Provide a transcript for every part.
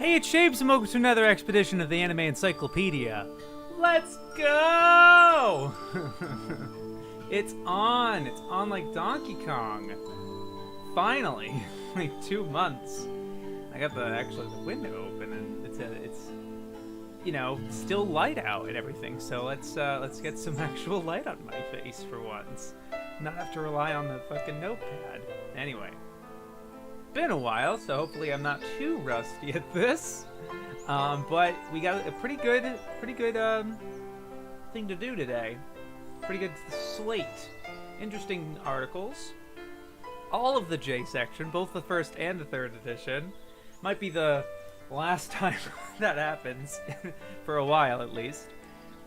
Hey, it's Shapes and welcome to another expedition of the Anime Encyclopedia. Let's go! It's on like Donkey Kong. Finally, like 2 months. I got the window open and it's you know, still light out and everything. So let's get some actual light on my face for once. Not have to rely on the fucking notepad. Anyway. Been a while, so hopefully I'm not too rusty at this. But we got a pretty good thing to do today. Pretty good slate. Interesting articles. All of the J section, both the first and the third edition. Might be the last time that happens, for a while at least.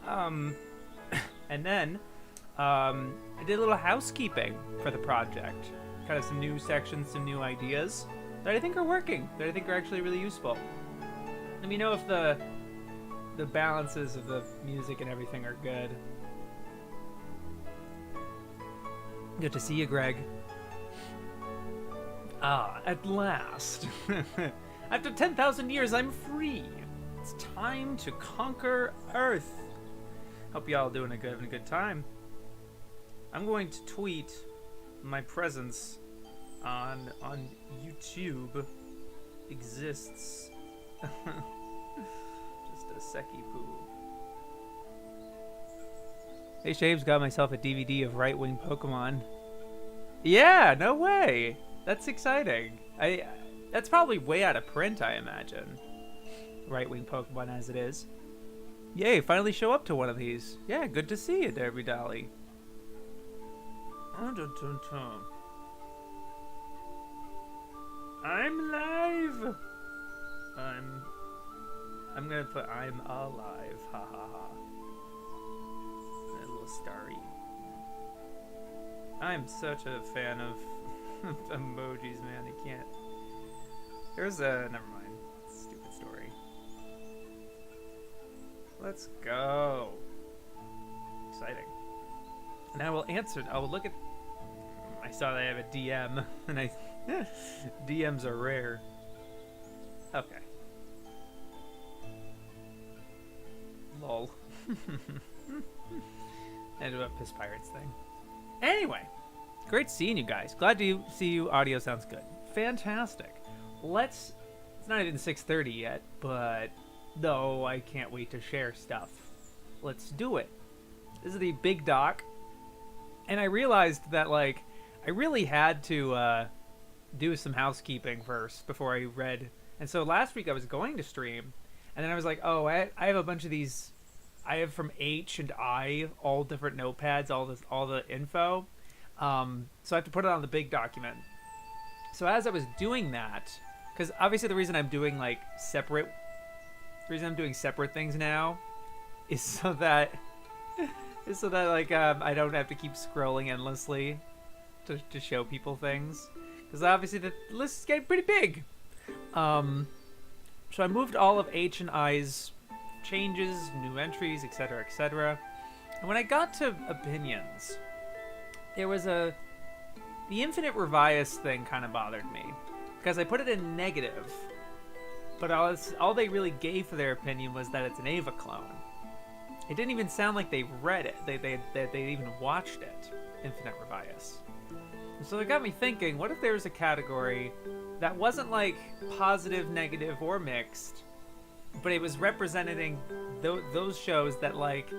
And then, I did a little housekeeping for the project. Kind of some new sections, some new ideas that I think are working, that I think are actually really useful. Let me know if the balances of the music and everything are good. Good to see you, Greg. Ah, at last. After 10,000 years, I'm free. It's time to conquer Earth. Hope y'all doing having a good time. I'm going to tweet my presence on YouTube exists. Just a secky poo. Hey, Shaves, got myself a DVD of right-wing Pokemon. Yeah, no way. That's exciting. That's probably way out of print, I imagine. Right-wing Pokemon as it is. Yay, finally show up to one of these. Yeah, good to see you, Derby Dolly. I'm live. I'm gonna put I'm alive. Ha ha ha. A little starry. I'm such a fan of emojis, man. I can't. There's a never mind. Stupid story. Let's go. Exciting. And I will answer. I will look at. I saw that I have a DM, and DMs are rare. Okay. Lol. And a Piss Pirates thing. Anyway, great seeing you guys. Glad to see you. Audio sounds good. Fantastic. It's not even 6:30 yet, but no, I can't wait to share stuff. Let's do it. This is the big doc. And I realized that, like, I really had to do some housekeeping first before I read. And so last week I was going to stream, and then I was like, oh, I have a bunch of these. I have from H and I, all different notepads, all the info. So I have to put it on the big document. So as I was doing that, because obviously the reason I'm doing separate things now is so that I don't have to keep scrolling endlessly to show people things, because obviously the list is getting pretty big. So I moved all of H and I's changes, new entries, etc., etc. And when I got to opinions, there was the infinite revias thing kind of bothered me, because I put it in negative, but all they really gave for their opinion was that it's an Ava clone. It didn't even sound like they read it. They even watched it. Infinite Revias. So it got me thinking, what if there was a category that wasn't like positive, negative, or mixed, but it was representing those shows that, like,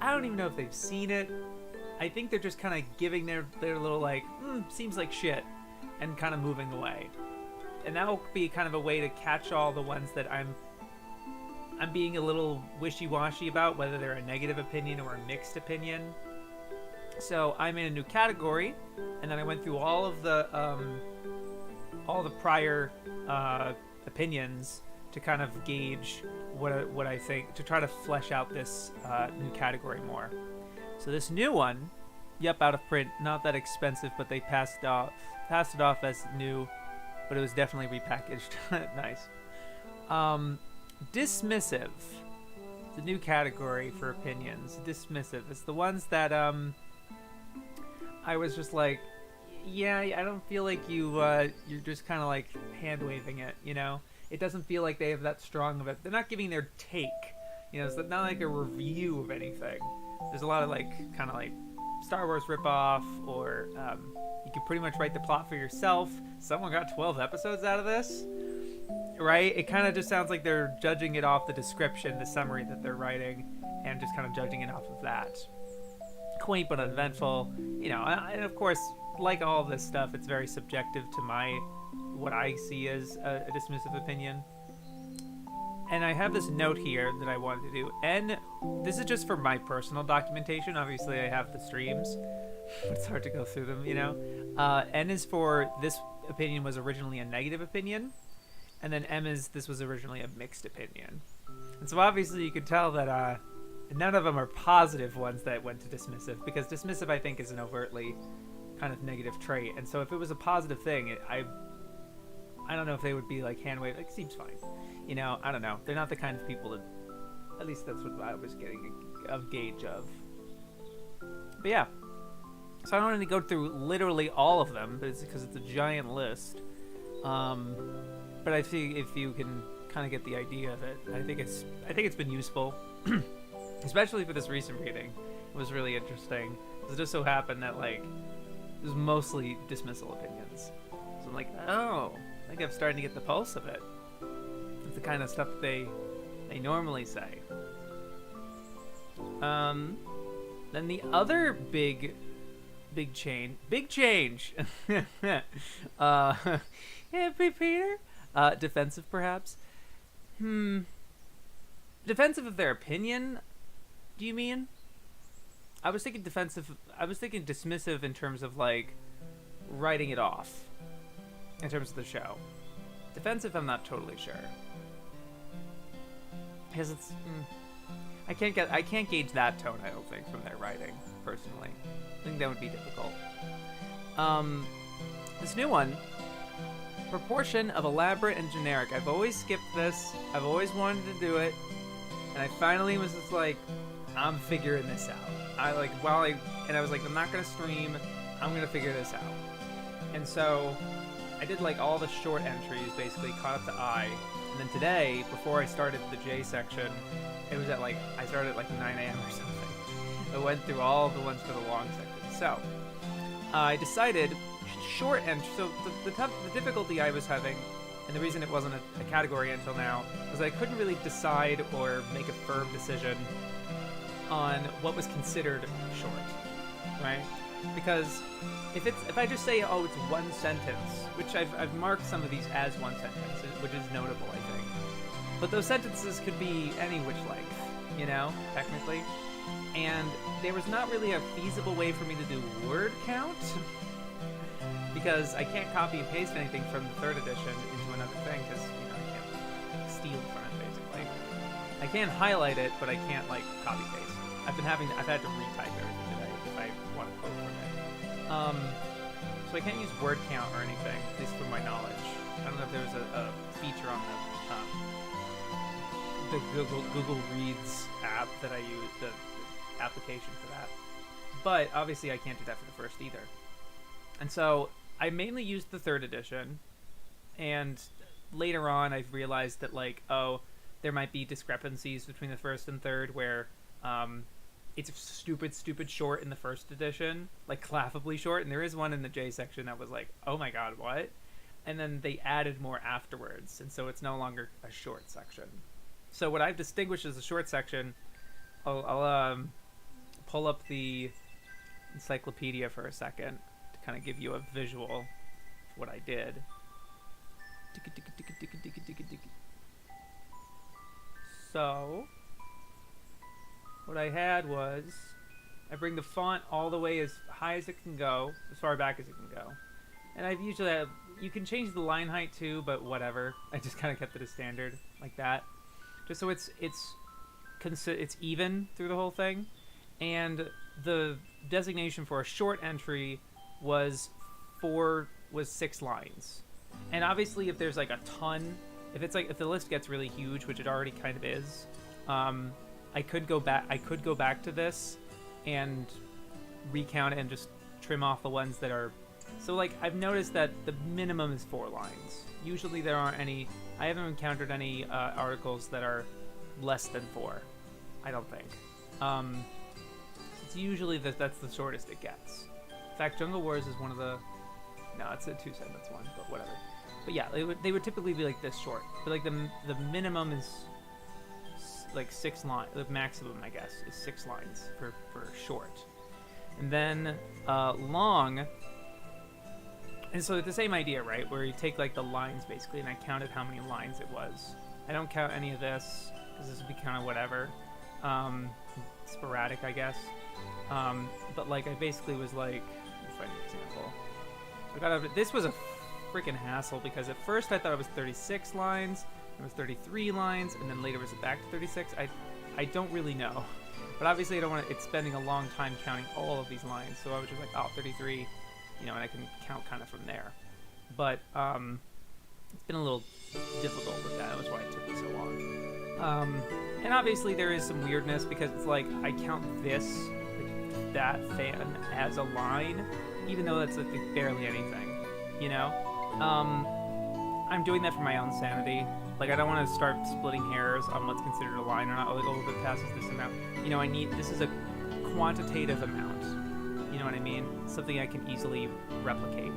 I don't even know if they've seen it. I think they're just kind of giving their little, like, seems like shit, and kind of moving away. And that will be kind of a way to catch all the ones that I'm being a little wishy-washy about, whether they're a negative opinion or a mixed opinion. So I made a new category, and then I went through all the prior opinions to kind of gauge what I think, to try to flesh out this new category more. So this new one, yep, out of print, not that expensive, but they passed it off as new, but it was definitely repackaged. Nice. Dismissive. The new category for opinions. Dismissive. It's the ones that I was just like, yeah, I don't feel like you're just kind of like hand waving it, you know? it doesn't feel like they have that strong of it. They're not giving their take. It's not like a review of anything. There's a lot of kind of like Star Wars ripoff, or you can pretty much write the plot for yourself. Someone got 12 episodes out of this, right? It kind of just sounds like they're judging it off the description, the summary that they're writing, and just kind of judging it off of that. Quaint but uneventful, and of course, like all this stuff, it's very subjective to what I see as a dismissive opinion. And I have this note here that I wanted to do. And this is just for my personal documentation. Obviously, I have the streams. It's hard to go through them, N is for this opinion was originally a negative opinion. And then M is this was originally a mixed opinion. And so obviously you could tell that none of them are positive ones that went to dismissive. Because dismissive, I think, is an overtly kind of negative trait. And so if it was a positive thing, I don't know if they would be like hand-waved. Like, seems fine. I don't know. They're not the kind of people that... At least that's what I was getting a gauge of. But yeah. So I don't want to go through literally all of them, but it's because it's a giant list. But I think if you can kind of get the idea of it, I think it's been useful. Especially for this recent reading. It was really interesting. It just so happened that, it was mostly dismissal opinions. So I'm like, oh... I think I'm starting to get the pulse of it. It's the kind of stuff that they normally say. Then the other big change. Yeah, Peter. Defensive, perhaps. Defensive of their opinion. Do you mean? I was thinking defensive. I was thinking dismissive in terms of writing it off. In terms of the show. Defensive, I'm not totally sure. Because it's... I can't gauge that tone, I don't think, from their writing, personally. I think that would be difficult. This new one. Proportion of elaborate and generic. I've always skipped this. I've always wanted to do it. And I finally was just like, I'm figuring this out. I was like, I'm not going to stream. I'm going to figure this out. And so... I did all the short entries, basically caught up to I, and then today, before I started the J section, it was at I started at 9 a.m. or something. I went through all the ones for the long section. So, I decided short entry. So the difficulty I was having, and the reason it wasn't a category until now, was I couldn't really decide or make a firm decision on what was considered short, right? Because if I just say, oh, it's one sentence, which I've marked some of these as one sentence, which is notable, I think. But those sentences could be any which length, technically. And there was not really a feasible way for me to do word count, because I can't copy and paste anything from the 3rd edition into another thing, because, I can't steal from it, basically. I can highlight it, but I can't, copy paste. I've had to retype everything today if I want to quote from it. So I can't use word count or anything, at least from my knowledge. I don't know if there's a feature on the Google Reads app that I use, the application for that. But obviously I can't do that for the first either. And so I mainly used the 3rd edition, and later on I've realized that there might be discrepancies between the 1st and 3rd where it's stupid short in the 1st edition, laughably short, and there is one in the J section that was oh my god, what? And then they added more afterwards, and so it's no longer a short section. So what I've distinguished as a short section, I'll pull up the Encyclopedia for a second to kind of give you a visual of what I did. So... what I had was, I bring the font all the way as high as it can go, as far back as it can go. And I've usually, you can change the line height too, but whatever. I just kind of kept it as standard, like that. Just so it's even through the whole thing. And the designation for a short entry was 6 lines. And obviously if there's a ton, if the list gets really huge, which it already kind of is, I could go back to this and recount it and just trim off the ones that are So like I've noticed that the minimum is 4 lines. Usually there aren't any. I haven't encountered any articles that are less than 4. I don't think. It's usually that's the shortest it gets. In fact, Jungle Wars is one of the. No, it's a 2-sentence one, but whatever. But yeah, they would typically be like this short. But like the minimum is like 6 lines. The maximum, I guess, is 6 lines for short. And then long. And so it's the same idea, right? Where you take like the lines basically, and I counted how many lines it was. I don't count any of this because this would be kind of whatever, sporadic, I guess. But like I basically was like, let me find an example. I got over. This was a freaking hassle because at first I thought it was 36 lines, it was 33 lines, and then later was it back to 36. I don't really know, but obviously I don't want it's spending a long time counting all of these lines, so I was just like, oh, 33. You know, and I can count kind of from there. But it's been a little difficult with that. That was why it took me so long. And obviously there is some weirdness because it's like I count this, like that fan as a line, even though that's like barely anything, you know? I'm doing that for my own sanity. Like I don't want to start splitting hairs on what's considered a line or not. Like, oh, if it passes this amount. You know, this is a quantitative amount. You know what I mean? Something I can easily replicate.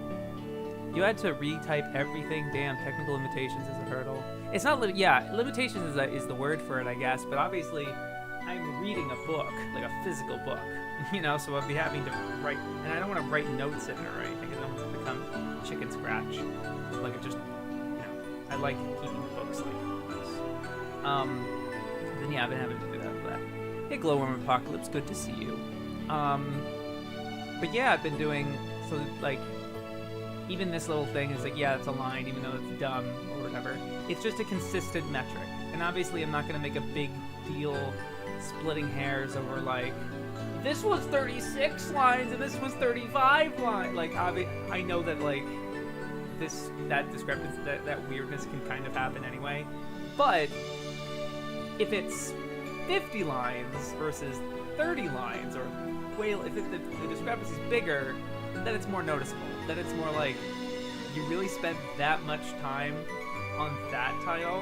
You had to retype everything. Damn, technical limitations is a hurdle. It's not limitations is the word for it, I guess. But obviously, I'm reading a book, like a physical book. You know, so I'd be having to write, and I don't want to write notes in it or anything. I don't want to become chicken scratch. Like it just, you know, I like keeping books like this. Then yeah, I've been having to do that for that. Hey, Glowworm Apocalypse, good to see you. But yeah, I've been doing, so like, even this little thing is like, yeah, it's a line, even though it's dumb or whatever. It's just a consistent metric. And obviously I'm not going to make a big deal splitting hairs over like, this was 36 lines and this was 35 lines. Like, I know that like, that discrepancy, that weirdness can kind of happen anyway. But if it's 50 lines versus 30 lines, or if the discrepancy is bigger, then it's more noticeable. Then it's more like you really spent that much time on that title,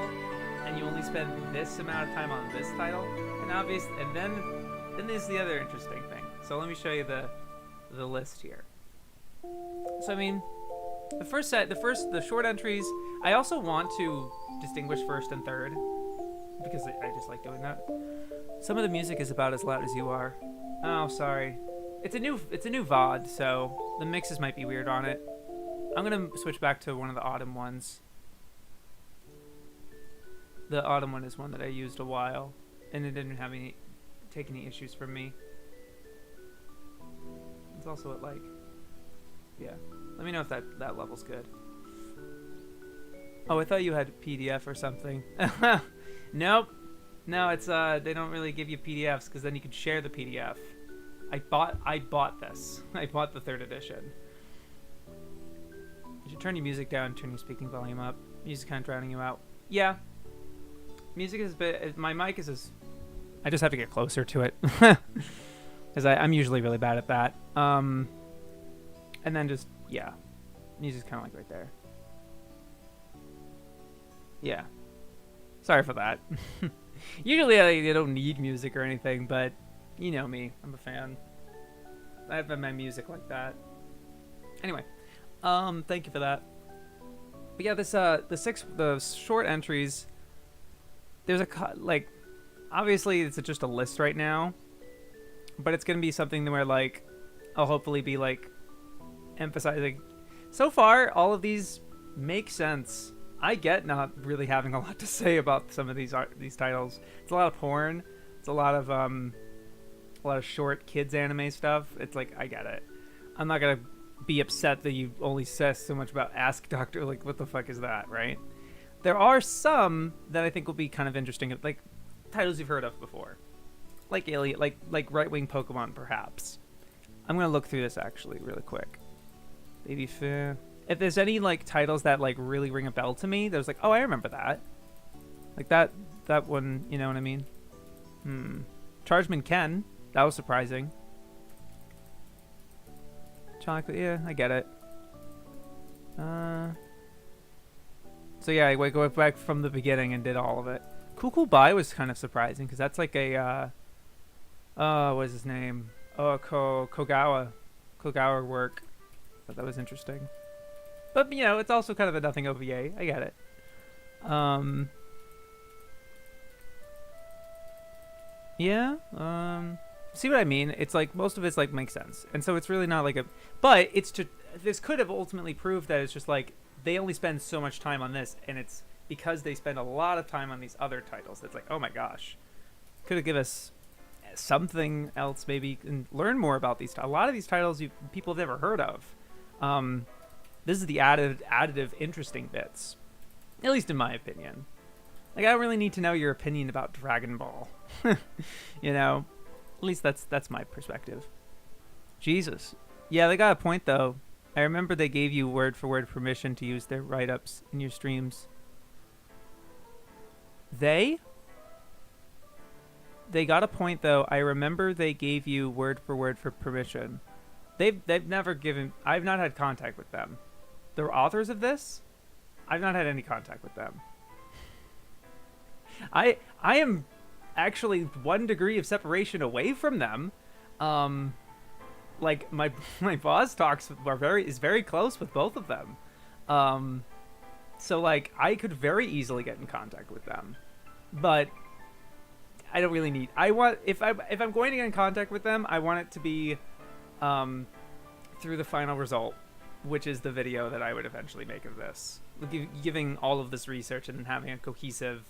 and you only spend this amount of time on this title. And then there's the other interesting thing. So let me show you the list here. So I mean, the short entries. I also want to distinguish first and third because I just like doing that. Some of the music is about as loud as you are. Oh, sorry. It's a new VOD, so the mixes might be weird on it. I'm gonna switch back to one of the autumn ones. The autumn one is one that I used a while, and it didn't take any issues from me. It's also at like, yeah. Let me know if that level's good. Oh, I thought you had PDF or something. Nope. No, it's they don't really give you PDFs because then you can share the PDF. I bought this. I bought the 3rd edition. You should turn your music down, turn your speaking volume up. Music's kind of drowning you out. Yeah. Music is my mic is I just have to get closer to it. Because I'm usually really bad at that. And then just, yeah. Music's kind of like right there. Yeah. Sorry for that. Usually I don't need music or anything, but you know me. I'm a fan. I have my music like that. Anyway, thank you for that. But yeah, the short entries. There's like, obviously it's just a list right now, but it's gonna be something where like, I'll hopefully be like emphasizing. So far, all of these make sense. I get not really having a lot to say about some of these titles. It's a lot of porn. It's a lot of short kids anime stuff. It's like, I get it. I'm not gonna be upset that you only says so much about Ask Doctor. Like, what the fuck is that, right? There are some that I think will be kind of interesting, like titles you've heard of before, like Alien, like Right-Wing Pokemon, perhaps. I'm gonna look through this actually really quick. Baby Fair. If there's any like titles that like really ring a bell to me, there's like, oh, I remember that. Like that one, you know what I mean? Chargeman Ken. That was surprising. Chocolate, yeah, I get it. So yeah, I went back from the beginning and did all of it. Cool Cool Bye was kind of surprising because that's like a what's his name? Oh, Kogawa work. Thought that was interesting. But you know, it's also kind of a nothing OVA. I get it. Yeah. See what I mean? It's like most of it's like makes sense, and so it's really not like a. But it's to. This could have ultimately proved that it's just like they only spend so much time on this, and it's because they spend a lot of time on these other titles. That's like, oh my gosh, could have given us something else maybe and learn more about these. A lot of these titles people have never heard of. This is the additive interesting bits, at least in my opinion. Like I don't really need to know your opinion about Dragon Ball, you know. At least that's my perspective. Jesus, yeah, they got a point though. I remember they gave you word for word permission to use their write-ups in your streams. They got a point though. I remember they gave you word for word for permission. They've never given. I've not had contact with them. The authors of this, I've not had any contact with them. I am actually 1 degree of separation away from them. Like my boss talks is very close with both of them. So like I could very easily get in contact with them, but I don't really need. I want if I'm going to get in contact with them, I want it to be through the final result, which is the video that I would eventually make of this, giving all of this research and having a cohesive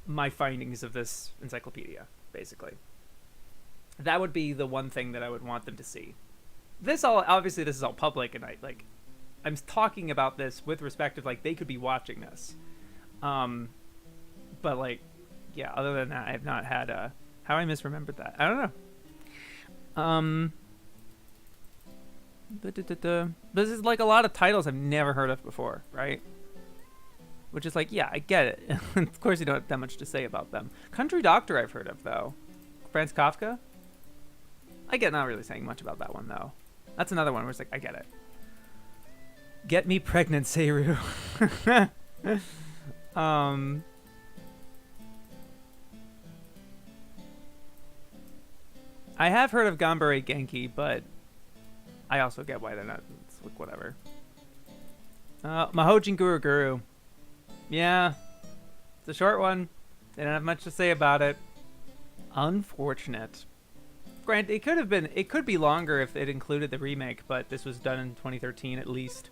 my findings of this encyclopedia, basically. That would be the one thing that I would want them to see. This all obviously this is all public, and I'm talking about this with respect of like they could be watching this, but like yeah. Other than that, I have not had how I misremembered that. I don't know. This is like a lot of titles I've never heard of before, right? Which is like, yeah, I get it. Of course, you don't have that much to say about them. Country Doctor I've heard of, though. Franz Kafka? I get not really saying much about that one, though. That's another one where it's like, I get it. Get me pregnant, Seiru. I have heard of Ganbare Genki, but I also get why they're not. It's like, whatever. Mahojin Guru Guru. Yeah, it's a short one. They don't have much to say about it. Unfortunate. Granted, it could be longer if it included the remake, but this was done in 2013 at least.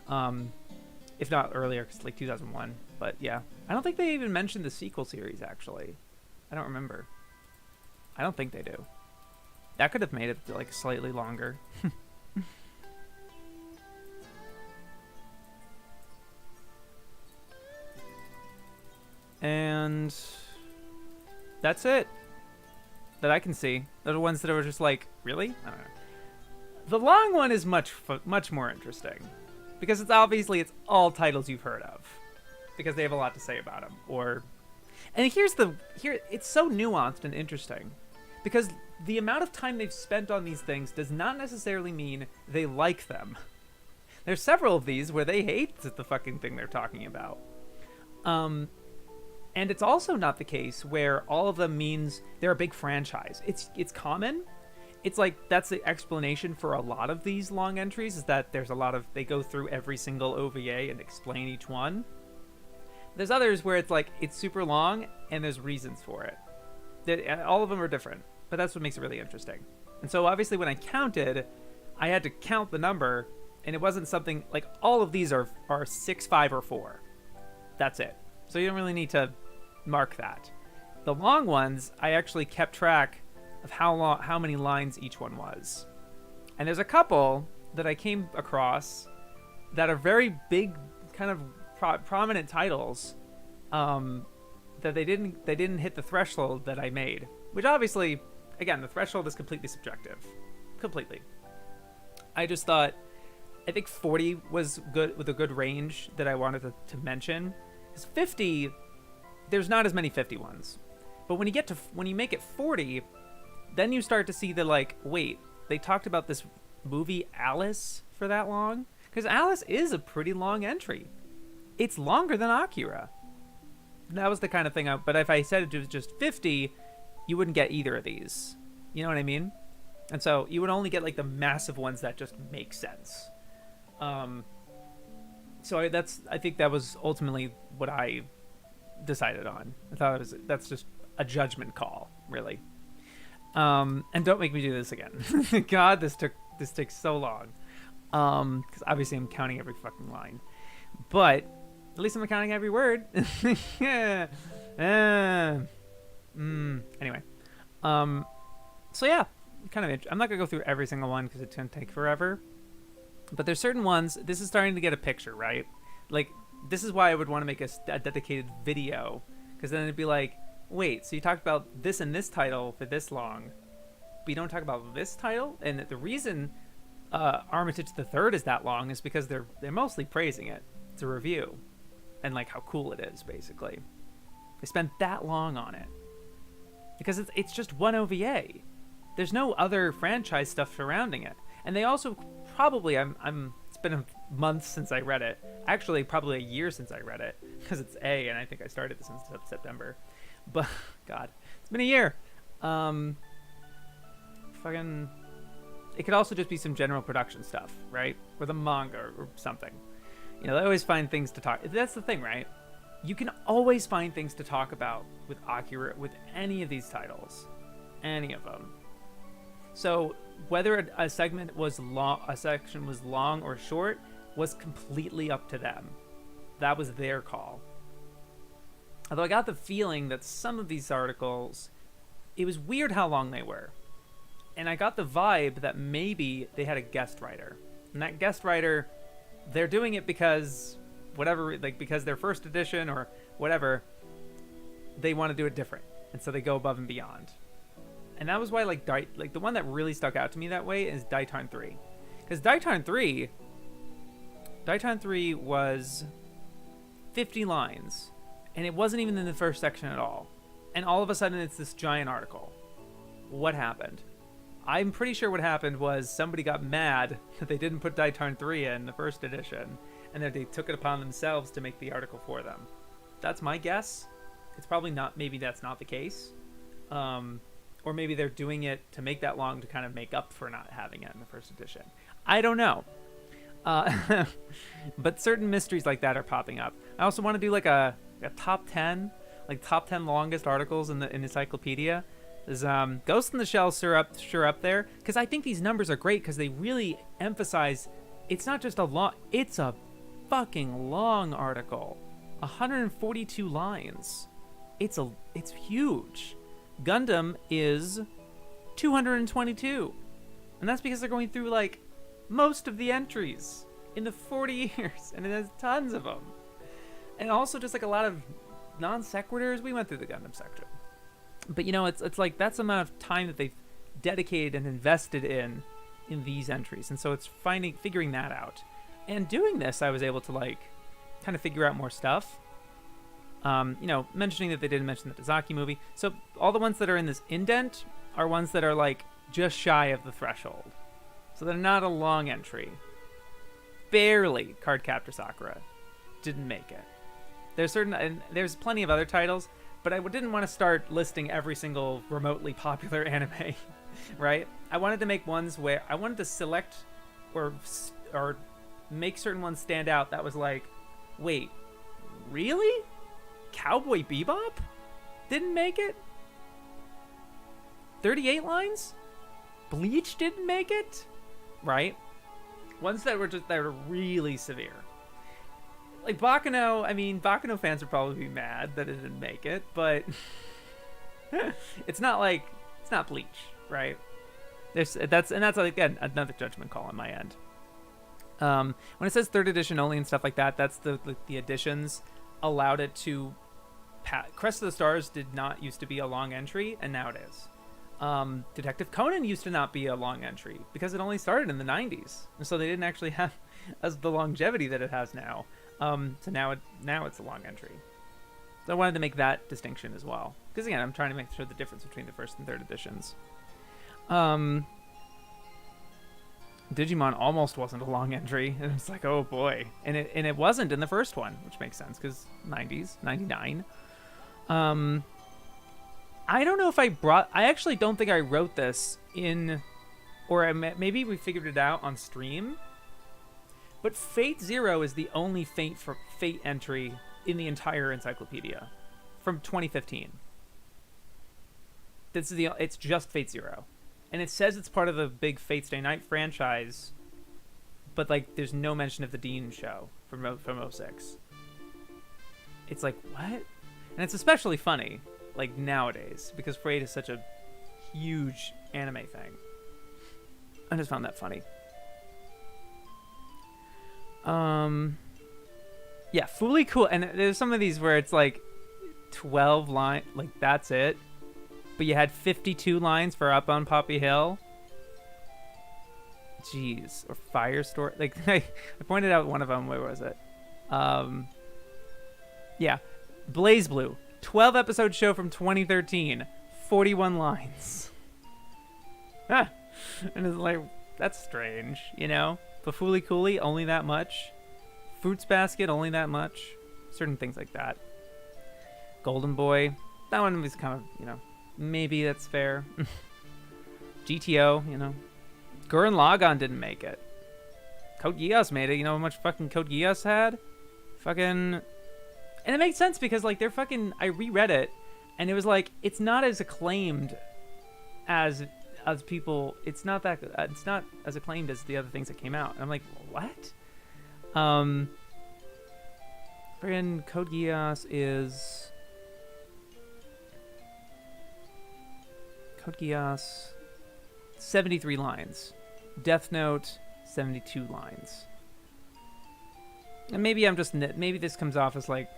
If not earlier, because like 2001. But yeah, I don't think they even mentioned the sequel series, actually. I don't remember. I don't think they do. That could have made it like slightly longer. And that's it that I can see. They're the ones that are just like, really? I don't know. The long one is much more interesting because it's all titles you've heard of because they have a lot to say about them. And here it's so nuanced and interesting because the amount of time they've spent on these things does not necessarily mean they like them. There's several of these where they hate the fucking thing they're talking about. And it's also not the case where all of them means they're a big franchise. It's common. It's like that's the explanation for a lot of these long entries is that there's a lot of they go through every single OVA and explain each one. There's others where it's like it's super long and there's reasons for it. All of them are different, but that's what makes it really interesting. And so obviously when I counted, I had to count the number, and it wasn't something like all of these are 6, 5, or 4. That's it. So you don't really need to mark that. The long ones, I actually kept track of how many lines each one was. And there's a couple that I came across that are very big, kind of prominent titles that they didn't hit the threshold that I made. Which obviously, again, the threshold is completely subjective. Completely. I just thought, I think 40 was good with a good range that I wanted to mention. Because 50, there's not as many 50 ones. But when you make it 40, then you start to see the like, wait, they talked about this movie Alice for that long? Because Alice is a pretty long entry. It's longer than Akira. That was the kind of thing but if I said it was just 50, you wouldn't get either of these. You know what I mean? And so you would only get like the massive ones that just make sense. So I think that was ultimately what I decided on. I thought that's just a judgment call, really. And don't make me do this again. God, this took so long. Because obviously I'm counting every fucking line, but at least I'm counting every word. Yeah. Anyway, so yeah, kind of. I'm not gonna go through every single one because it's gonna take forever. But there's certain ones. This is starting to get a picture, right? Like this is why I would want to make a dedicated video, because then it'd be like, wait, so you talked about this and this title for this long, but you don't talk about this title, and the reason Armitage the Third is that long is because they're mostly praising it. It's a review, and like how cool it is. Basically, they spent that long on it because it's just one OVA. There's no other franchise stuff surrounding it, and they also probably it's been a month since I read it. Actually, probably a year since I read it because it's A, and I think I started this in September. But God, it's been a year. Fucking. It could also just be some general production stuff, right? Or the manga or something. You know, they always find things to talk. That's the thing, right? You can always find things to talk about with Akira, with any of these titles, any of them. So whether a section was long or short was completely up to them. That was their call. Although I got the feeling that some of these articles, it was weird how long they were. And I got the vibe that maybe they had a guest writer. And that guest writer, they're doing it because whatever, like because their first edition or whatever, they want to do it different. And so they go above and beyond. And that was why like the one that really stuck out to me that way is Daitan 3. Because Daitan 3 was 50 lines. And it wasn't even in the first section at all. And all of a sudden it's this giant article. What happened? I'm pretty sure what happened was somebody got mad that they didn't put Daitan 3 in the first edition, and that they took it upon themselves to make the article for them. That's my guess. It's probably not. Maybe that's not the case. Or maybe they're doing it to make that long to kind of make up for not having it in the first edition. I don't know. But certain mysteries like that are popping up. I also want to do like a top 10, like top 10 longest articles in Encyclopedia. Is Ghost in the Shell sure up there? Because I think these numbers are great because they really emphasize it's not just a long, it's a fucking long article. 142 lines. It's huge. Gundam is 222. And that's because they're going through like most of the entries in the 40 years, and it has tons of them. And also just like a lot of non sequiturs. We went through the Gundam section. But you know, it's like that's the amount of time that they've dedicated and invested in these entries, and so it's figuring that out. And doing this, I was able to like kind of figure out more stuff. You know, mentioning that they didn't mention the Tazaki movie. So all the ones that are in this indent are ones that are like just shy of the threshold, so they're not a long entry. Barely Cardcaptor Sakura didn't make it. There's plenty of other titles. But I didn't want to start listing every single remotely popular anime, right? I wanted to make ones where I wanted to select or make certain ones stand out that was like, wait, really? Cowboy Bebop didn't make it? 38 lines? Bleach didn't make it? Right? Ones that were really severe. Like Baccano, I mean, Baccano fans would probably be mad that it didn't make it, but it's not Bleach, right? That's again another judgment call on my end. When it says third edition only and stuff like that, that's the editions allowed it to. Crest of the Stars did not used to be a long entry, and now it is. Detective Conan used to not be a long entry because it only started in the 90s, and so they didn't actually have as the longevity that it has now. So now it's a long entry. So I wanted to make that distinction as well. Because again, I'm trying to make sure the difference between the first and third editions. Digimon almost wasn't a long entry, and it's like, oh boy, and it wasn't in the first one, which makes sense because 90s, 99. I don't know if I actually don't think I wrote this in, or maybe we figured it out on stream. But Fate Zero is the only Fate entry in the entire encyclopedia from 2015. It's just Fate Zero. And it says it's part of the big Fate Stay Night franchise, but like there's no mention of the Dean show from 06. It's like, what? And it's especially funny, like nowadays, because Fate is such a huge anime thing. I just found that funny. Yeah, fully cool. And there's some of these where it's like 12 lines, like that's it. But you had 52 lines for Up on Poppy Hill. Jeez. Or Firestorm. Like, I pointed out one of them. Where was it? Yeah. Blaze Blue. 12 episode show from 2013. 41 lines. And it's like, that's strange, you know? But Fooly Cooly, only that much. Fruits Basket, only that much. Certain things like that. Golden Boy. That one was kind of, you know, maybe that's fair. GTO, you know. Gurren Lagann didn't make it. Code Geass made it. You know how much fucking Code Geass had? Fucking... And it makes sense because, like, they're fucking... I reread it, and it was like, it's not as acclaimed as people... It's not as acclaimed as the other things that came out. And I'm like, what? Friggin' Code Geass is... Code Geass, 73 lines. Death Note, 72 lines. And maybe I'm just maybe this comes off as like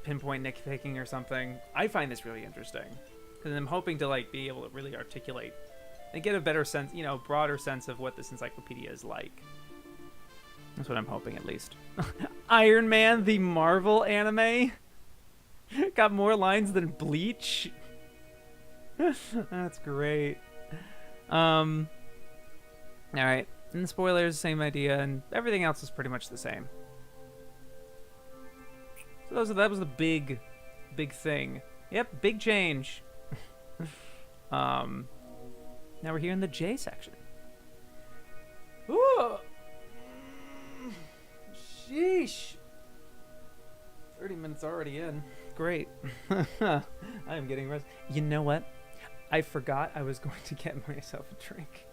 pinpoint nitpicking or something. I find this really interesting because I'm hoping to like be able to really articulate and get a better sense, you know, broader sense of what this encyclopedia is like. That's what I'm hoping, at least. Iron Man, the Marvel anime, got more lines than Bleach. That's great. All right. And the spoilers, same idea, and everything else is pretty much the same. So that was the big thing. Yep, big change. Now we're here in the J section. Ooh. Sheesh. 30 minutes already in. Great. I am getting rest. You know what? I forgot I was going to get myself a drink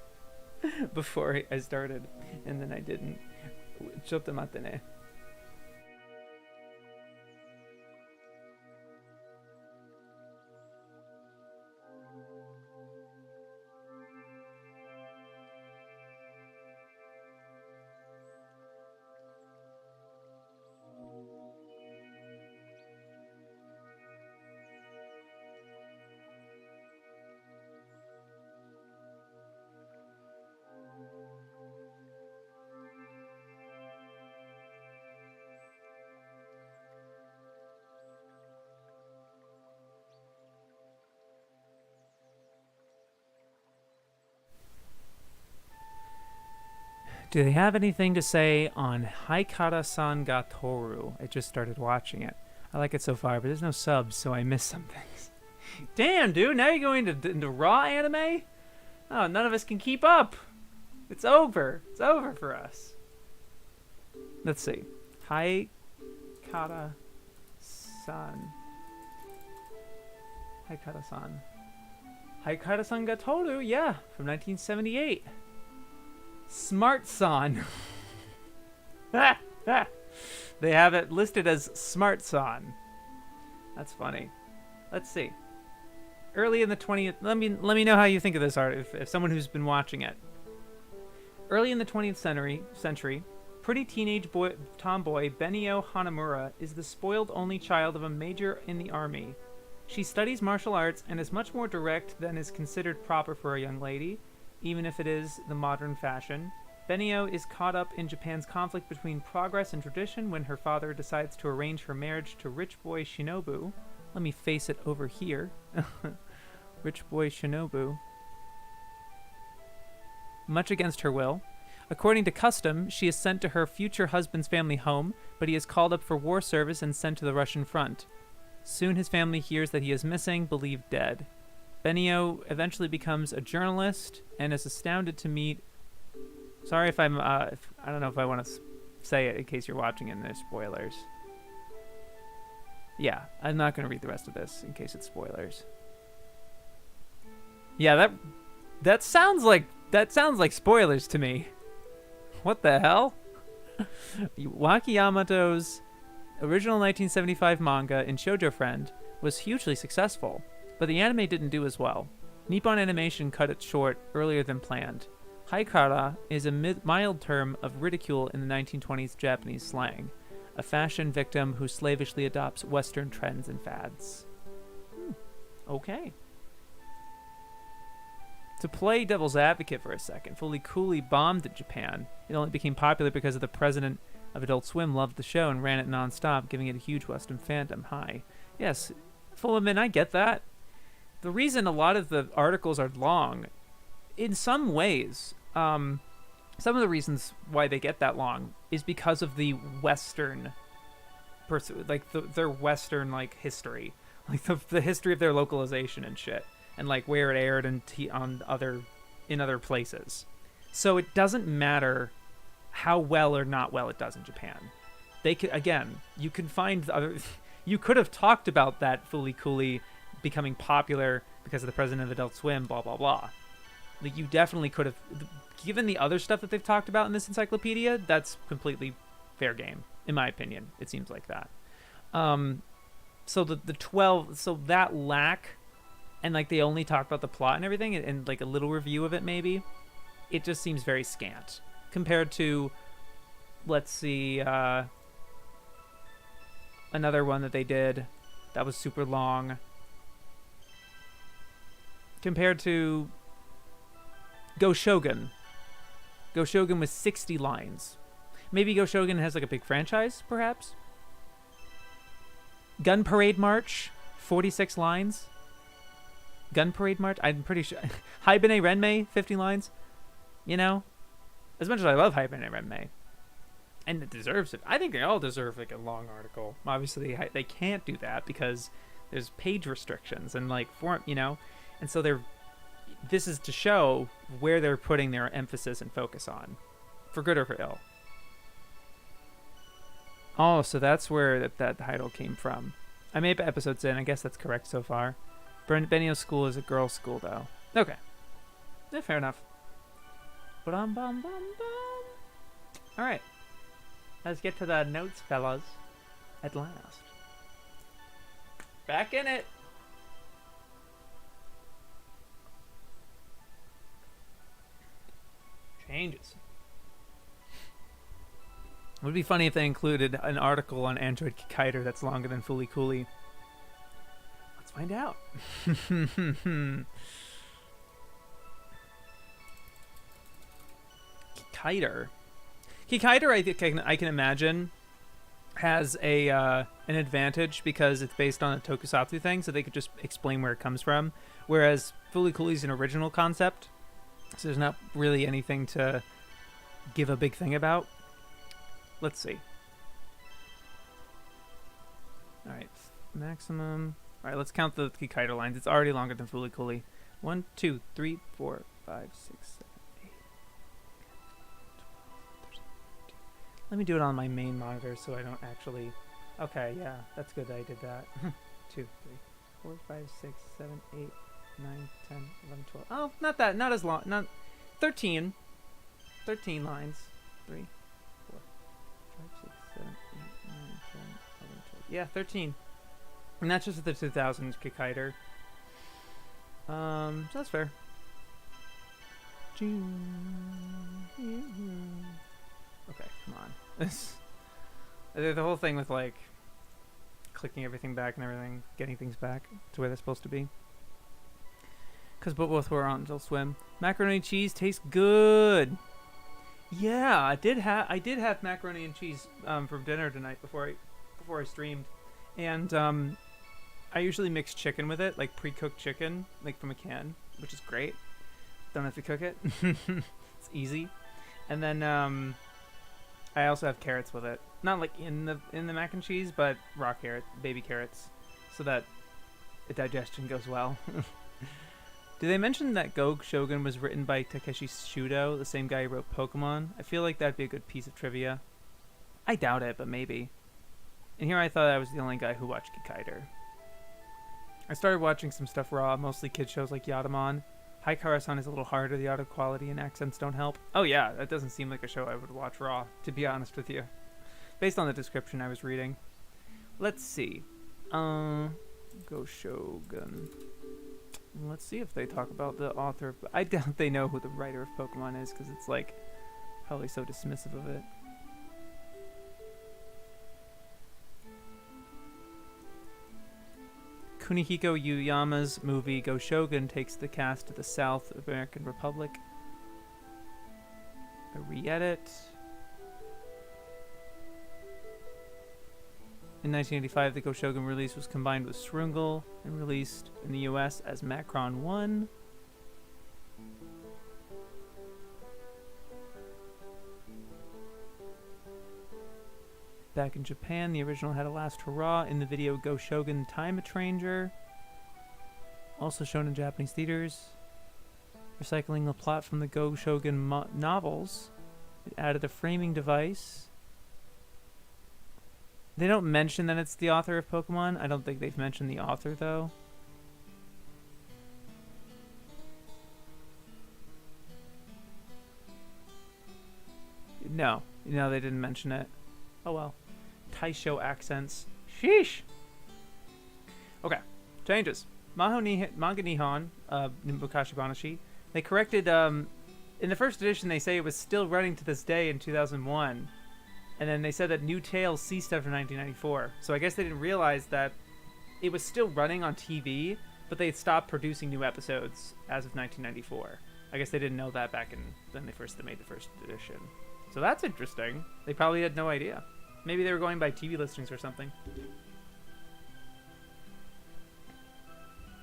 before I started, and then I didn't. Chotomate ne. Do they have anything to say on Haikara-san ga Toru? I just started watching it. I like it so far, but there's no subs, so I missed some things. Damn, dude, now you're going into raw anime? Oh, none of us can keep up. It's over. It's over for us. Let's see. Haikara-san. Haikara-san. Haikara-san ga Toru, yeah, from 1978. Smart Son. They have it listed as Smart Son. That's funny. Let's see. Early in the 20th... Let me know how you think of this art, if someone who's been watching it. Early in the 20th century, pretty teenage tomboy Benio Hanamura is the spoiled only child of a major in the army. She studies martial arts and is much more direct than is considered proper for a young lady, even if it is the modern fashion. Benio is caught up in Japan's conflict between progress and tradition when her father decides to arrange her marriage to rich boy Shinobu. Let me face it over here. Rich boy Shinobu. much against her will. According to custom, she is sent to her future husband's family home, but he is called up for war service and sent to the Russian front. Soon his family hears that he is missing, believed dead. Benio eventually becomes a journalist and is astounded to meet... Sorry if I'm... I don't know if I want to say it in case you're watching and there's spoilers. Yeah, I'm not going to read the rest of this in case it's spoilers. Yeah, that sounds like spoilers to me. What the hell? Waki Yamato's original 1975 manga in Shoujo Friend was hugely successful, but the anime didn't do as well. Nippon Animation cut it short earlier than planned. Haikara is a mild term of ridicule in the 1920s Japanese slang, a fashion victim who slavishly adopts Western trends and fads. Okay. To play devil's advocate for a second, Fully Cooley bombed in Japan. It only became popular because of the president of Adult Swim loved the show and ran it non-stop, giving it a huge Western fandom high. Yes, full of men, I get that. The reason a lot of the articles are long, in some ways, some of the reasons why they get that long is because of the Western, their Western history, the history of their localization and shit, and where it aired and in other places. So it doesn't matter how well or not well it does in Japan. They could, again, you can find other. You could have talked about that Fully Cooley becoming popular because of the president of Adult Swim, blah blah blah. You definitely could have, given the other stuff that they've talked about in this encyclopedia. That's completely fair game, in my opinion. It seems like that. So the 12, so that lack, and they only talk about the plot and everything, and a little review of it maybe. It just seems very scant compared to, let's see, another one that they did that was super long. Compared to Go Shogun. Go Shogun was 60 lines. Maybe Go Shogun has a big franchise, perhaps? Gun Parade March, 46 lines. Gun Parade March, I'm pretty sure. Haibane Renmei, 50 lines. As much as I love Haibane Renmei, and it deserves it. I think they all deserve a long article. Obviously, they can't do that because there's page restrictions and form, and so this is to show where they're putting their emphasis and focus on, for good or for ill. Oh, so that's where that title came from. I made episodes in. I guess that's correct so far. Benio's school is a girls' school, though. Okay. Yeah, fair enough. All right. Let's get to the notes, fellas. At last. Back in it. Changes. It would be funny if they included an article on Android Kiter that's longer than Fully Cooley. Let's find out. Kiter, I can imagine, has an advantage because it's based on a tokusatsu thing, so they could just explain where it comes from. Whereas Fully Cooley's an original concept, so there's not really anything to give a big thing about. Let's see. All right, maximum. All right, let's count the Kiter lines. It's already longer than Fully Cooley. 1, 2, 3, 4, 5, 6, 7, 8. Let me do it on my main monitor so I don't actually... Okay, yeah, that's good that I did that. 2, 3, 4, 5, 6, 7, 8, 9, 10, 11, 12. Oh, not as long. Not 13. 13 lines. 3, 4, 5, 6, 7, 8, 9, 10, 11, 12. Yeah, 13. And that's just the 2000s Kikiter. So that's fair. Okay, come on. The whole thing with clicking everything back and everything, getting things back to where they're supposed to be. Because both were on Adult Swim. Macaroni and cheese tastes good. Yeah, I did have macaroni and cheese for dinner tonight before I streamed, and I usually mix chicken with it, pre-cooked chicken, from a can, which is great. Don't have to cook it. It's easy. And then I also have carrots with it. Not like in the mac and cheese, but raw carrot, baby carrots, so that the digestion goes well. Did they mention that Go Shogun was written by Takeshi Shudo, the same guy who wrote Pokemon? I feel like that'd be a good piece of trivia. I doubt it, but maybe. And here I thought I was the only guy who watched Kikaider. I started watching some stuff raw, mostly kid shows like Yatamon. Haikara-san is a little harder, the audio quality and accents don't help. Oh yeah, that doesn't seem like a show I would watch raw, to be honest with you. Based on the description I was reading. Let's see. Go Shogun. Let's see if they talk about the author of... I doubt they know who the writer of Pokemon is, because it's like probably so dismissive of it. Kunihiko Yuyama's movie Go Shogun takes the cast to the South American Republic. A re-edit. In 1985, the Go Shogun release was combined with Shrungle and released in the US as Macron 1. Back in Japan, the original had a last hurrah in the video Go Shogun Time a Stranger. Also shown in Japanese theaters. Recycling the plot from the Go Shogun novels, it added a framing device. They don't mention that it's the author of Pokemon. I don't think they've mentioned the author, though. No, they didn't mention it. Oh well. Taisho accents. Sheesh! Okay, changes. Manga Nihon, Mukashi Banashi, they corrected, in the first edition they say it was still running to this day in 2001. And then they said that New Tales ceased after 1994. So I guess they didn't realize that it was still running on TV, but they had stopped producing new episodes as of 1994. I guess they didn't know that back when they made the first edition. So that's interesting. They probably had no idea. Maybe they were going by TV listings or something.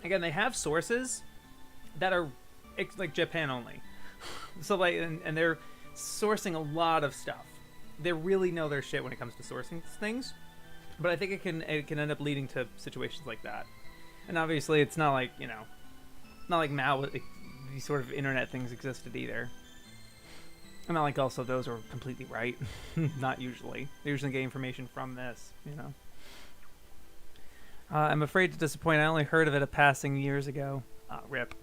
Again, they have sources that are like Japan only. So like, and they're sourcing a lot of stuff. They really know their shit when it comes to sourcing things, but I think it can end up leading to situations like that. And obviously, it's not like not like Mao. These sort of internet things existed either. And not like also those are completely right. Not usually. They usually get information from this. I'm afraid to disappoint. I only heard of it a passing years ago. Rip.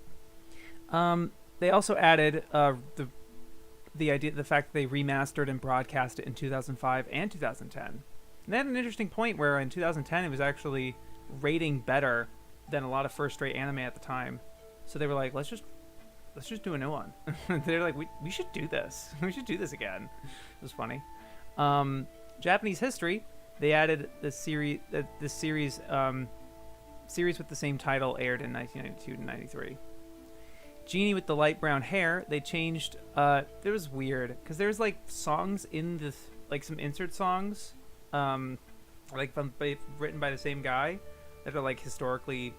They also added the fact that they remastered and broadcast it in 2005 and 2010. And they had an interesting point where in 2010 it was actually rating better than a lot of first-rate anime at the time. So they were like, let's just do a new one. They're like, we should do this. We should do this again. It was funny. Japanese history. They added the series. This series with the same title aired in 1992 to 93. Genie with the light brown hair, they changed. It was weird because there's like songs in this, like some insert songs, like written by the same guy that are like historically,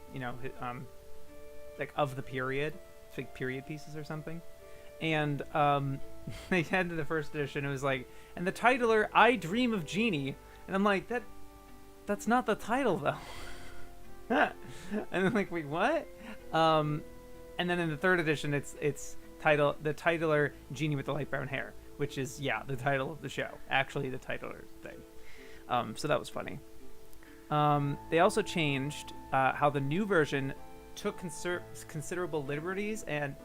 like of the period, like period pieces or something. And they had to the first edition. It was like, and the titler, "I Dream of Genie," and I'm like, that's not the title though. And I'm like, wait, what? And then in the third edition, it's the titler Genie with the light brown hair, which is the title of the show, actually the titler thing. So that was funny. They also changed how the new version took considerable liberties and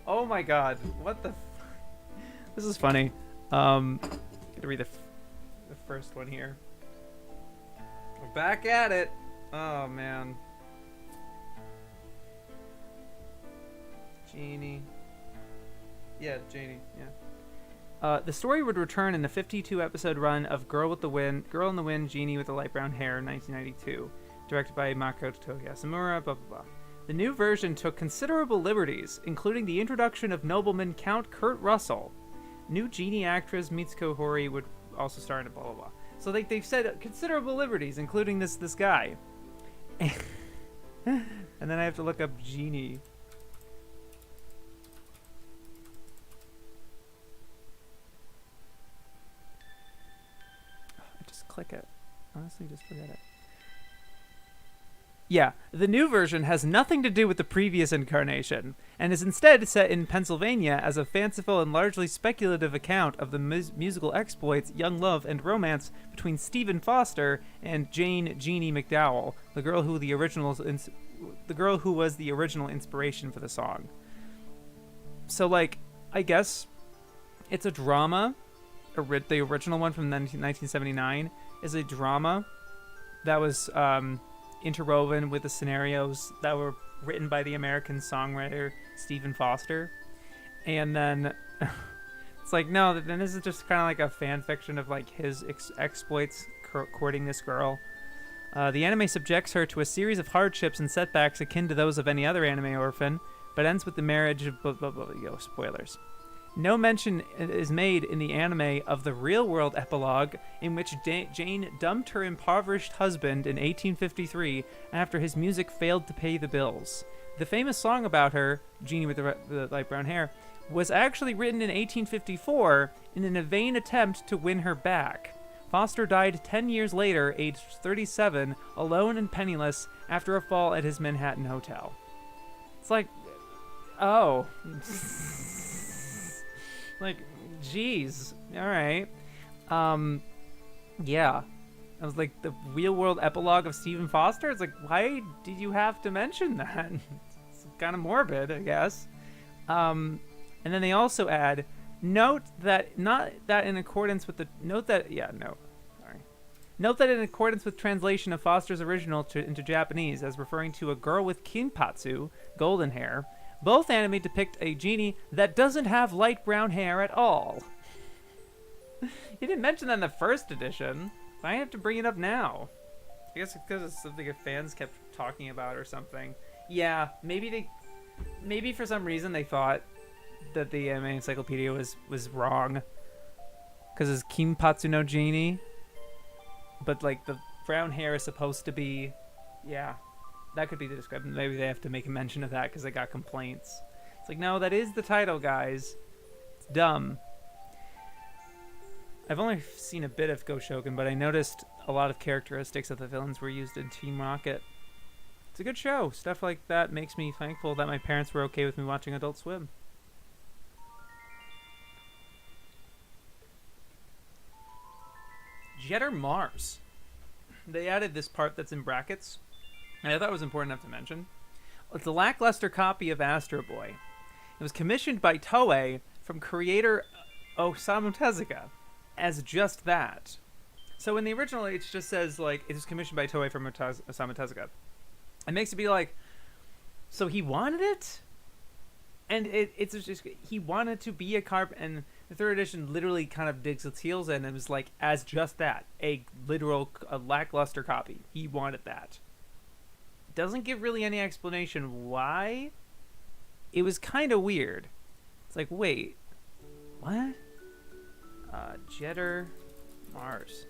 oh my god, what the this is funny. Gonna read the first one here. We're back at it. Oh man. Genie. Yeah, Genie. Yeah. The story would return in the 52-episode run of Girl in the Wind, Genie with the Light Brown Hair, 1992, directed by Makoto Yasumura. Blah blah blah. The new version took considerable liberties, including the introduction of nobleman Count Kurt Russell. New Genie actress Mitsuko Hori would also star in it. Blah blah blah. So they've said considerable liberties, including this guy. And then I have to look up Genie. click it. Honestly, just forget it. Yeah, the new version has nothing to do with the previous incarnation, and is instead set in Pennsylvania as a fanciful and largely speculative account of the musical exploits, young love, and romance between Stephen Foster and Jane Jeannie McDowell, the girl who was the original inspiration for the song. So, like, I guess it's a drama. The original one from 1979 is a drama that was interwoven with the scenarios that were written by the American songwriter Stephen Foster. And then it's like, no, then this is just kind of like a fan fiction of like his exploits courting this girl. The anime subjects her to a series of hardships and setbacks akin to those of any other anime orphan, but ends with the marriage of spoilers. No mention is made in the anime of the real-world epilogue in which Jane dumped her impoverished husband in 1853 after his music failed to pay the bills. The famous song about her, Jeannie with the light brown hair, was actually written in 1854 in a vain attempt to win her back. Foster died 10 years later, aged 37, alone and penniless, after a fall at his Manhattan hotel. It's like, oh... Like, geez. All right. Yeah. I was like, the real-world epilogue of Stephen Foster? It's like, why did you have to mention that? It's kind of morbid, I guess. And then they also add, note that in accordance with translation of Foster's original into Japanese as referring to a girl with kinpatsu, golden hair, both anime depict a genie that doesn't have light brown hair at all. You didn't mention that in the first edition. Why do I have to bring it up now? I guess because it's something that fans kept talking about or something. Yeah, maybe for some reason they thought that the anime encyclopedia was wrong. Because it's Kinpatsu no Genie. But like the brown hair is supposed to be, yeah. That could be the description. Maybe they have to make a mention of that because they got complaints. It's like, no, that is the title, guys. It's dumb. I've only seen a bit of Goshogun, but I noticed a lot of characteristics of the villains were used in Team Rocket. It's a good show. Stuff like that makes me thankful that my parents were okay with me watching Adult Swim. Jetter Mars. They added this part that's in brackets. And I thought it was important enough to mention. It's a lackluster copy of Astro Boy. It was commissioned by Toei from creator Osamu Tezuka as just that. So in the original, it just says, like, it was commissioned by Toei from Osamu Tezuka. It makes it be like, so he wanted it? And it's just, he wanted to be a carp, and the third edition literally kind of digs its heels in and was like, as just that, a lackluster copy. He wanted that. Doesn't give really any explanation why. It was kind of weird. It's like, wait, what? Jetter Mars.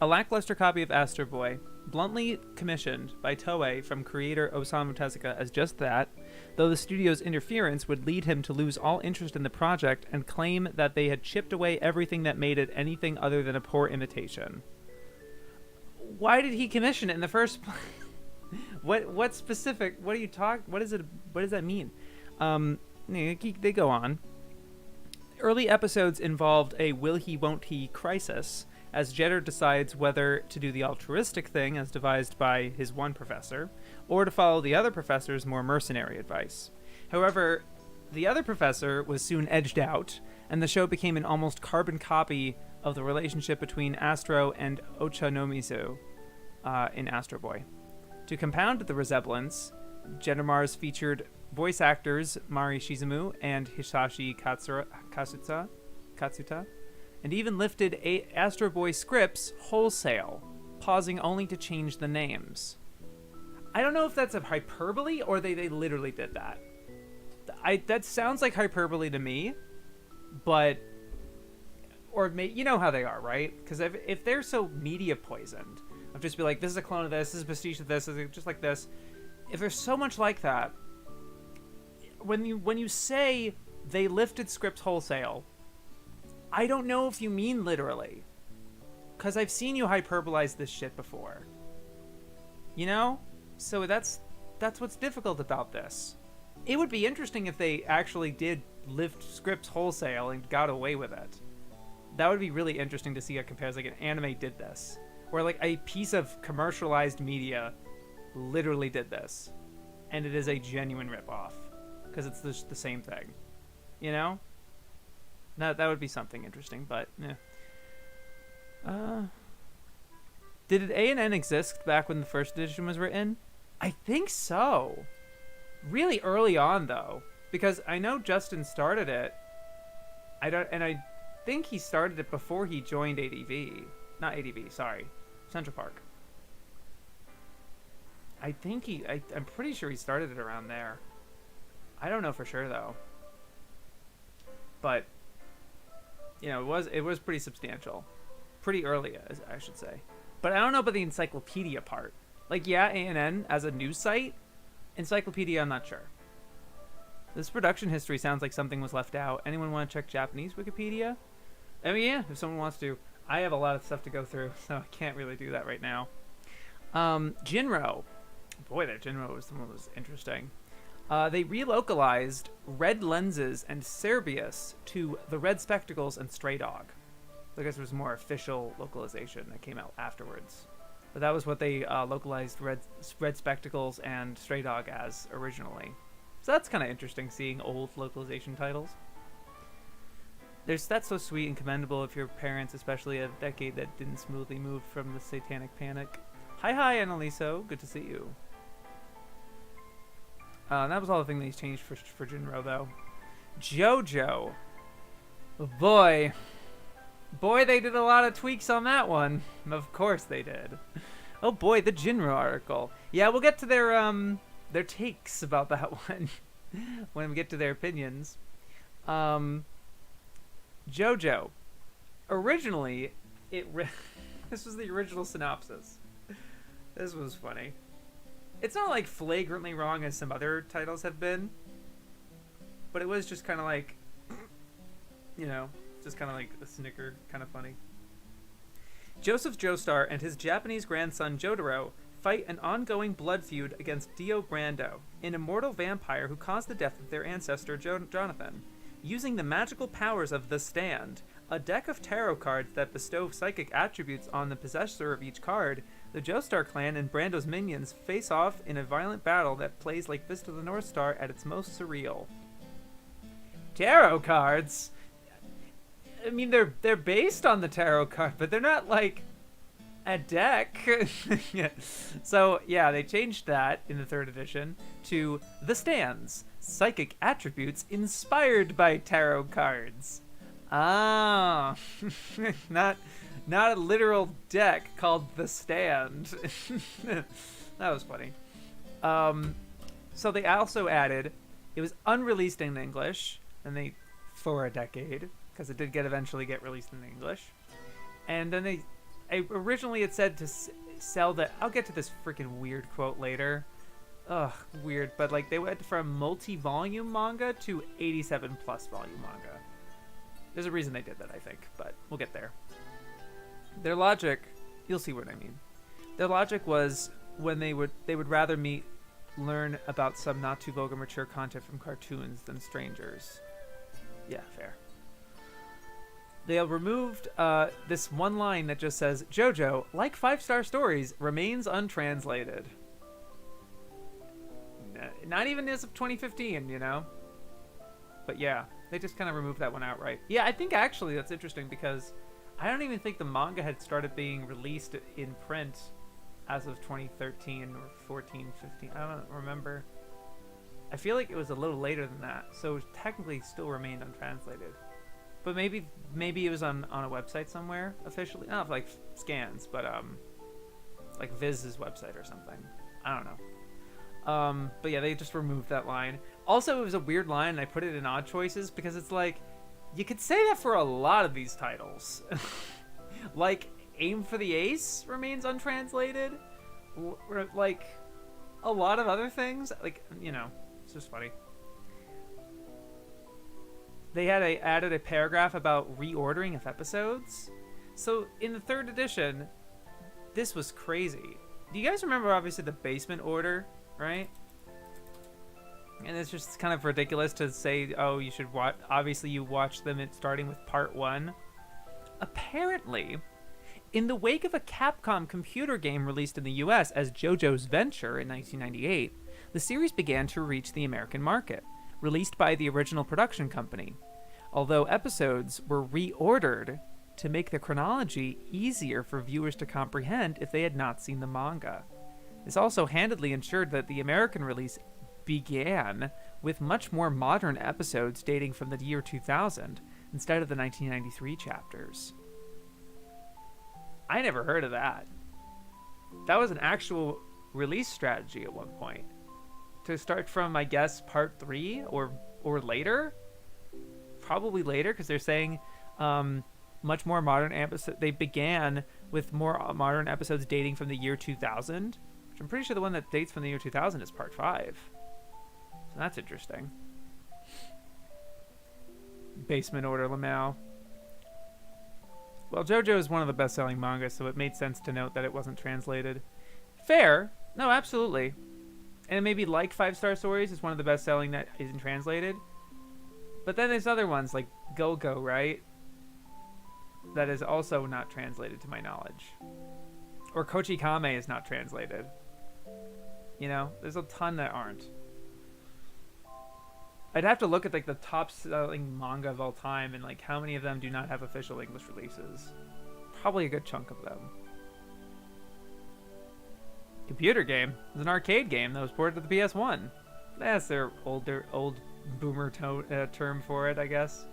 A lackluster copy of Astro Boy, bluntly commissioned by Toei from creator Osamu Tezuka as just that, though the studio's interference would lead him to lose all interest in the project and claim that they had chipped away everything that made it anything other than a poor imitation. Why did he commission it in the first place? What specific? What are you talking? What is it? What does that mean? They go on. Early episodes involved a will he won't he crisis, as Jetter decides whether to do the altruistic thing as devised by his one professor, or to follow the other professor's more mercenary advice. However, the other professor was soon edged out, and the show became an almost carbon copy of the relationship between Astro and Ochanomizu in Astro Boy. To compound the resemblance, Jetter Mars featured voice actors Mari Shizumu and Hisashi Katsuta, and even lifted Astro Boy scripts wholesale, pausing only to change the names. I don't know if that's a hyperbole or they literally did that. That sounds like hyperbole to me, but you know how they are, right? Because if they're so media poisoned, of just be like, this is a clone of this is a pastiche of this is just like this. If there's so much like that, when you say they lifted scripts wholesale I don't know if you mean literally. Because I've seen you hyperbolize this shit before. You know? So that's what's difficult about this. It would be interesting if they actually did lift scripts wholesale and got away with it. That would be really interesting to see how it compares. Like, an anime did this. Or, like, a piece of commercialized media literally did this. And it is a genuine ripoff. Because it's the same thing. You know? That would be something interesting, but, yeah. Did A and N exist back when the first edition was written? I think so. Really early on, though. Because I know Justin started it. I think he started it before he joined ADV. Not ADV, sorry. Central Park. I'm pretty sure he started it around there. I don't know for sure, though. But, you know, it was pretty substantial. Pretty early, I should say. But I don't know about the Encyclopedia part. Like, yeah, A&N as a news site. Encyclopedia, I'm not sure. This production history sounds like something was left out. Anyone want to check Japanese Wikipedia? I mean, yeah, if someone wants to. I have a lot of stuff to go through, so I can't really do that right now. Jinro. Boy, that Jinro was interesting. They relocalized Red Lenses and Cerberus to the Red Spectacles and Stray Dog. I guess it was more official localization that came out afterwards. But that was what they localized Red Spectacles and Stray Dog as originally. So that's kind of interesting, seeing old localization titles. That's so sweet and commendable of your parents, especially a decade that didn't smoothly move from the satanic panic. Hi, Annaliso. Good to see you. That was all the thing that he's changed for Jinro, though. JoJo. Boy, they did a lot of tweaks on that one. Of course they did. Oh boy, the Jinro article. Yeah, we'll get to their takes about that one when we get to their opinions. JoJo. Originally, this was the original synopsis. This was funny. It's not like flagrantly wrong as some other titles have been, but it was just kind of like, you know, just kind of like a snicker, kind of funny. Joseph Joestar and his Japanese grandson Jotaro fight an ongoing blood feud against Dio Brando, an immortal vampire who caused the death of their ancestor Jonathan. Using the magical powers of the Stand, a deck of tarot cards that bestow psychic attributes on the possessor of each card, the Joestar clan and Brando's minions face off in a violent battle that plays like Fist of the North Star at its most surreal. Tarot cards? I mean, they're based on the tarot card, but they're not like a deck. Yeah. So, yeah, they changed that in the third edition to The Stands, psychic attributes inspired by tarot cards. Ah, not a literal deck called The Stand. That was funny. So they also added, it was unreleased in English, and for a decade, because it did eventually get released in English. And then originally it said to sell the, I'll get to this freaking weird quote later. Ugh, weird, but like they went from multi-volume manga to 87 plus volume manga. There's a reason they did that, I think, but we'll get there. Their logic, you'll see what I mean. Their logic was when they would rather learn about some not too vulgar mature content from cartoons than strangers. Yeah, fair. They removed this one line that just says, JoJo, like 5-star stories, remains untranslated. Not even as of 2015, you know? But yeah, they just kind of removed that one outright. Yeah, I think actually that's interesting because I don't even think the manga had started being released in print as of 2013 or 14, 15. I don't remember. I feel like it was a little later than that, so it technically still remained untranslated. But maybe it was on a website somewhere officially. Not like scans, but like Viz's website or something. I don't know. But yeah, they just removed that line. Also, it was a weird line, and I put it in odd choices because it's like, you could say that for a lot of these titles. Like, Aim for the Ace remains untranslated. Like, a lot of other things. Like, you know, it's just funny. they had added a paragraph about reordering of episodes. So in the 3rd edition, this was crazy. Do you guys remember, obviously, the basement order, right? And it's just kind of ridiculous to say, oh, you should watch. Obviously, you watch them starting with part 1. Apparently, in the wake of a Capcom computer game released in the US as JoJo's Venture in 1998, the series began to reach the American market, released by the original production company, although episodes were reordered to make the chronology easier for viewers to comprehend if they had not seen the manga. This also handedly ensured that the American release began with much more modern episodes dating from the year 2000 instead of the 1993 chapters. I never heard of that. That was an actual release strategy at one point. To start from, I guess, part 3 or later? Probably later, because they're saying much more modern episodes. They began with more modern episodes dating from the year 2000, which I'm pretty sure the one that dates from the year 2000 is part 5. So that's interesting. Basement Order Lamau. Well, JoJo is one of the best-selling mangas, so it made sense to note that it wasn't translated. Fair. No, absolutely. And maybe like 5-Star Stories is one of the best-selling that isn't translated. But then there's other ones like Go-Go, right? That is also not translated to my knowledge. Or Kochi Kame is not translated. You know, there's a ton that aren't. I'd have to look at like the top selling manga of all time and like how many of them do not have official English releases. Probably a good chunk of them. Computer game is an arcade game that was ported to the PS1. That's their old boomer term for it, I guess.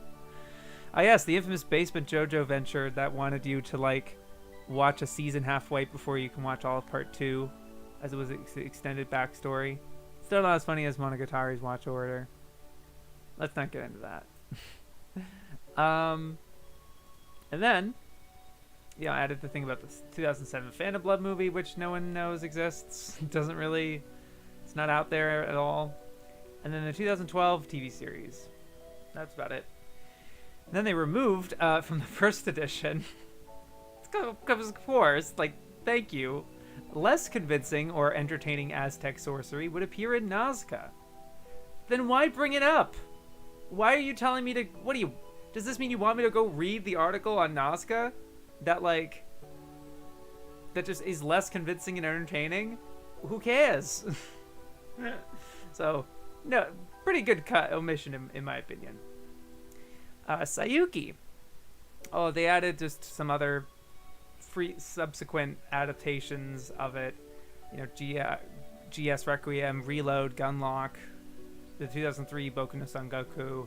Yes, the infamous Basement JoJo Venture that wanted you to like watch a season halfway before you can watch all of part 2, as it was extended backstory. Still not as funny as Monogatari's Watch Order. Let's not get into that. And then, I added the thing about the 2007 Phantom Blood movie, which no one knows exists. Doesn't really, it's not out there at all. And then the 2012 TV series. That's about it. And then they removed from the 1st edition. Because of course, like, thank you. Less convincing or entertaining Aztec sorcery would appear in Nazca. Then why bring it up? Why are you telling me to... Does this mean you want me to go read the article on Nazca? That, like... That just is less convincing and entertaining? Who cares? So, no, pretty good omission in my opinion. Sayuki. Oh, they added just some other free subsequent adaptations of it. You know, GS Requiem, Reload, Gunlock, the 2003 Boku no Son Goku,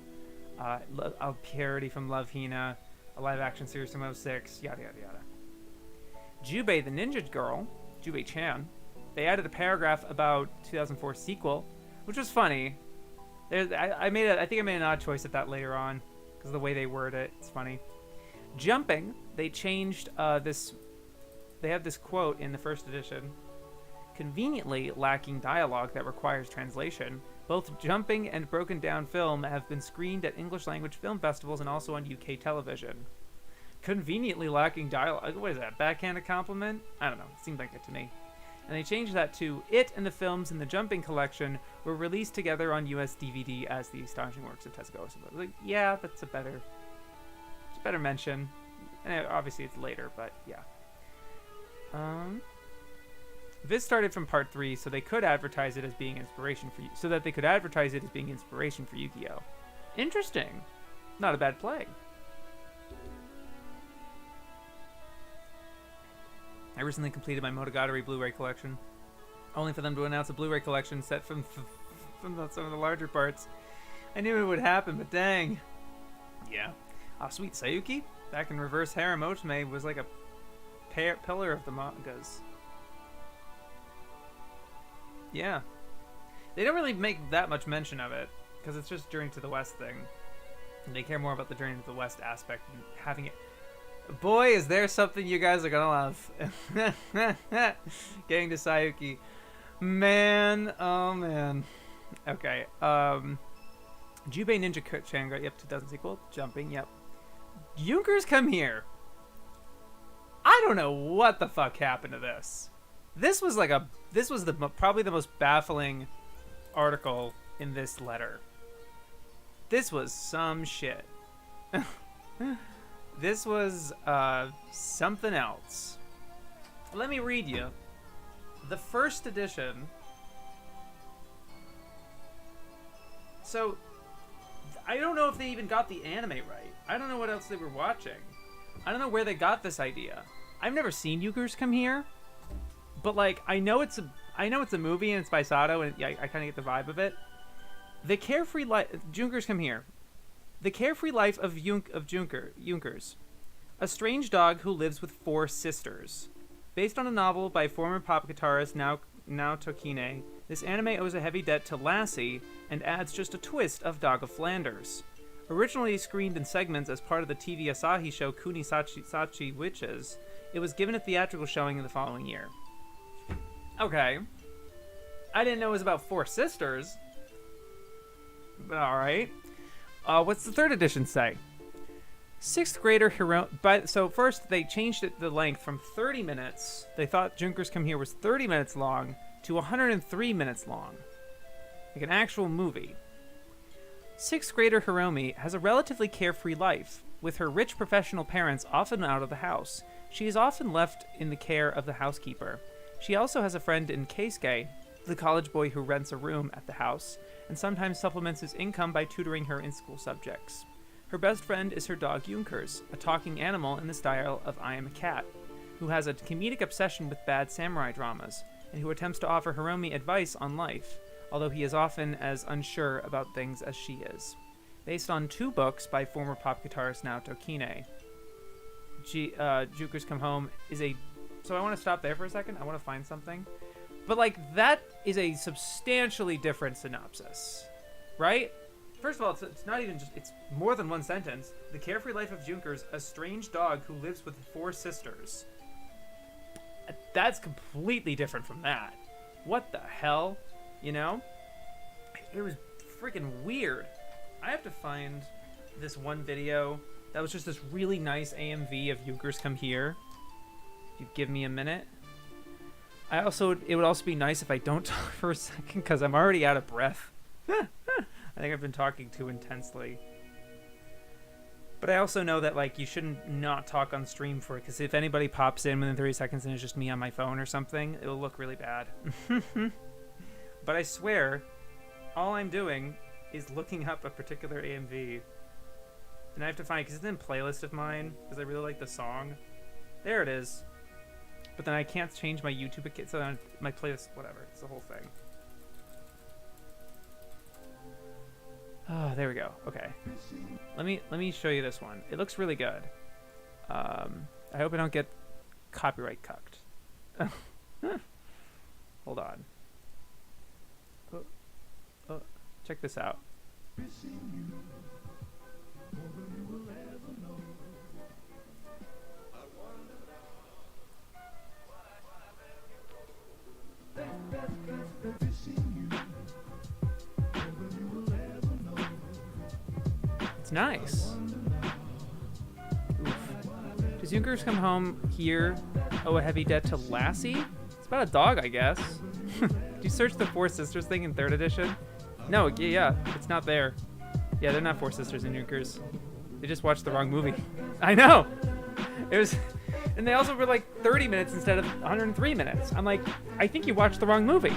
a parody from Love Hina, a live-action series from 06, yada yada yada. Jubei the Ninja Girl, Jubei-chan, they added a paragraph about 2004 sequel, which was funny. I think I made an odd choice at that later on because of the way they word it. It's funny. Jumping, they changed this. They have this quote in the 1st edition. Conveniently lacking dialogue that requires translation, both Jumping and Broken Down Film have been screened at English language film festivals and also on UK television. Conveniently lacking dialogue. What is that? Backhanded compliment? I don't know. It seemed like it to me. And they changed that to It and the films in the Jumping collection were released together on US DVD as the astonishing works of Tezuka Osamu. Like, yeah, that's a better mention. And obviously it's later, but yeah. This started from part 3, so they could advertise it as being inspiration for you, so that they could advertise it as being inspiration for Yu-Gi-Oh. Interesting. Not a bad play. I recently completed my Monogatari Blu-ray collection, only for them to announce a Blu-ray collection set from some of the larger parts. I knew it would happen, but dang. Yeah. Sweet Sayuki, back in Reverse Harem Otome, was like a pillar of the mangas. Yeah. They don't really make that much mention of it, because it's just Journey to the West thing. And they care more about the Journey to the West aspect and having it. Boy, is there something you guys are gonna love. Getting to Sayuki. Man, oh man. Okay, Jubei Ninja Changa, yep, 2000 sequel. Jumping, yep. Junkers Come Here. I don't know what the fuck happened to this. This was probably the most baffling article in this letter. This was some shit. This was something else. Let me read you the first edition. So I don't know if they even got the anime right. I don't know what else they were watching. I don't know where they got this idea. I've never seen Junkers Come Here, but like I know it's a movie and it's by Sato, and yeah, I kind of get the vibe of it. The carefree life, Junkers Come Here. The carefree life of Junkers, a strange dog who lives with 4 sisters. Based on a novel by former pop guitarist now Tokine, this anime owes a heavy debt to Lassie and adds just a twist of Dog of Flanders. Originally screened in segments as part of the TV Asahi show Kunisachi Witches, it was given a theatrical showing in the following year. Okay. I didn't know it was about 4 sisters. But alright. What's the 3rd edition say? 6th grader hero... So first, they changed the length from 30 minutes. They thought Junkers Come Here was 30 minutes long to 103 minutes long. Like an actual movie. 6th grader Hiromi has a relatively carefree life. With her rich professional parents often out of the house, she is often left in the care of the housekeeper. She also has a friend in Keisuke, the college boy who rents a room at the house, and sometimes supplements his income by tutoring her in school subjects. Her best friend is her dog Junkers, a talking animal in the style of I Am a Cat, who has a comedic obsession with bad samurai dramas, and who attempts to offer Hiromi advice on life, although he is often as unsure about things as she is. Based on 2 books by former pop guitarist Naoto Kine. Junkers Come Home is a... So I want to stop there for a second. I want to find something. But, like, that is a substantially different synopsis, right? First of all, it's not even just... It's more than one sentence. The carefree life of Junkers, a strange dog who lives with 4 sisters. That's completely different from that. What the hell? You know? It was freaking weird. I have to find this one video that was just this really nice AMV of Junkers Come Here. If you give me a minute. It would also be nice if I don't talk for a second, because I'm already out of breath. I think I've been talking too intensely. But I also know that, like, you shouldn't not talk on stream for it, because if anybody pops in within 30 seconds and it's just me on my phone or something, it'll look really bad. But I swear, all I'm doing is looking up a particular AMV. And I have to find it, because it's in a playlist of mine, because I really like the song. There it is. But then I can't change my YouTube account, so then my playlist, whatever. It's the whole thing. Oh, there we go. Okay. Let me show you this one. It looks really good. I hope I don't get copyright cucked. Hold on. Oh, check this out. It's nice. Oof. Does Junkers Come Home Here owe a heavy debt to Lassie? It's about a dog, I guess. Did you search the 4 sisters thing in 3rd edition? No, yeah, it's not there. Yeah, they're not 4 sisters in Junkers. They just watched the wrong movie. I know! It was... And they also were like 30 minutes instead of 103 minutes. I'm like, I think you watched the wrong movie.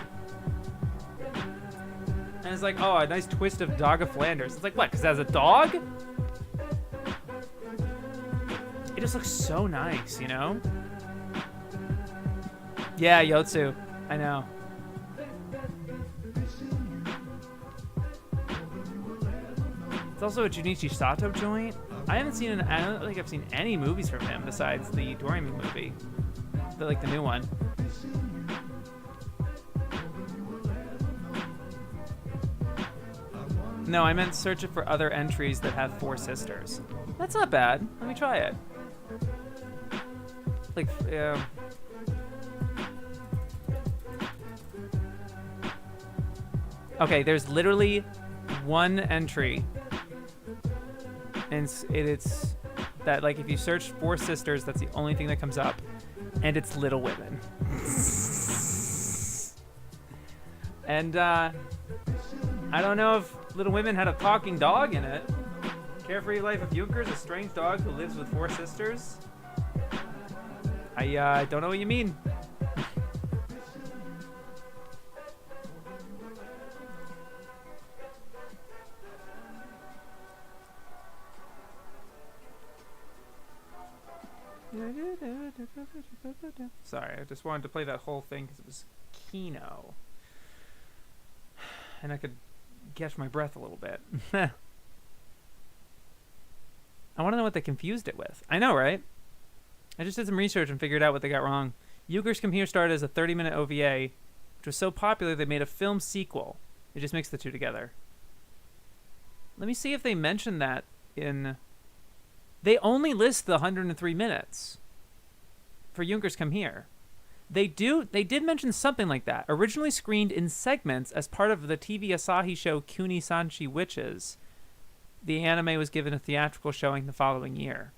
And it's like, oh, a nice twist of Dog of Flanders. It's like, what, because that's a dog? It just looks so nice, you know? Yeah, Yotsu. I know. It's also a Junichi Sato joint. I don't think I've seen any movies from him besides the Doremi movie. The new one. No, I meant search it for other entries that have 4 sisters. That's not bad. Let me try it. Like, yeah. Okay, there's literally one entry, and it's that, like, if you search Four Sisters, that's the only thing that comes up, and it's Little Women. And I don't know if Little Women had a talking dog in it. Carefree Life of Junx, a strange dog who lives with four sisters. I don't know what you mean. Sorry, I just wanted to play that whole thing because it was Kino. And I could catch my breath a little bit. I want to know what they confused it with. I know, right? I just did some research and figured out what they got wrong. Junx Come Here started as a 30-minute OVA, which was so popular they made a film sequel. They just mixed the two together. Let me see if they mentioned that in... They only list the 103 minutes for Junx Come Here. They did mention something like that. Originally screened in segments as part of the TV Asahi show Kuni-Sanchi Witches, the anime was given a theatrical showing the following year,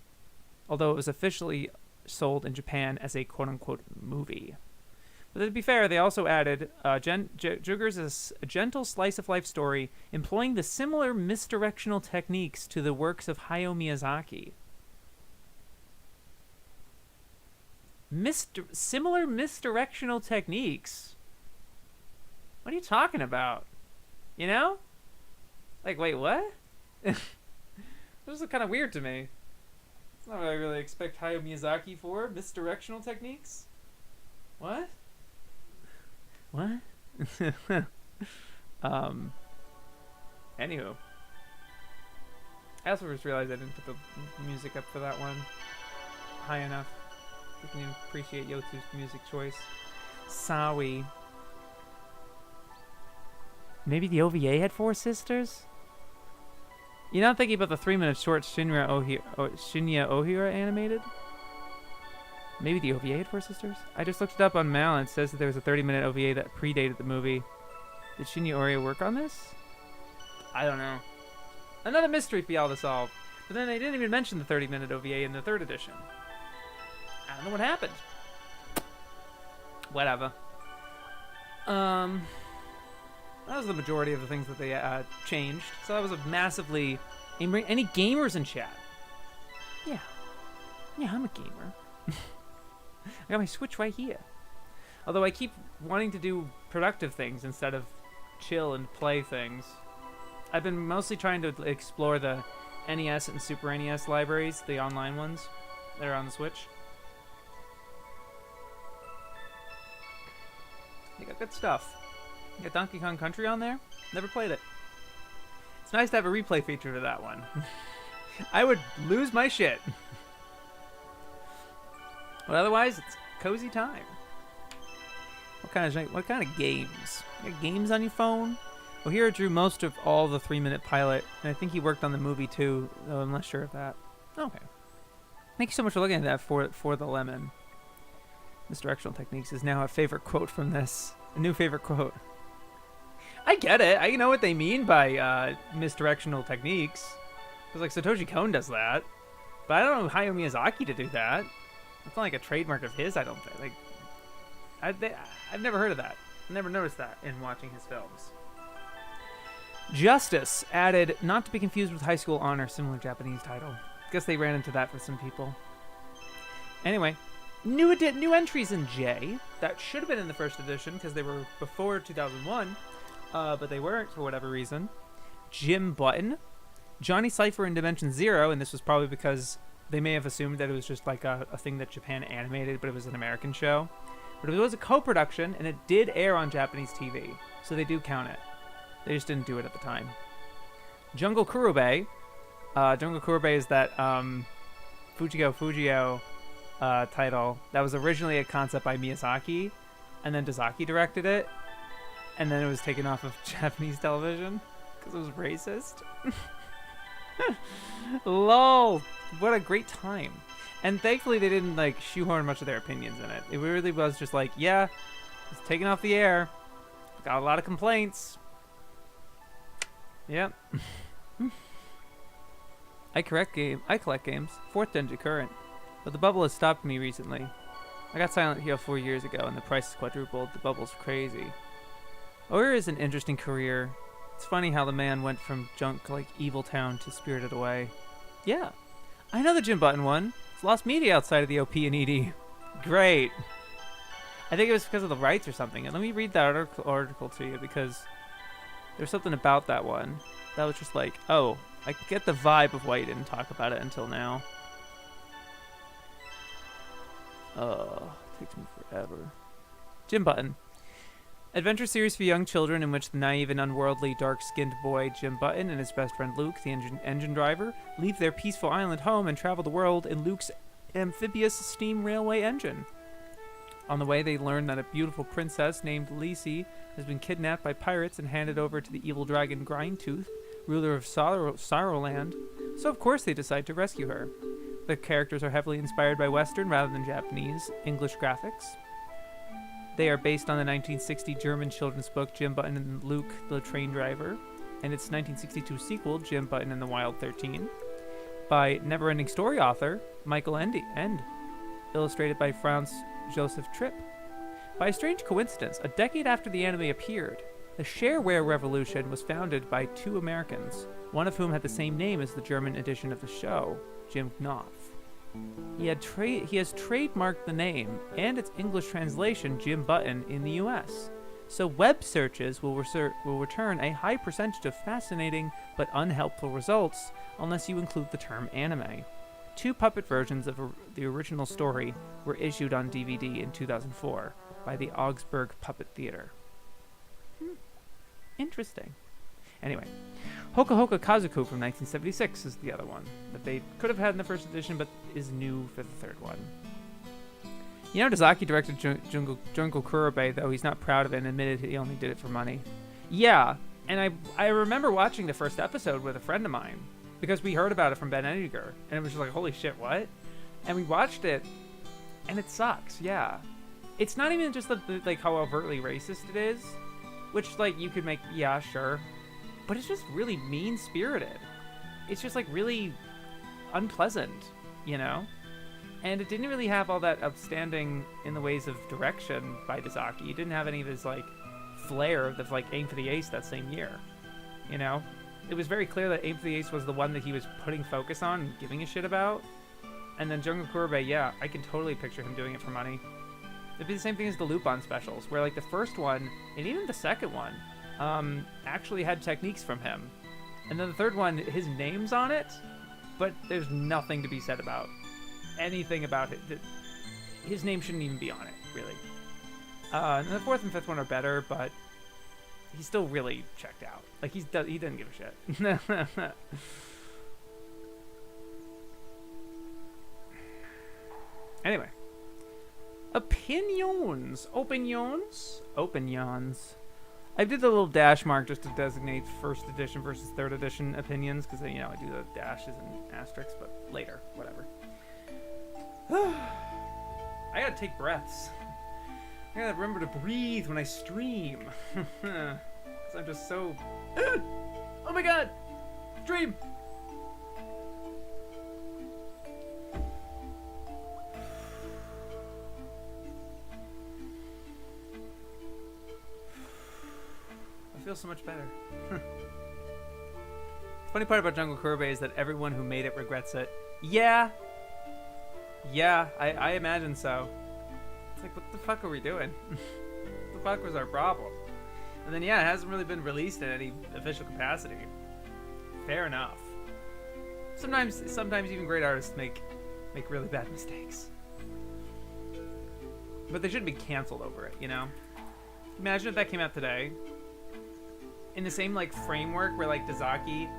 although it was officially sold in Japan as a quote-unquote movie. But to be fair, they also added Junx is a gentle slice-of-life story employing the similar misdirectional techniques to the works of Hayao Miyazaki. Similar misdirectional techniques? What are you talking about? You know? Like, wait, what? This is kind of weird to me. It's not what I really expect Hayao Miyazaki for. Misdirectional techniques? What? What? Anywho. I also just realized I didn't put the music up for that one high enough. You can appreciate Yotu's music choice. Sawi. Maybe the OVA had four sisters? You're not thinking about the 3-minute short Shinya Ohira animated? Maybe the OVA had four sisters? I just looked it up on Mal and it says that there was a 30-minute OVA that predated the movie. Did Shinya Ohira work on this? I don't know. Another mystery for y'all to solve. But then they didn't even mention the 30-minute OVA in the 3rd edition. I don't know what happened. Whatever. That was the majority of the things that they changed. So that was a massively... Any gamers in chat? Yeah. Yeah, I'm a gamer. I got my Switch right here. Although I keep wanting to do productive things instead of chill and play things. I've been mostly trying to explore the NES and Super NES libraries, the online ones that are on the Switch. They got good stuff. You got Donkey Kong Country on there? Never played it. It's nice to have a replay feature to that one. I would lose my shit. But otherwise, it's cozy time. What kind of games? You got games on your phone? Well, here drew most of all the 3-minute pilot, and I think he worked on the movie too, though I'm less sure of that. Okay. Thank you so much for looking at that for the lemon. Misdirectional techniques is now a favorite quote from this. A new favorite quote. I get it. I know what they mean by misdirectional techniques. Because, like, Satoshi Kon does that. But I don't know Hayao Miyazaki to do that. It's not like a trademark of his, I don't think. Like, I've never heard of that. I've never noticed that in watching his films. Justice added, not to be confused with High School Honor, similar Japanese title. Guess they ran into that with some people. Anyway, new entries in J that should have been in the 1st edition because they were before 2001, but they weren't for whatever reason. Jim Button, Johnny Cypher in Dimension Zero, and this was probably because they may have assumed that it was just like a thing that Japan animated, but it was an American show. But it was a co-production, and it did air on Japanese TV, so they do count it. They just didn't do it at the time. Jungle Kurobei. Jungle Kurobei is that Fujio title that was originally a concept by Miyazaki, and then Dazaki directed it, and then it was taken off of Japanese television because it was racist. Lol. What a great time. And thankfully they didn't like shoehorn much of their opinions in it. It really was just like, yeah, it's taken off the air. Got a lot of complaints. Yep. I collect games. 4th Gen current. But the bubble has stopped me recently. I got Silent Hill 4 years ago and the price is quadrupled. The bubble's crazy. Or is an interesting career. It's funny how the man went from junk like Evil Town to Spirited Away. Yeah. I know the Jim Button one. It's lost media outside of the OP and ED. Great. I think it was because of the rights or something. And let me read that article to you because there's something about that one that was just like, oh, I get the vibe of why you didn't talk about it until now. Oh, it takes me forever. Jim Button. Adventure series for young children in which the naive and unworldly dark-skinned boy Jim Button and his best friend Luke, the engine driver, leave their peaceful island home and travel the world in Luke's amphibious steam railway engine. On the way, they learn that a beautiful princess named Lacey has been kidnapped by pirates and handed over to the evil dragon Grindtooth, ruler of Sorrowland, so of course they decide to rescue her. The characters are heavily inspired by Western rather than Japanese English graphics. They are based on the 1960 German children's book Jim Button and Luke the Train Driver, and its 1962 sequel Jim Button and the Wild 13, by Neverending Story author Michael End, illustrated by Franz Joseph Tripp. By a strange coincidence, a decade after the anime appeared, the shareware revolution was founded by 2 Americans, one of whom had the same name as the German edition of the show, Jim Knopf. He has trademarked the name and its English translation, Jim Button, in the US. So web searches will return a high percentage of fascinating but unhelpful results unless you include the term anime. 2 puppet versions of the original story were issued on DVD in 2004 by the Augsburg Puppet Theater. Interesting. Anyway, Hoka Hoka Kazuku from 1976 is the other one that they could have had in the first edition, but is new for the 3rd one. You know, Dazaki directed Jungle Kurobe, though he's not proud of it and admitted he only did it for money. Yeah, and I remember watching the first episode with a friend of mine because we heard about it from Ben Ediger, and it was just like, holy shit, what? And we watched it, and it sucks. Yeah, it's not even just like how overtly racist it is, which like you could make, yeah, sure. But it's just really mean-spirited. It's just, like, really unpleasant, you know? And it didn't really have all that outstanding in the ways of direction by Dazaki. It didn't have any of his, like, flair of, like, Aim for the Ace that same year, you know? It was very clear that Aim for the Ace was the one that he was putting focus on and giving a shit about. And then Jungle Kurobe, yeah, I can totally picture him doing it for money. It'd be the same thing as the Lupin specials, where, like, the first one, and even the second one, actually had techniques from him. And then the 3rd one, his name's on it, but there's nothing to be said about anything about it. His name shouldn't even be on it, really. And the 4th and 5th one are better, but he's still really checked out. Like, he doesn't give a shit. Anyway. Opinions. I did the little dash mark just to designate 1st edition versus 3rd edition opinions, because, you know, I do the dashes and asterisks, but later, whatever. I gotta take breaths. I gotta remember to breathe when I stream. Because I'm just so... Oh my god! Stream! I feel so much better. The funny part about Jungle Kurobe is that everyone who made it regrets it. Yeah, I imagine so. It's like, what the fuck are we doing? What the fuck was our problem? And then, yeah, it hasn't really been released in any official capacity. Fair enough. Sometimes even great artists make really bad mistakes. But they shouldn't be canceled over it, you know? Imagine if that came out today. In the same, like, framework where, like, Dazaki,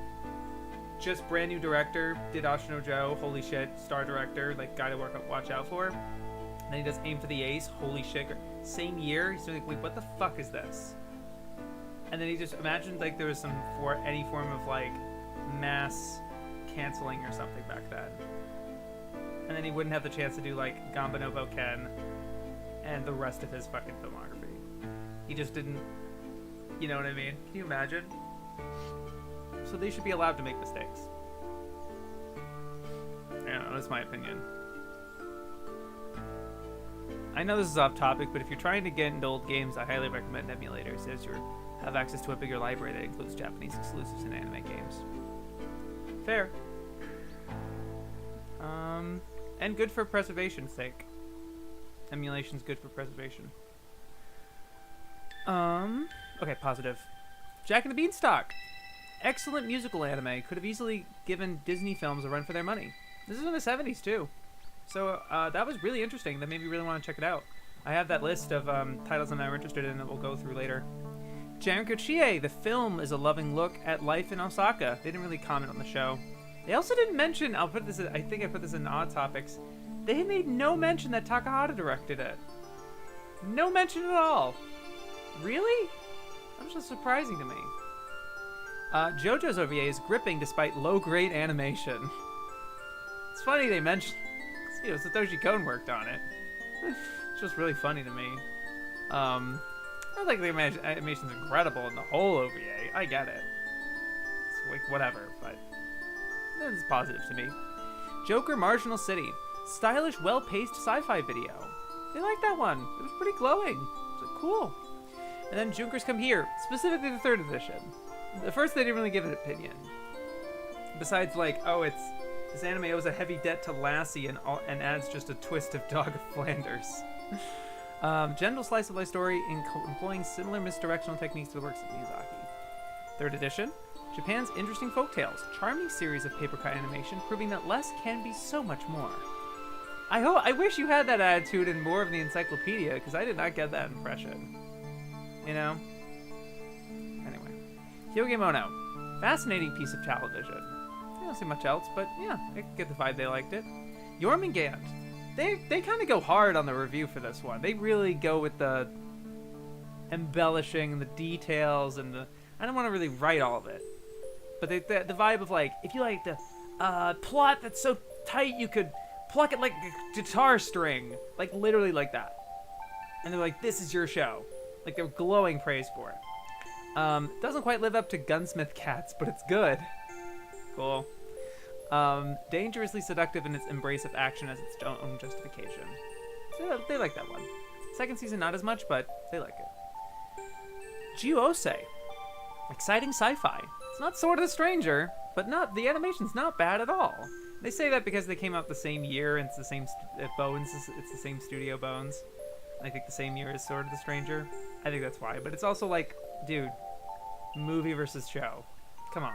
just brand new director, did Ashino Joe, holy shit, star director, like, guy to watch out for. And then he does Aim for the Ace, holy shit. Same year, he's like, wait, what the fuck is this? And then he just imagined, like, there was any form of, like, mass canceling or something back then. And then he wouldn't have the chance to do, like, Gamba no Boken and the rest of his fucking filmography. He just didn't... You know what I mean? Can you imagine? so they should be allowed to make mistakes. I don't know, that's my opinion. I know this is off topic, but if you're trying to get into old games, I highly recommend emulators, as you have access to a bigger library that includes Japanese exclusives and anime games. Fair. And good for preservation's sake. Emulation's good for preservation. Okay, positive. Jack and the Beanstalk. Excellent musical anime. Could have easily given Disney films a run for their money. This is in the 70s, too. So, that was really interesting. That made me really want to check it out. I have that list of titles that I'm interested in that we'll go through later. Janko Chie, the film is a loving look at life in Osaka. They didn't really comment on the show. They also didn't mention, I think I put this in Odd Topics, they made no mention that Takahata directed it. No mention at all. Really? That's just surprising to me. JoJo's OVA is gripping despite low-grade animation. It's funny they mentioned, Satoshi Kon worked on it. It's just really funny to me. I don't think the animation's incredible in the whole OVA. I get it. It's like, whatever, but it's positive to me. Joker Marginal City. Stylish, well-paced sci-fi video. They like that one. It was pretty glowing. It's like, cool. And then Junkers Come Here, specifically the 3rd edition. The first, they didn't really give an opinion. Besides, like, oh, this anime owes a heavy debt to Lassie and adds just a twist of Dog of Flanders. Gentle slice of life story employing similar misdirectional techniques to the works of Miyazaki. 3rd edition. Japan's interesting folktales, charming series of paper cut animation, proving that less can be so much more. I wish you had that attitude in more of the Encyclopedia, because I did not get that impression. You know? Anyway. Hyogemono. Fascinating piece of television. I don't see much else, but yeah, I get the vibe they liked it. Jormungand. They kind of go hard on the review for this one. They really go with the embellishing, the details, and the... I don't want to really write all of it. But the vibe of, like, if you like the plot that's so tight you could pluck it like a guitar string. Like, literally like that. And they're like, this is your show. Like, they're glowing praise for it. Doesn't quite live up to Gunsmith Cats, but it's good. Cool. Dangerously seductive in its embrace of action as its own justification. So they like that one. Second season, not as much, but they like it. Jiuose. Exciting sci-fi. It's not Sword of the Stranger, but the animation's not bad at all. They say that because they came out the same year, and it's the same Bones. It's the same studio, Bones. I think the same year as Sword of the Stranger. I think that's why. But it's also like, dude, movie versus show. Come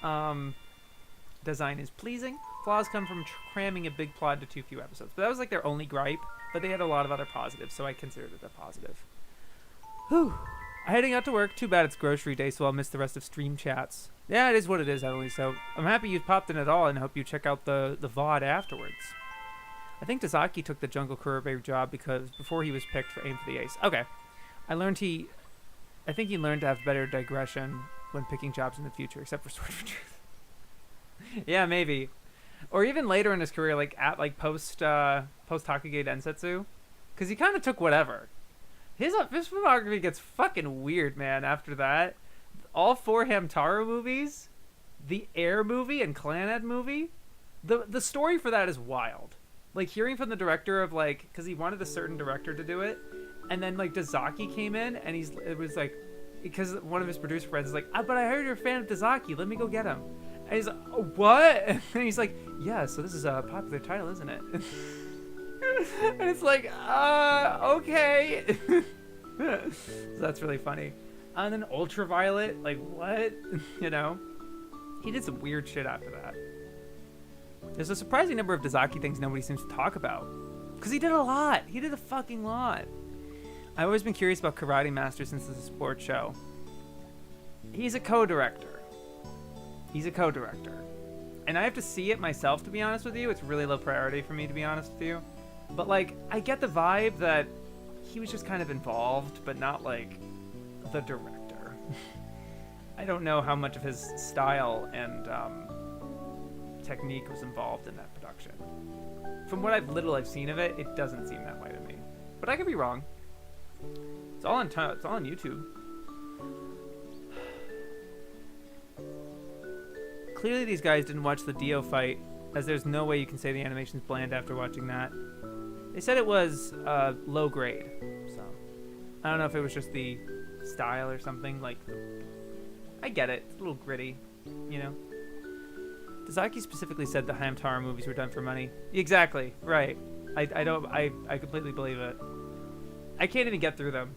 on. Design is pleasing. Flaws come from cramming a big plot into too few episodes. But that was like their only gripe. But they had a lot of other positives, so I considered it a positive. Whew. Heading out to work. Too bad it's grocery day, so I'll miss the rest of stream chats. Yeah, it is what it is, Emily. So I'm happy you popped in at all, and hope you check out the VOD afterwards. I think Tazaki took the Jungle Kurobe job because before he was picked for Aim for the Ace. Okay. I think he learned to have better digression when picking jobs in the future, except for Sword of Truth. Yeah, maybe. Or even later in his career, like at post Takage Densetsu, because he kind of took whatever. His filmography gets fucking weird, man. After that, all 4 Hamtaro movies, the Air movie and Clannad movie, the story for that is wild. Like hearing from the director of like, because he wanted a certain director to do it, and then like Dazaki came in and it was like, because one of his producer friends is like, but I heard you're a fan of Dazaki, let me go get him. And he's like, oh, what? And he's like, yeah, so this is a popular title, isn't it? And it's like, okay. So that's really funny. And then Ultraviolet, like what? You know? He did some weird shit after that. There's a surprising number of Dazaki things nobody seems to talk about. Because he did a lot. He did a fucking lot. I've always been curious about Karate Master since it's a sports show. He's a co-director. And I have to see it myself, to be honest with you. It's really low priority for me, to be honest with you. But, like, I get the vibe that he was just kind of involved, but not, like, the director. I don't know how much of his style and technique was involved in that production. From what I've seen of it, it doesn't seem that way to me. But I could be wrong. It's all on YouTube. Clearly these guys didn't watch the Dio fight, as there's no way you can say the animation's bland after watching that. They said it was low grade, so I don't know if it was just the style or something. Like, I get it. It's a little gritty, you know? Dazaki specifically said the Hamtaro movies were done for money. Exactly, right. I completely believe it. I can't even get through them.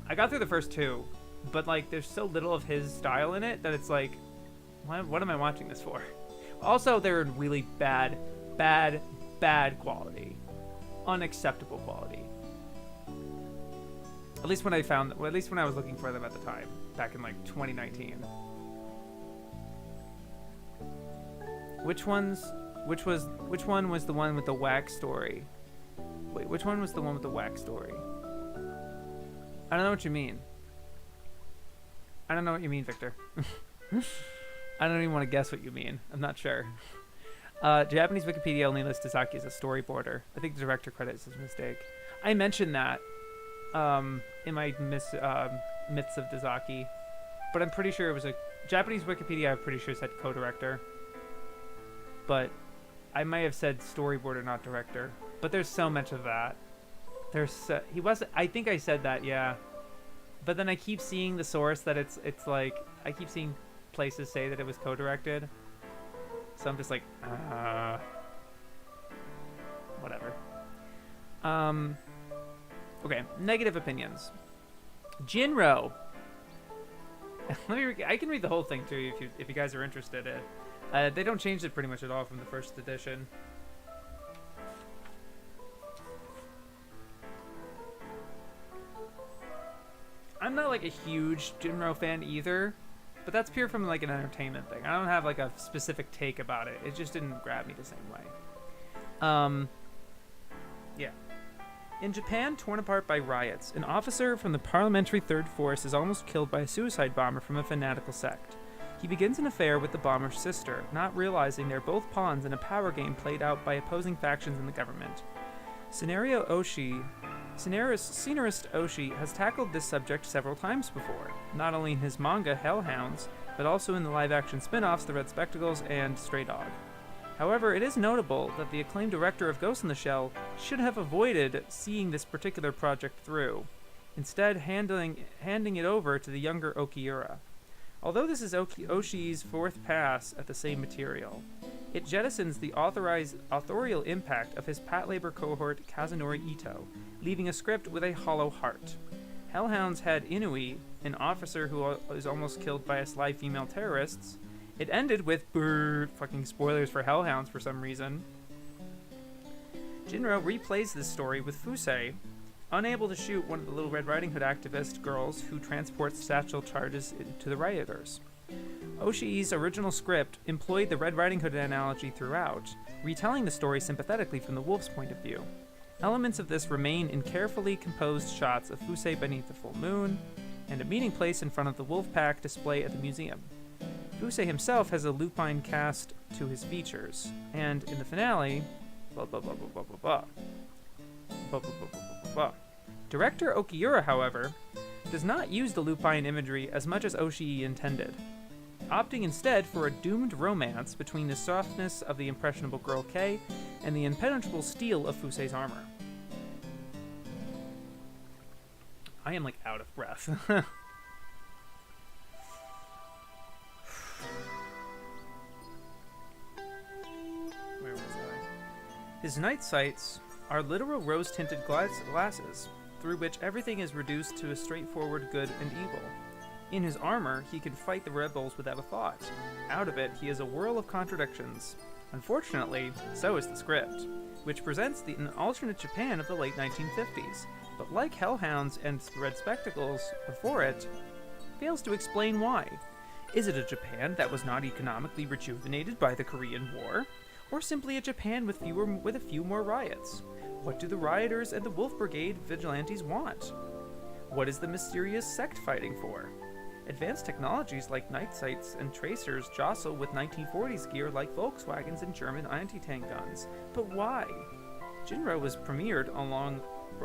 I got through the first two, but like there's so little of his style in it that it's like, what am I watching this for? Also, they're in really bad quality. Unacceptable quality. At least when I was looking for them at the time, back in like 2019. Which one was the one with the whack story? Wait, which one was the one with the whack story? I don't know what you mean. I don't know what you mean, Victor. I don't even want to guess what you mean. I'm not sure. Japanese Wikipedia only lists Dazaki as a storyboarder. I think the director credit is a mistake. I mentioned that in my myths of Dazaki, but I'm pretty sure it was a Japanese Wikipedia. I'm pretty sure said co-director, but I might have said storyboarder, not director. But there's so much of that. He wasn't. I think I said that, yeah. But then I keep seeing the source that it's like I keep seeing places say that it was co-directed. So I'm just like, whatever. Okay, negative opinions. Jinro. I can read the whole thing to you if you guys are interested. They don't change it pretty much at all from the first edition. I'm not like a huge Jinro fan either, but that's pure from like an entertainment thing. I don't have like a specific take about it. It just didn't grab me the same way. Yeah. In Japan, torn apart by riots, an officer from the Parliamentary Third Force is almost killed by a suicide bomber from a fanatical sect. He begins an affair with the bomber's sister, not realizing they're both pawns in a power game played out by opposing factions in the government. Scenarist Oshi has tackled this subject several times before, not only in his manga Hellhounds, but also in the live-action spin-offs The Red Spectacles and Stray Dog. However, it is notable that the acclaimed director of Ghost in the Shell should have avoided seeing this particular project through, instead handing it over to the younger Okiura. Although this is Oshi's fourth pass at the same material, it jettisons the authorial impact of his Patlabor cohort Kazunori Ito, leaving a script with a hollow heart. Hellhounds had Inui, an officer who was almost killed by a sly female terrorists. It ended with fucking spoilers for Hellhounds for some reason. Jinro replays this story with Fusei, unable to shoot one of the Little Red Riding Hood activist girls who transports satchel charges to the rioters. Oshii's original script employed the Red Riding Hood analogy throughout, retelling the story sympathetically from the wolf's point of view. Elements of this remain in carefully composed shots of Fusei beneath the full moon, and a meeting place in front of the wolf pack display at the museum. Fusei himself has a lupine cast to his features, and in the finale, blah blah blah blah blah blah blah. Blah blah blah blah blah blah. Director Okiura, however, does not use the lupine imagery as much as Oshii intended, opting instead for a doomed romance between the softness of the impressionable girl Kei and the impenetrable steel of Fusei's armor. I am like out of breath. Where was I? His night sights are literal rose-tinted glasses, through which everything is reduced to a straightforward good and evil. In his armor, he can fight the rebels without a thought. Out of it, he is a whirl of contradictions. Unfortunately, so is the script, which presents an alternate Japan of the late 1950s, but like Hellhounds and Red Spectacles before it, fails to explain why. Is it a Japan that was not economically rejuvenated by the Korean War? Or simply a Japan with a few more riots? What do the rioters and the Wolf Brigade vigilantes want? What is the mysterious sect fighting for? Advanced technologies like night sights and tracers jostle with 1940s gear like Volkswagens and German anti-tank guns. But why? Jinro was premiered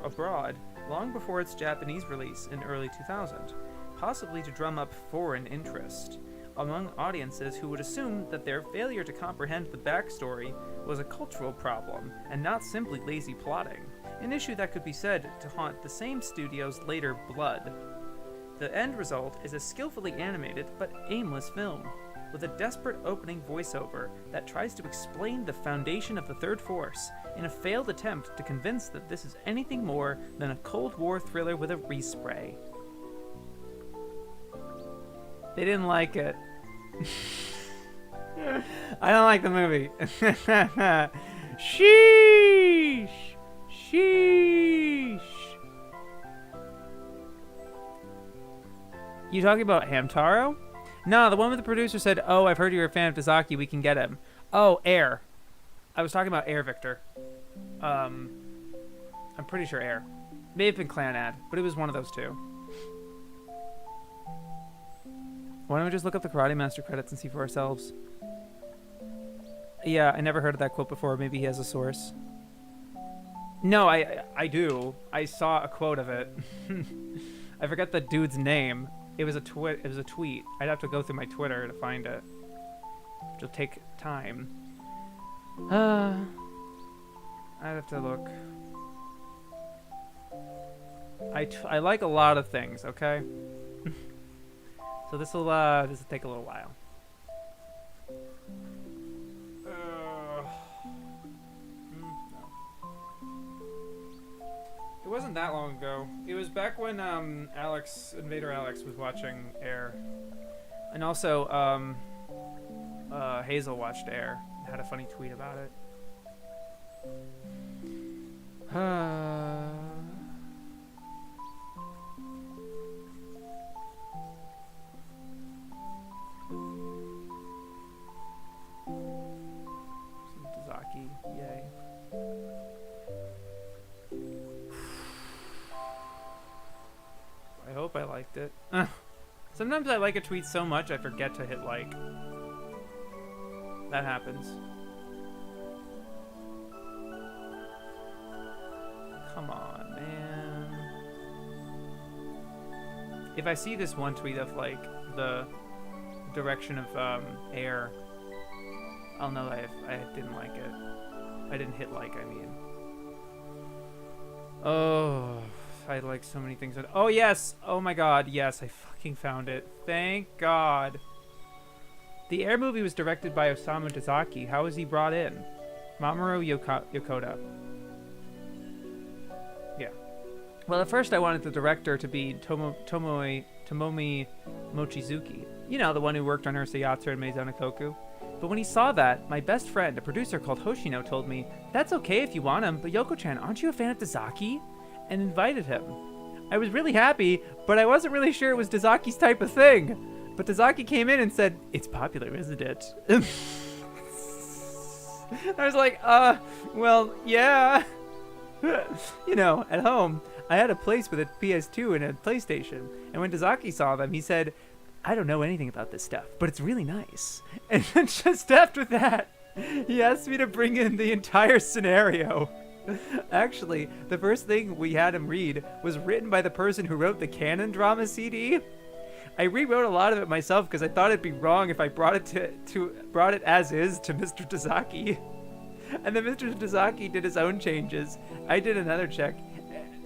abroad long before its Japanese release in early 2000, possibly to drum up foreign interest. among audiences who would assume that their failure to comprehend the backstory was a cultural problem and not simply lazy plotting, an issue that could be said to haunt the same studio's later Blood. The end result is a skillfully animated but aimless film, with a desperate opening voiceover that tries to explain the foundation of the Third Force in a failed attempt to convince that this is anything more than a Cold War thriller with a respray. They didn't like it. I don't like the movie. Sheesh! Sheesh! You talking about Hamtaro? No, the one with the producer said, "Oh, I've heard you're a fan of Tazaki, we can get him." Oh, Air. I was talking about Air, Victor. I'm pretty sure Air. May have been Clan Ad, but it was one of those two. Why don't we just look up the Karate Master credits and see for ourselves? Yeah, I never heard of that quote before. Maybe he has a source. No, I do. I saw a quote of it. I forgot the dude's name. It was a tweet. I'd have to go through my Twitter to find it. Which will take time. I'd have to look. I like a lot of things, okay? So this will take a little while. It wasn't that long ago. It was back when Invader Alex was watching Air, and also Hazel watched Air and had a funny tweet about it. Some Tazaki, yay. I hope I liked it. Sometimes I like a tweet so much I forget to hit like. That happens. Come on, man. If I see this one tweet of like the direction of Air, I'll know I didn't like it. I didn't hit like, I mean. Oh, I like so many things. Oh, yes. Oh, my God. Yes, I fucking found it. Thank God. The Air movie was directed by Osamu Tazaki. How was he brought in? Mamoru Yokota. Yeah. Well, at first I wanted the director to be Tomomi Mochizuki. You know, the one who worked on Ursa Yatsu and Maison Koku. But when he saw that, my best friend, a producer called Hoshino, told me, "That's okay if you want him, but Yoko-chan, aren't you a fan of Tazaki?" And invited him. I was really happy, but I wasn't really sure it was Tazaki's type of thing. But Tazaki came in and said, "It's popular, isn't it?" I was like, well, yeah. You know, at home, I had a place with a PS2 and a PlayStation. And when Tazaki saw them, he said, "I don't know anything about this stuff, but it's really nice." And then just after that, he asked me to bring in the entire scenario. Actually, the first thing we had him read was written by the person who wrote the canon drama CD. I rewrote a lot of it myself because I thought it'd be wrong if I brought it as is to Mr. Tazaki. And then Mr. Tazaki did his own changes. I did another check,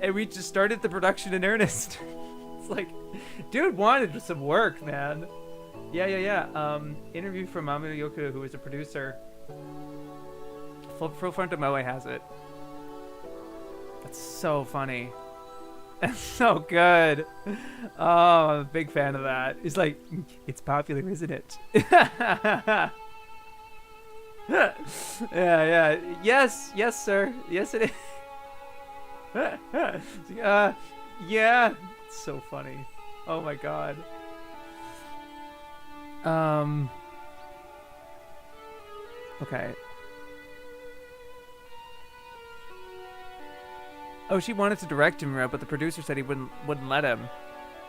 and we just started the production in earnest. It's like, dude wanted some work, man. Yeah. Interview from Mamoru Yokota, who is a producer. Full Front of Moe has it. That's so funny. That's so good. Oh, I'm a big fan of that. It's like, it's popular, isn't it? Yeah. Yes, sir. Yes, it is. Yeah. It's so funny. Oh my God. Okay. Oh, she wanted to direct him, but the producer said he wouldn't let him,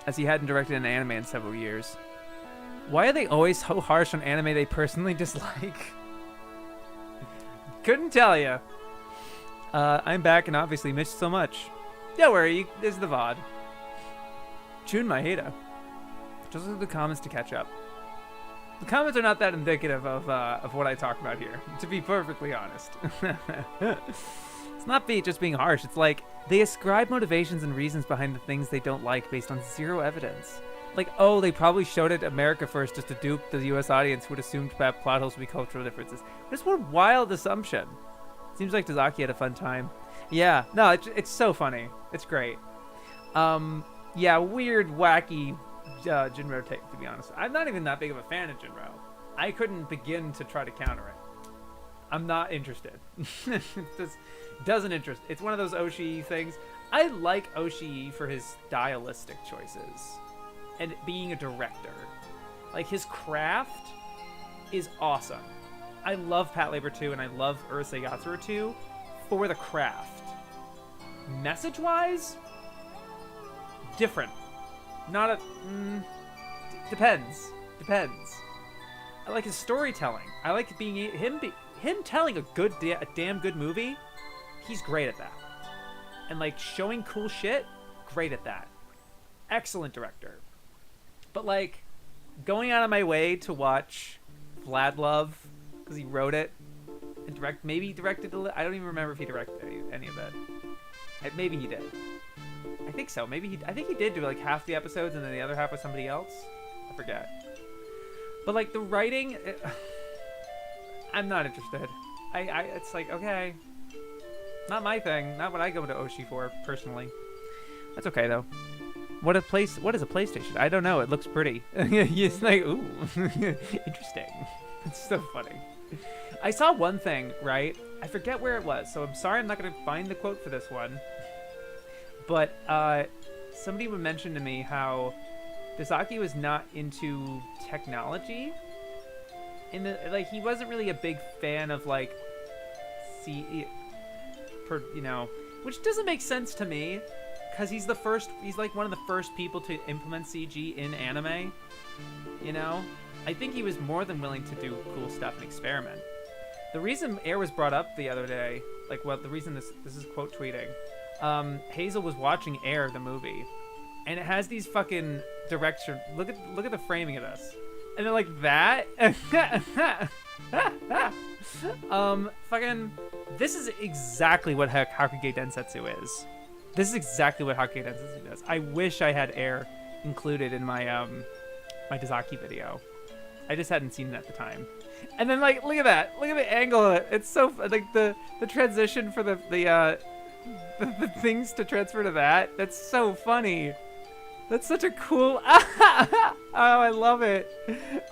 as he hadn't directed an anime in several years. Why are they always so harsh on anime they personally dislike? Couldn't tell you. I'm back and obviously missed so much. Don't worry, there's the VOD. Jun Maeda. Just look at the comments to catch up. The comments are not that indicative of what I talk about here, to be perfectly honest. It's not just being harsh. It's like they ascribe motivations and reasons behind the things they don't like based on zero evidence. Like, oh, they probably showed it America first just to dupe the U.S. audience who had assumed that plot holes would be cultural differences. Just one wild assumption. Seems like Tazaki had a fun time. Yeah, no, it's so funny. It's great. Yeah, weird, wacky Jinro take, to be honest. I'm not even that big of a fan of Jinro. I couldn't begin to try to counter it. I'm not interested. It just doesn't interest. It's one of those Oshii things. I like Oshii for his stylistic choices and being a director. Like, his craft is awesome. I love Pat Labor 2 and I love Urusei Yatsura 2 for the craft. Message-wise, different. Not a... depends. I like his storytelling. I like him telling a damn good movie. He's great at that. And like showing cool shit, great at that. Excellent director. But like going out of my way to watch Vlad Love because he wrote it and maybe directed I don't even remember if he directed any of it. Maybe he did. I think so. I think he did do like half the episodes and then the other half was somebody else. I forget. But like the writing, I'm not interested. It's like, okay, not my thing. Not what I go to Oshii for personally. That's okay though. What is a PlayStation? I don't know. It looks pretty. It's like, ooh, interesting. It's so funny. I saw one thing, right? I forget where it was, so I'm sorry I'm not going to find the quote for this one. But somebody would mention to me how Dazaki was not into technology. He wasn't really a big fan of like which doesn't make sense to me because he's like one of the first people to implement CG in anime. You know? I think he was more than willing to do cool stuff and experiment. The reason Air was brought up the other day, the reason this is quote tweeting, Hazel was watching Air, the movie, and it has these fucking direction. Look at the framing of this, and they're like that. Fucking, this is exactly what Hakugei Densetsu is. This is exactly what Hakugei Densetsu does. I wish I had Air included in my my Dazaki video. I just hadn't seen it at the time. And then like, look at that. Look at the angle of it. It's so like the transition for the things to transfer to that. That's so funny. That's such a cool. Oh, I love it.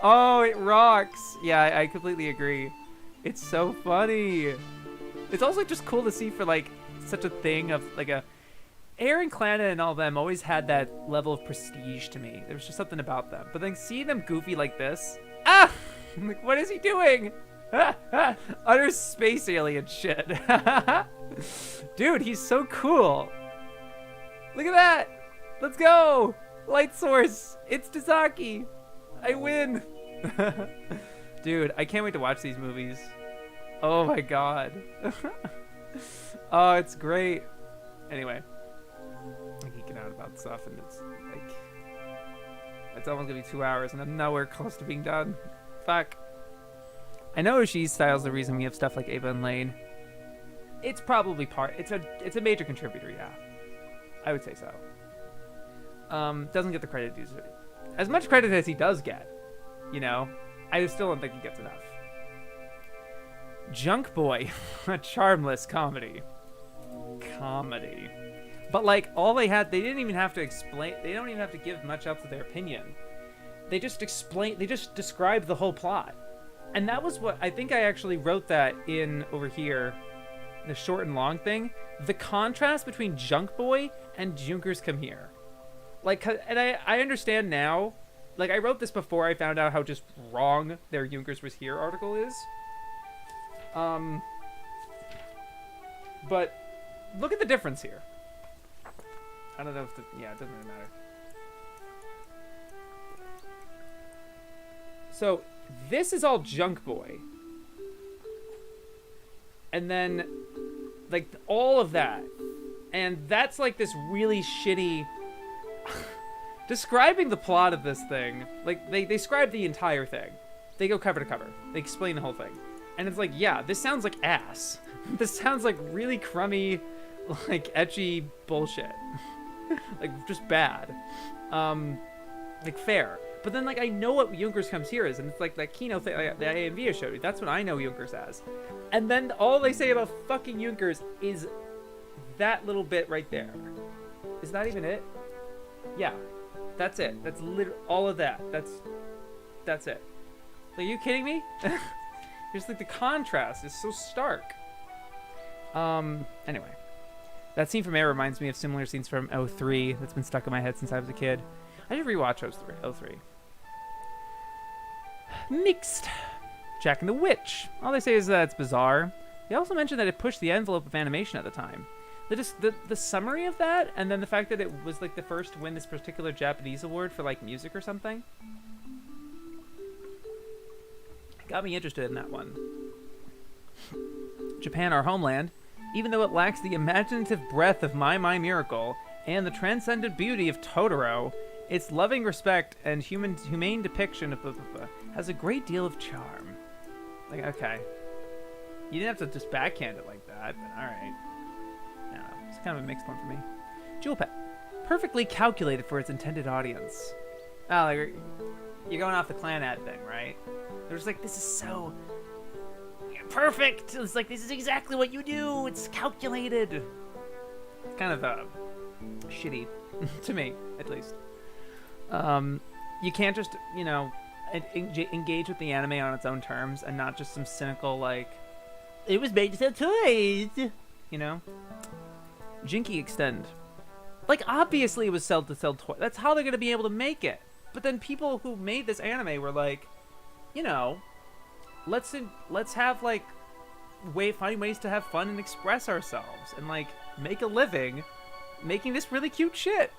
Oh, it rocks. Yeah, I completely agree. It's so funny. It's also just cool to see for like such a thing of like a. Air and Clannad and all them always had that level of prestige to me. There was just something about them. But then seeing them goofy like this, I'm like, what is he doing? Utter space alien shit. Dude, he's so cool. Look at that. Let's go. Light source. It's Tazaki. I win. Dude, I can't wait to watch these movies. Oh my god. Oh, it's great. Anyway. I'm geeking out about stuff, and it's like it's almost gonna be 2 hours, and I'm nowhere close to being done. Fuck. I know Oshii's style's the reason we have stuff like Ava and Lane. It's probably it's a major contributor, yeah. I would say so. Doesn't get the credit due to it. As much credit as he does get, you know, I still don't think he gets enough. Junk Boy, a charmless comedy. But like all they didn't even have to explain. They don't even have to give much else of their opinion. They just describe the whole plot. And that was what I think I actually wrote that in over here, the short and long thing. The contrast between Junk Boy and Junkers Come Here. Like, and I understand now. Like, I wrote this before I found out how just wrong their Junkers Was Here article is. But look at the difference here. I don't know if it doesn't really matter. So this is all Junk Boy. And then like all of that. And that's like this really shitty describing the plot of this thing. Like they describe the entire thing. they go cover to cover. They explain the whole thing. And it's like, yeah, this sounds like ass. This sounds like really crummy, like ecchi bullshit. Like just bad. Like fair. But then like I know what Junx comes here is, and it's like that Kino thing like, that AMV showed you. That's what I know Junx as. And then all they say about fucking Junx is that little bit right there. Is that even it? Yeah. That's it. That's literally all of that. That's it. Like, are you kidding me? Just like the contrast is so stark. Anyway. That scene from Air reminds me of similar scenes from 03 that's been stuck in my head since I was a kid. I should rewatch 03. Next. Jack and the Witch. All they say is that it's bizarre. They also mentioned that it pushed the envelope of animation at the time. The summary of that, and then the fact that it was like the first to win this particular Japanese award for like music or something, got me interested in that one. Japan, our homeland, even though it lacks the imaginative breadth of My Miracle and the transcendent beauty of Totoro, its loving respect and humane depiction of has a great deal of charm. Like, okay, you didn't have to just backhand it like that, but all right. No, it's kind of a mixed one for me. Jewel Pet, perfectly calculated for its intended audience. Oh, like, you're going off the clan ad thing, right? They're just like, this is so perfect. It's like, this is exactly what you do. It's calculated. It's kind of shitty to me, at least. You can't just, you know, engage with the anime on its own terms and not just some cynical, like, it was made to sell toys, you know? Jinky Extend. Like, obviously it was sold to sell toys. That's how they're going to be able to make it. But then people who made this anime were like, you know, let's have, like, find ways to have fun and express ourselves and, like, make a living making this really cute shit.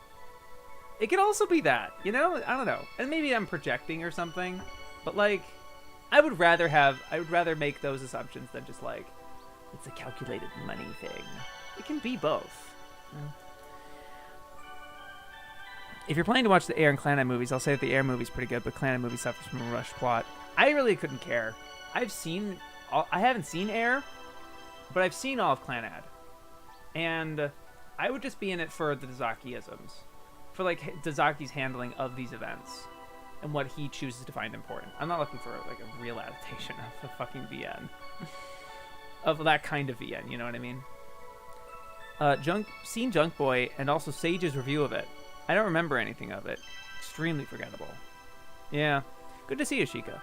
It could also be that, you know? I don't know. And maybe I'm projecting or something. But, like, I would rather make those assumptions than just, like, it's a calculated money thing. It can be both. Yeah. If you're planning to watch the Air and Clan movies, I'll say that the Air movie's pretty good, but Clan movie suffers from a rushed plot. I really couldn't care. I haven't seen Air, but I've seen all of Clanad. And I would just be in it for the Dazaki-isms. For, like, Dazaki's handling of these events. And what he chooses to find important. I'm not looking for, like, a real adaptation of the fucking VN. Of that kind of VN, you know what I mean? Seen Junk Boy, and also Sage's review of it. I don't remember anything of it. Extremely forgettable. Yeah. Good to see you, Shika.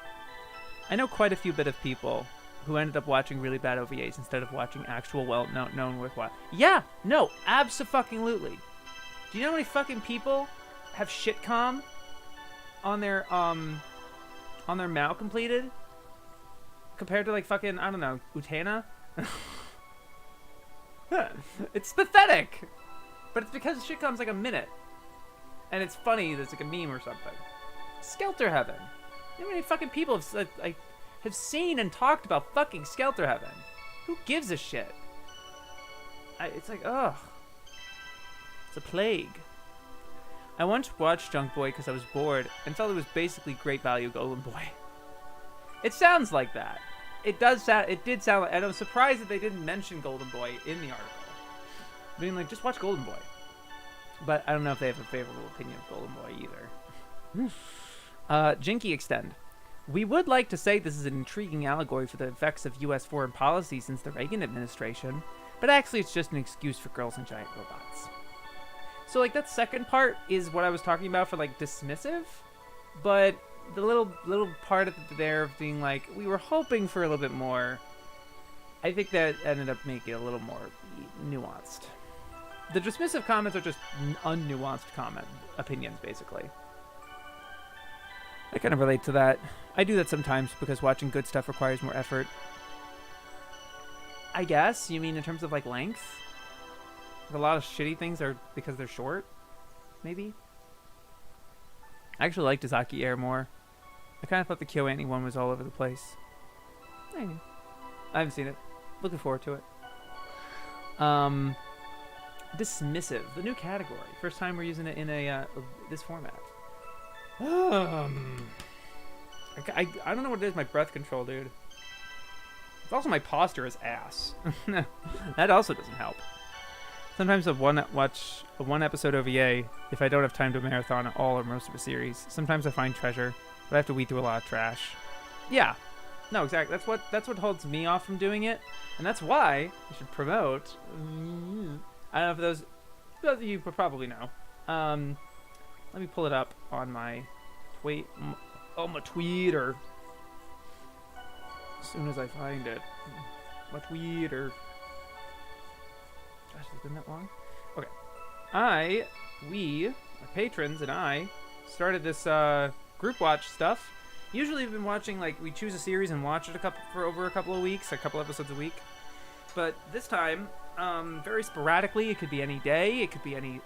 I know quite a few bit of people who ended up watching really bad OVAs instead of watching actual well-known worthwhile. Yeah! No! Abso-fucking-lutely. Do you know how many fucking people have shitcom on their Mao completed? Compared to, like, fucking, I don't know, Utena? It's pathetic! But it's because shitcom's like a minute. And it's funny, there's like a meme or something. Skelter Heaven. You know how many fucking people have seen and talked about fucking Skelter Heaven? Who gives a shit? It's like, ugh. It's a plague. I once watched Junk Boy because I was bored and felt it was basically great value Golden Boy. It sounds like that. It did sound like, and I was surprised that they didn't mention Golden Boy in the article. Being like, just watch Golden Boy. But I don't know if they have a favorable opinion of Golden Boy either. Jinky Extend. We would like to say this is an intriguing allegory for the effects of U.S. foreign policy since the Reagan administration, but actually it's just an excuse for girls and giant robots. So, like, that second part is what I was talking about for, like, dismissive, but the little part there of being like, we were hoping for a little bit more, I think that ended up making it a little more nuanced. The dismissive comments are just unnuanced opinions, basically. I kind of relate to that. I do that sometimes because watching good stuff requires more effort. I guess? You mean in terms of, like, length? A lot of shitty things are because they're short? Maybe? I actually like Dazaki Air more. I kind of thought the KyoAni one was all over the place. Maybe. I haven't seen it. Looking forward to it. Dismissive, the new category. First time we're using it in this format. I don't know what it is. My breath control, dude. It's also my posture is ass. That also doesn't help. Sometimes watch a one episode OVA if I don't have time to marathon all or most of a series. Sometimes I find treasure, but I have to weed through a lot of trash. Yeah. No, exactly. That's what holds me off from doing it, and that's why I should promote. I don't know if those of you probably know. Let me pull it up on my tweet. Oh, my Twitter. As soon as I find it, my Twitter. Gosh, it's been that long. Okay, we, our patrons, and I started this group watch stuff. Usually, we've been watching we choose a series and watch it for over a couple of weeks, a couple episodes a week. But this time, very sporadically, it could be any day, it could be any,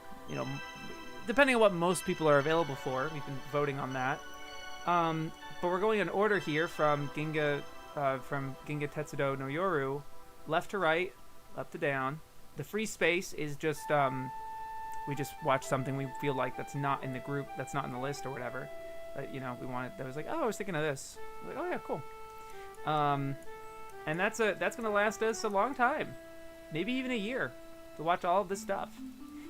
depending on what most people are available for. We've been voting on that. But we're going in order here from Ginga Tetsudo no Yoru, left to right, up to down. The free space is just we just watch something we feel like that's not in the group, that's not in the list or whatever. But we wanted. That was like, oh, I was thinking of this. I was like, oh yeah, cool. And that's gonna last us a long time, maybe even a year, to watch all of this stuff.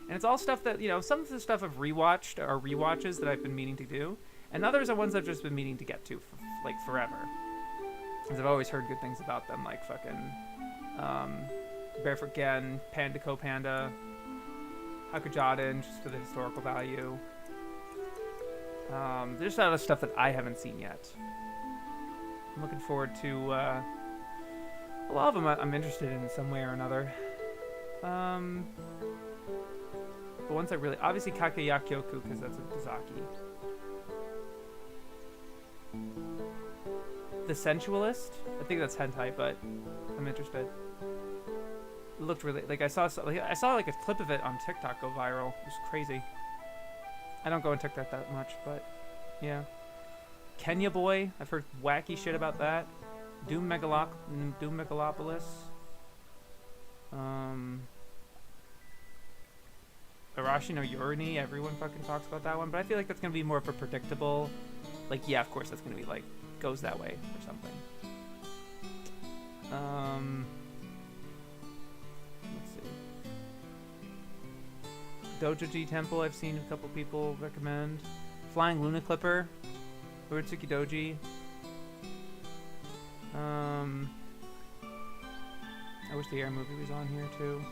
And it's all stuff that some of the stuff I've rewatched are rewatches that I've been meaning to do, and others are ones I've just been meaning to get to forever. Because I've always heard good things about them, like fucking Barefoot Gen, Panda Co Panda, Hakujaden, just for the historical value. There's a lot of stuff that I haven't seen yet. I'm looking forward to a lot of them. I'm interested in some way or another. The ones I really obviously Kakeyakyoku because that's a Dazaki. The Sensualist, I think that's hentai, but I'm interested. It looked really I saw a clip of it on TikTok go viral. It was crazy. I don't go on TikTok that much, but yeah. Kenya Boy, I've heard wacky shit about that. Doom Megalopolis. Arashi no Yorini, everyone fucking talks about that one, but I feel like that's gonna be more of a predictable, yeah, of course that's gonna be goes that way or something. Let's see. Dojoji Temple, I've seen a couple people recommend. Flying Luna Clipper, Uritsuki Doji. I wish the Air movie was on here too.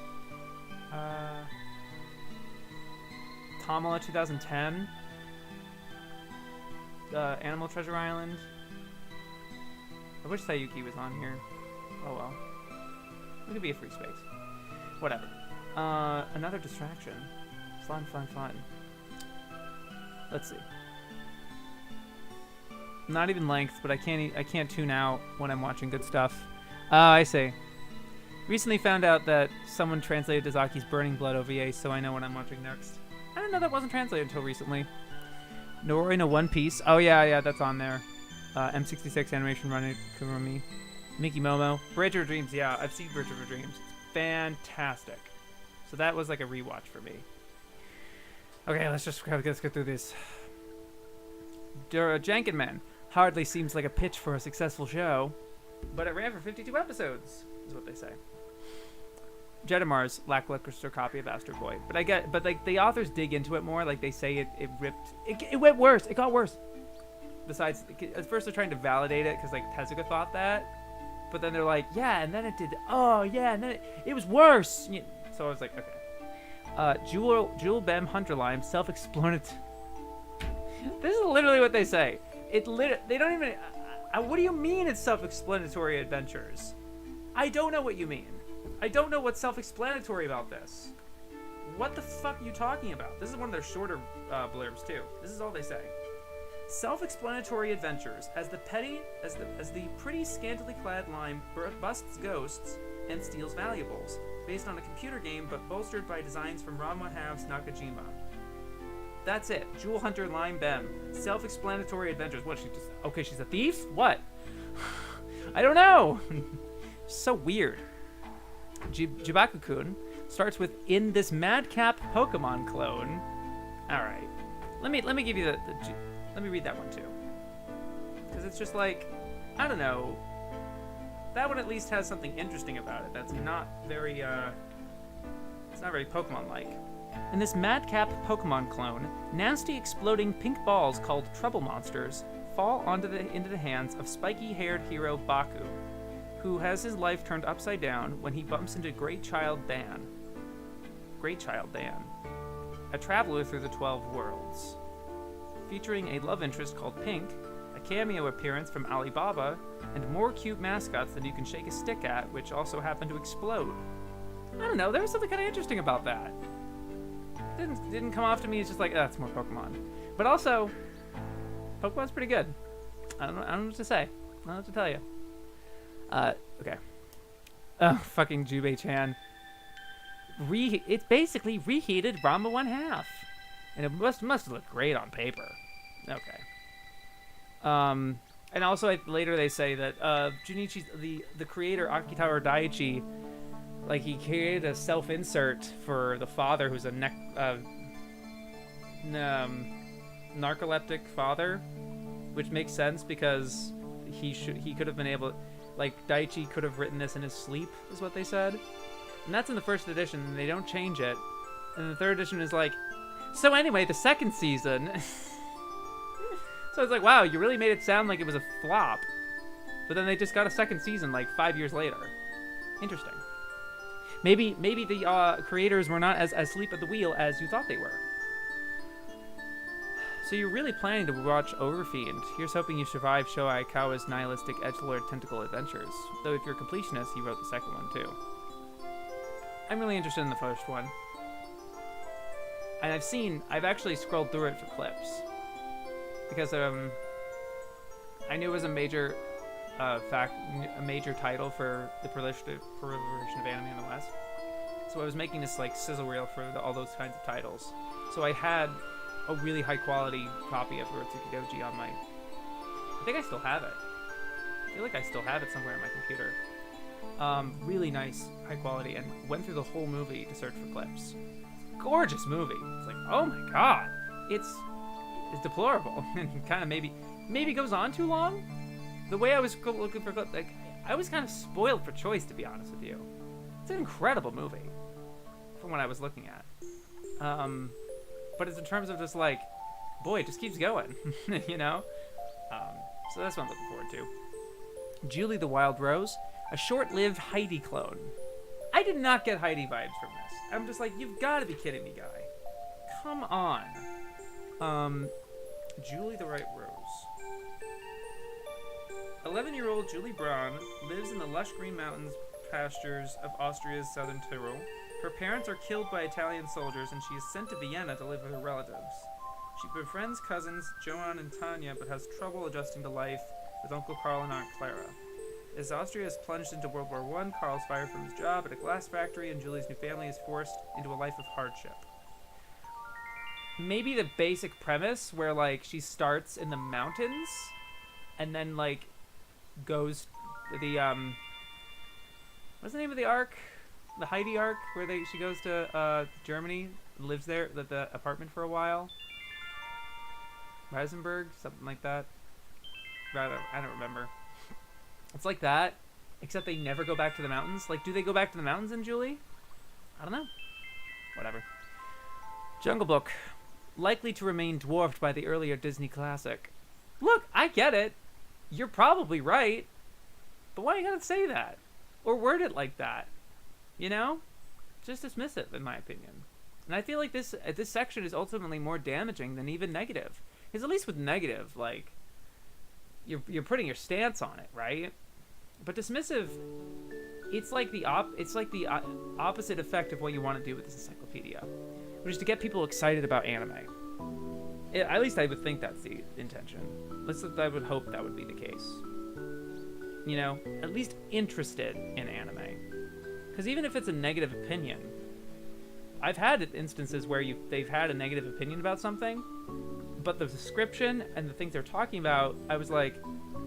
Kamala 2010. Animal Treasure Island. I wish Sayuki was on here. Oh well. It could be a free space. Whatever. Another distraction. Fun. Let's see. Not even length, but I can't tune out when I'm watching good stuff. I see. Recently found out that someone translated Dazaki's Burning Blood OVA, so I know what I'm watching next. I didn't know that wasn't translated until recently. Noroi no One Piece. Oh yeah, that's on there. M66 Animation Running Kurumi. Miki Momo. Bridge of Dreams. Yeah, I've seen Bridge of Dreams. Fantastic. So that was like a rewatch for me. Okay, let's get through this. Jankenman hardly seems like a pitch for a successful show, but it ran for 52 episodes, is what they say. Jedimar's lackluster copy of Astro Boy, but the authors dig into it more. They say it ripped. It went worse. It got worse. Besides, at first they're trying to validate it because Tezuka thought that, but then they're like, yeah, and then it did. Oh yeah, and then it was worse. So I was like, okay. Jewel Bem Hunterlime self-explanatory. This is literally what they say. They don't even. What do you mean it's self-explanatory adventures? I don't know what you mean. I don't know what's self-explanatory about this. What the fuck are you talking about? This is one of their shorter blurbs too. This is all they say. Self-explanatory adventures as the pretty scantily clad lime busts ghosts and steals valuables, based on a computer game but bolstered by designs from Ranma Halves Nakajima. That's it. Jewel Hunter Lime Bem. Self-explanatory adventures. What, she's a thief? What? I don't know. So weird. Jibaku-kun starts with in this madcap Pokemon clone. All right. Let me give you let me read that one too. Because it's just like, I don't know, that one at least has something interesting about it that's not very, it's not very Pokemon-like. In this madcap Pokemon clone, nasty exploding pink balls called Trouble Monsters fall into the hands of spiky-haired hero Baku, who has his life turned upside down when he bumps into Great Child Dan, a traveler through the 12 worlds. Featuring a love interest called Pink, a cameo appearance from Alibaba, and more cute mascots than you can shake a stick at, which also happen to explode. I don't know, there was something kind of interesting about that. Didn't come off to me as just like, oh, it's more Pokemon. But also, Pokemon's pretty good. I don't know what to say. I don't know what to tell you. Okay. Oh, fucking Jubei-chan. It's basically reheated Ranma 1/2. And it must look great on paper. Okay. And also later they say that Junichi, the creator Akitaro Daiichi, like he created a self-insert for the father who's a narcoleptic father, which makes sense because he could have been able, like Daiichi could have written this in his sleep, is what they said. And that's in the first edition, and they don't change it. And the third edition is like, so anyway, the second season. So it's like, wow, you really made it sound like it was a flop. But then they just got a second season like 5 years later. Interesting. Maybe the creators were not as asleep at the wheel as you thought they were. So you're really planning to watch Overfiend. Here's hoping you survive Shoei Aikawa's nihilistic edgelord tentacle adventures. Though if you're a completionist, he wrote the second one too. I'm really interested in the first one. And I've actually scrolled through it for clips. Because I knew it was a major title for the proliferation of anime in the West. So I was making this like sizzle reel for all those kinds of titles. So I had a really high quality copy of Urotsuki Doji on my... I think I still have it. I feel like I still have it somewhere on my computer. Really nice, high quality, and went through the whole movie to search for clips. Gorgeous movie. It's like, oh my god. It's deplorable. And kind of maybe goes on too long. The way I was looking for clips, like, I was kind of spoiled for choice, to be honest with you. It's an incredible movie from what I was looking at. But it's in terms of just like, boy, it just keeps going, you know? So that's what I'm looking forward to. Julie the Wild Rose, a short-lived Heidi clone. I did not get Heidi vibes from this. I'm just like, you've got to be kidding me, guy. Come on. Julie the White Rose. 11-year-old Julie Braun lives in the lush green mountains pastures of Austria's southern Tyrol. Her parents are killed by Italian soldiers, and she is sent to Vienna to live with her relatives. She befriends cousins Joan and Tanya, but has trouble adjusting to life with Uncle Carl and Aunt Clara. As Austria is plunged into World War I, Carl's fired from his job at a glass factory, and Julie's new family is forced into a life of hardship. Maybe the basic premise where, like, she starts in the mountains, and then, like, goes the, what's the name of the arc? The Heidi arc, where she goes to, Germany, lives there, the apartment for a while? Reisenberg? Something like that? Rather, I don't remember. It's like that, except they never go back to the mountains. Like, do they go back to the mountains in Julie? I don't know. Whatever. Jungle Book. Likely to remain dwarfed by the earlier Disney classic. Look, I get it. You're probably right. But why you gotta say that? Or word it like that? You know? Just dismissive, in my opinion. And I feel like this section is ultimately more damaging than even negative. Because at least with negative, like, you're putting your stance on it, right? But dismissive, it's like the opposite effect of what you want to do with this encyclopedia, which is to get people excited about anime. At least I would think that's the intention. I would hope that would be the case. You know, at least interested in anime. Because even if it's a negative opinion, I've had instances where they've had a negative opinion about something, but the description and the things they're talking about, I was like,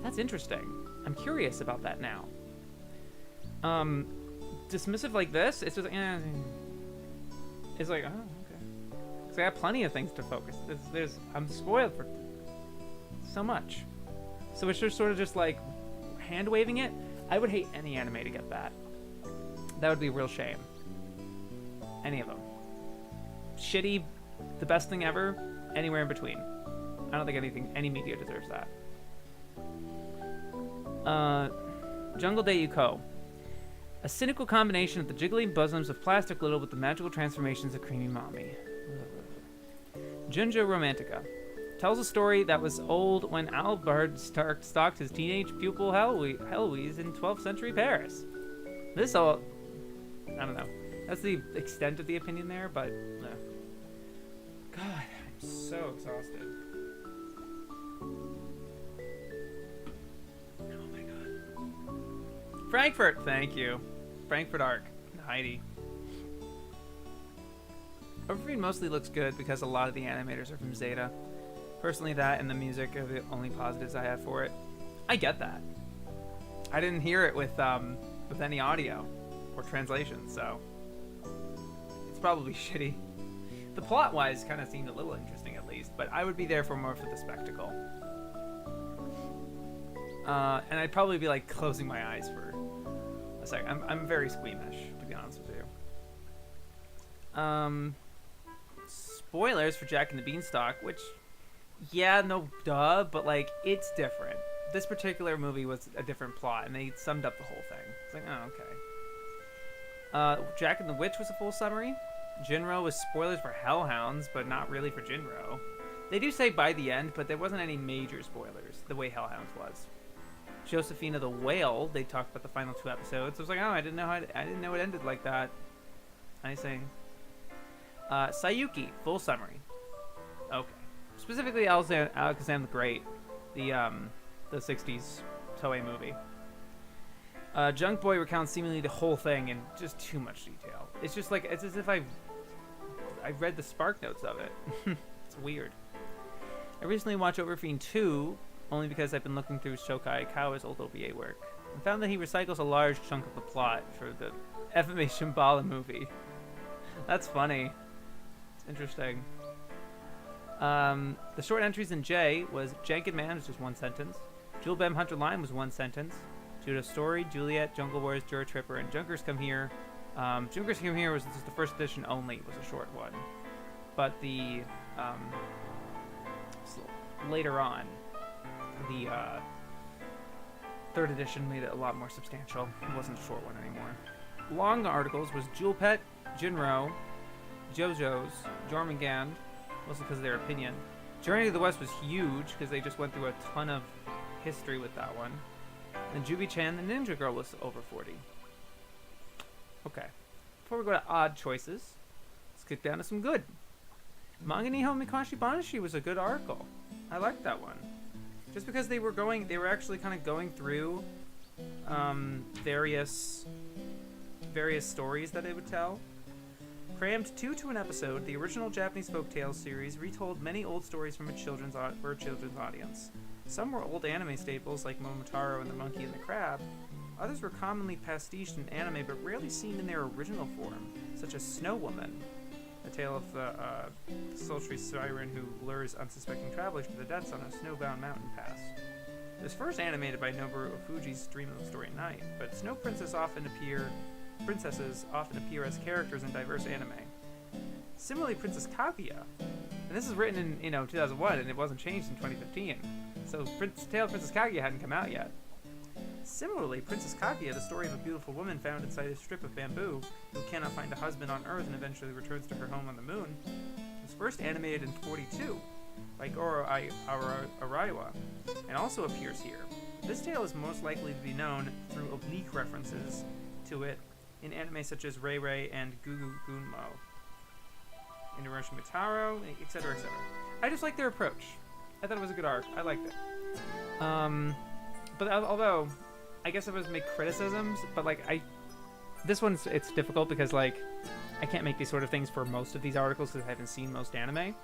that's interesting. I'm curious about that now. Dismissive like this, it's just like, it's like, oh, okay. So I have plenty of things to focus. I'm spoiled for so much. So it's just sort of just like hand waving it. I would hate any anime to get that. That would be a real shame. Any of them. Shitty, the best thing ever, anywhere in between. I don't think any media deserves that. Jungle Day Yuko. A cynical combination of the jiggling bosoms of plastic little with the magical transformations of creamy mommy. Junjo Romantica. Tells a story that was old when Albert Stark stalked his teenage pupil Heloise in 12th century Paris. This all... I don't know. That's the extent of the opinion there, but... God, I'm so exhausted. Oh my god. Frankfurt, thank you. Frankfurt Arc. Heidi. Overview mostly looks good because a lot of the animators are from Zeta. Personally, that and the music are the only positives I have for it. I get that. I didn't hear it with any audio or translation, so it's probably shitty. The plot-wise kind of seemed a little interesting, at least, but I would be there for more for the spectacle. And I'd probably be like closing my eyes for a second. I'm very squeamish, to be honest with you. Spoilers for Jack and the Beanstalk, which, yeah, no duh, but like it's different. This particular movie was a different plot, and they summed up the whole thing. It's like, oh, okay. Jack and the Witch was a full summary. Jinro was spoilers for Hellhounds, but not really for Jinro. They do say by the end, but there wasn't any major spoilers, the way Hellhounds was. Josephina the Whale, they talked about the final 2 episodes. I was like, oh, I didn't know it ended like that. I say. Sayuki, full summary. Okay. Specifically, Alakazam the Great, the 60s Toei movie. Junk Boy recounts seemingly the whole thing in just too much detail. It's just like, it's as if I read the spark notes of it. It's weird. I recently watched Overfiend 2, only because I've been looking through Shokai Kawa's old OVA work, and found that he recycles a large chunk of the plot for the FMA Shambhala movie. That's funny. It's interesting. The short entries in J was Jankin Man was just 1 sentence. Jewel Bem Hunter Line was 1 sentence. Judo Story, Juliet, Jungle Wars, Jura Tripper, and Junkers Come Here. Junkers Come Here was just the first edition only, was a short one. But the, later on, the, 3rd edition made it a lot more substantial. It wasn't a short one anymore. Long articles was Jewel Pet, Jinro, JoJo's, Jormungand, mostly because of their opinion. Journey to the West was huge, because they just went through a ton of history with that one. And Jubi-chan, the Ninja Girl, was over 40. Okay. Before we go to odd choices, let's get down to some good. Manga Nihon Mikashi Banashi was a good article. I liked that one. Just because they were actually kind of going through various stories that they would tell. Crammed 2 to an episode, the original Japanese folktales series retold many old stories for a children's audience. Some were old anime staples like Momotaro and the Monkey and the Crab. Others were commonly pastiched in anime but rarely seen in their original form, such as Snow Woman, a tale of the sultry siren who lures unsuspecting travelers to the deaths on a snowbound mountain pass. It was first animated by Noboru Ofuji's Dream of the Story Night, but snow princesses often appear as characters in diverse anime. Similarly, Princess Kaguya, and this is written in 2001 and it wasn't changed in 2015, so Tale of Princess Kaguya hadn't come out yet. Similarly, Princess Kaguya, the story of a beautiful woman found inside a strip of bamboo who cannot find a husband on Earth and eventually returns to her home on the moon, was first animated in 42 by Goro Araiwa, and also appears here. This tale is most likely to be known through oblique references to it in anime such as Rei Rei and Gugu Gunmo, in Orochi Mitaro, etc., etc. I just like their approach. I thought it was a good arc. I liked it. But although, I guess I was make criticisms, but like this one's, it's difficult because like I can't make these sort of things for most of these articles because I haven't seen most anime.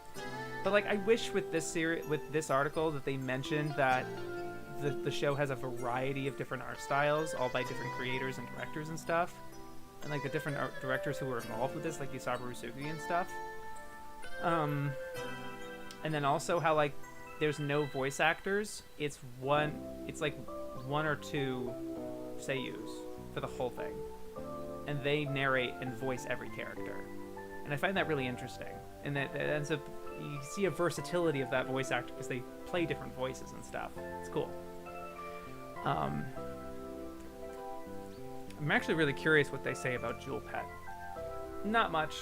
But like I wish with this article that they mentioned that the show has a variety of different art styles, all by different creators and directors and stuff. And like the different art directors who were involved with this, like Yusabu Rusugi and stuff. And then also how like there's no voice actors. It's like one or two seiyus for the whole thing, and they narrate and voice every character. And I find that really interesting. And that ends up, you see a versatility of that voice actor because they play different voices and stuff. It's cool. I'm actually really curious what they say about Jewel Pet. Not much.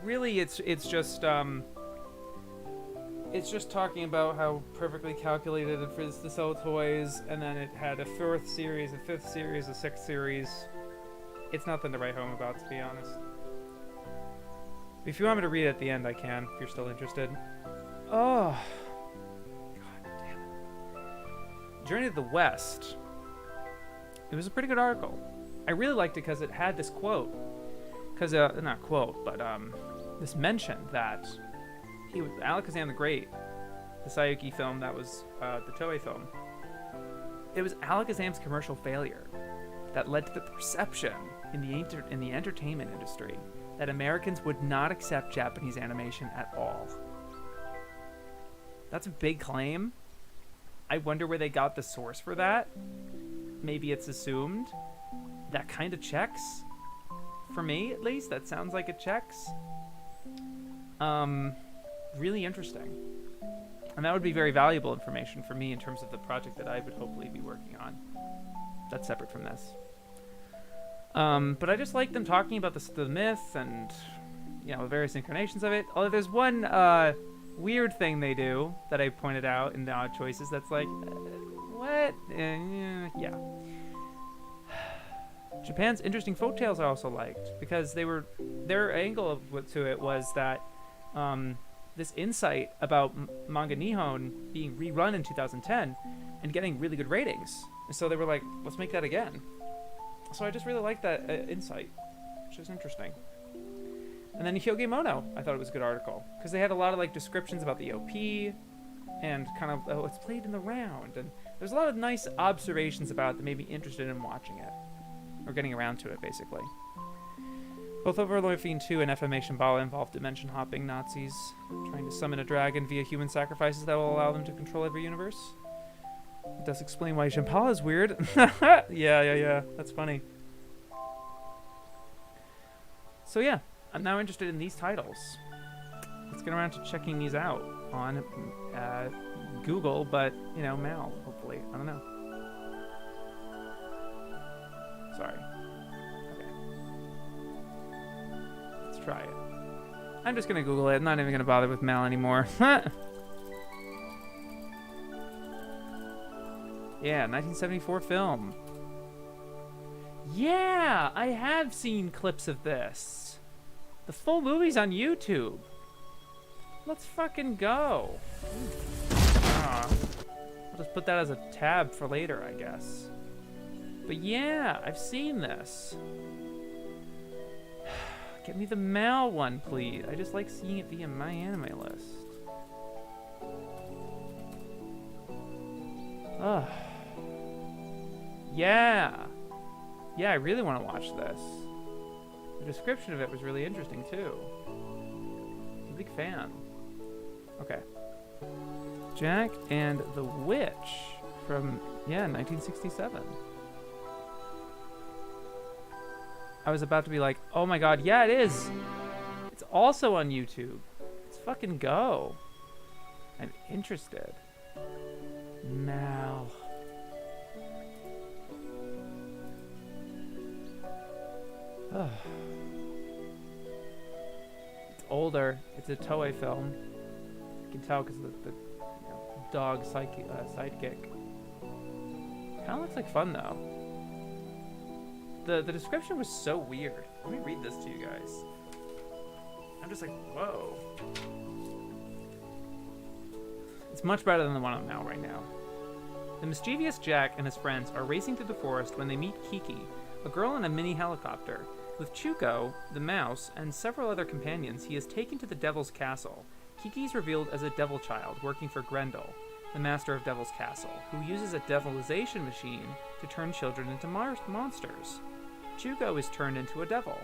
Really, it's just talking about how perfectly calculated it is to sell toys, and then it had a fourth series, a fifth series, a sixth series. It's nothing to write home about, to be honest. If you want me to read it at the end, I can, if you're still interested. Oh. God damn it. Journey to the West. It was a pretty good article. I really liked it because it had this quote. Because, not quote, but this mention that he was Alakazam the Great, the Sayuki film that was the Toei film. It was Alakazam's commercial failure that led to the perception in the entertainment industry that Americans would not accept Japanese animation at all. That's a big claim. I wonder where they got the source for that. Maybe it's assumed. That kind of checks. For me, at least, that sounds like it checks. Really interesting. And that would be very valuable information for me in terms of the project that I would hopefully be working on. That's separate from this. But I just like them talking about the myth and, the various incarnations of it. Although there's one weird thing they do that I pointed out in the Odd Choices that's like, what? Yeah. Japan's interesting folktales I also liked, because their angle to it was that this insight about manga Nihon being rerun in 2010 and getting really good ratings. And so they were like, let's make that again. So I just really liked that insight, which was interesting. And then Hyogemono, I thought it was a good article, because they had a lot of descriptions about the OP and kind of it's played in the round, and there's a lot of nice observations about it that made me interested in watching it, or getting around to it, basically. Both Overlord Fiend 2 and FM Shambhala involve dimension hopping Nazis trying to summon a dragon via human sacrifices that will allow them to control every universe. It does explain why Shambhala is weird. Yeah. That's funny. So yeah, I'm now interested in these titles. Let's get around to checking these out on Google, but, Mal, hopefully. I don't know. Sorry. Okay. Let's try it. I'm just going to Google it. I'm not even going to bother with Mal anymore. Yeah, 1974 film. Yeah, I have seen clips of this. The full movie's on YouTube. Let's fucking go. I'll just put that as a tab for later, I guess. But yeah, I've seen this. Get me the Mal one, please. I just like seeing it via my anime list. Ugh. Yeah, I really want to watch this. The description of it was really interesting, too. I'm a big fan. Okay. Jack and the Witch from, 1967. I was about to be like, oh my god, yeah, it is! It's also on YouTube. Let's fucking go. I'm interested. Mal. It's older. It's a Toei film. You can tell because of the dog sidekick. Kind of looks like fun though. The description was so weird. Let me read this to you guys. I'm just like, whoa. It's much better than the one I'm now right now. The mischievous Jack and his friends are racing through the forest when they meet Kiki, a girl in a mini helicopter. With Chuko, the mouse, and several other companions, he is taken to the Devil's Castle. Kiki is revealed as a devil child working for Grendel, the master of Devil's Castle, who uses a devilization machine to turn children into monsters. Chuko is turned into a devil,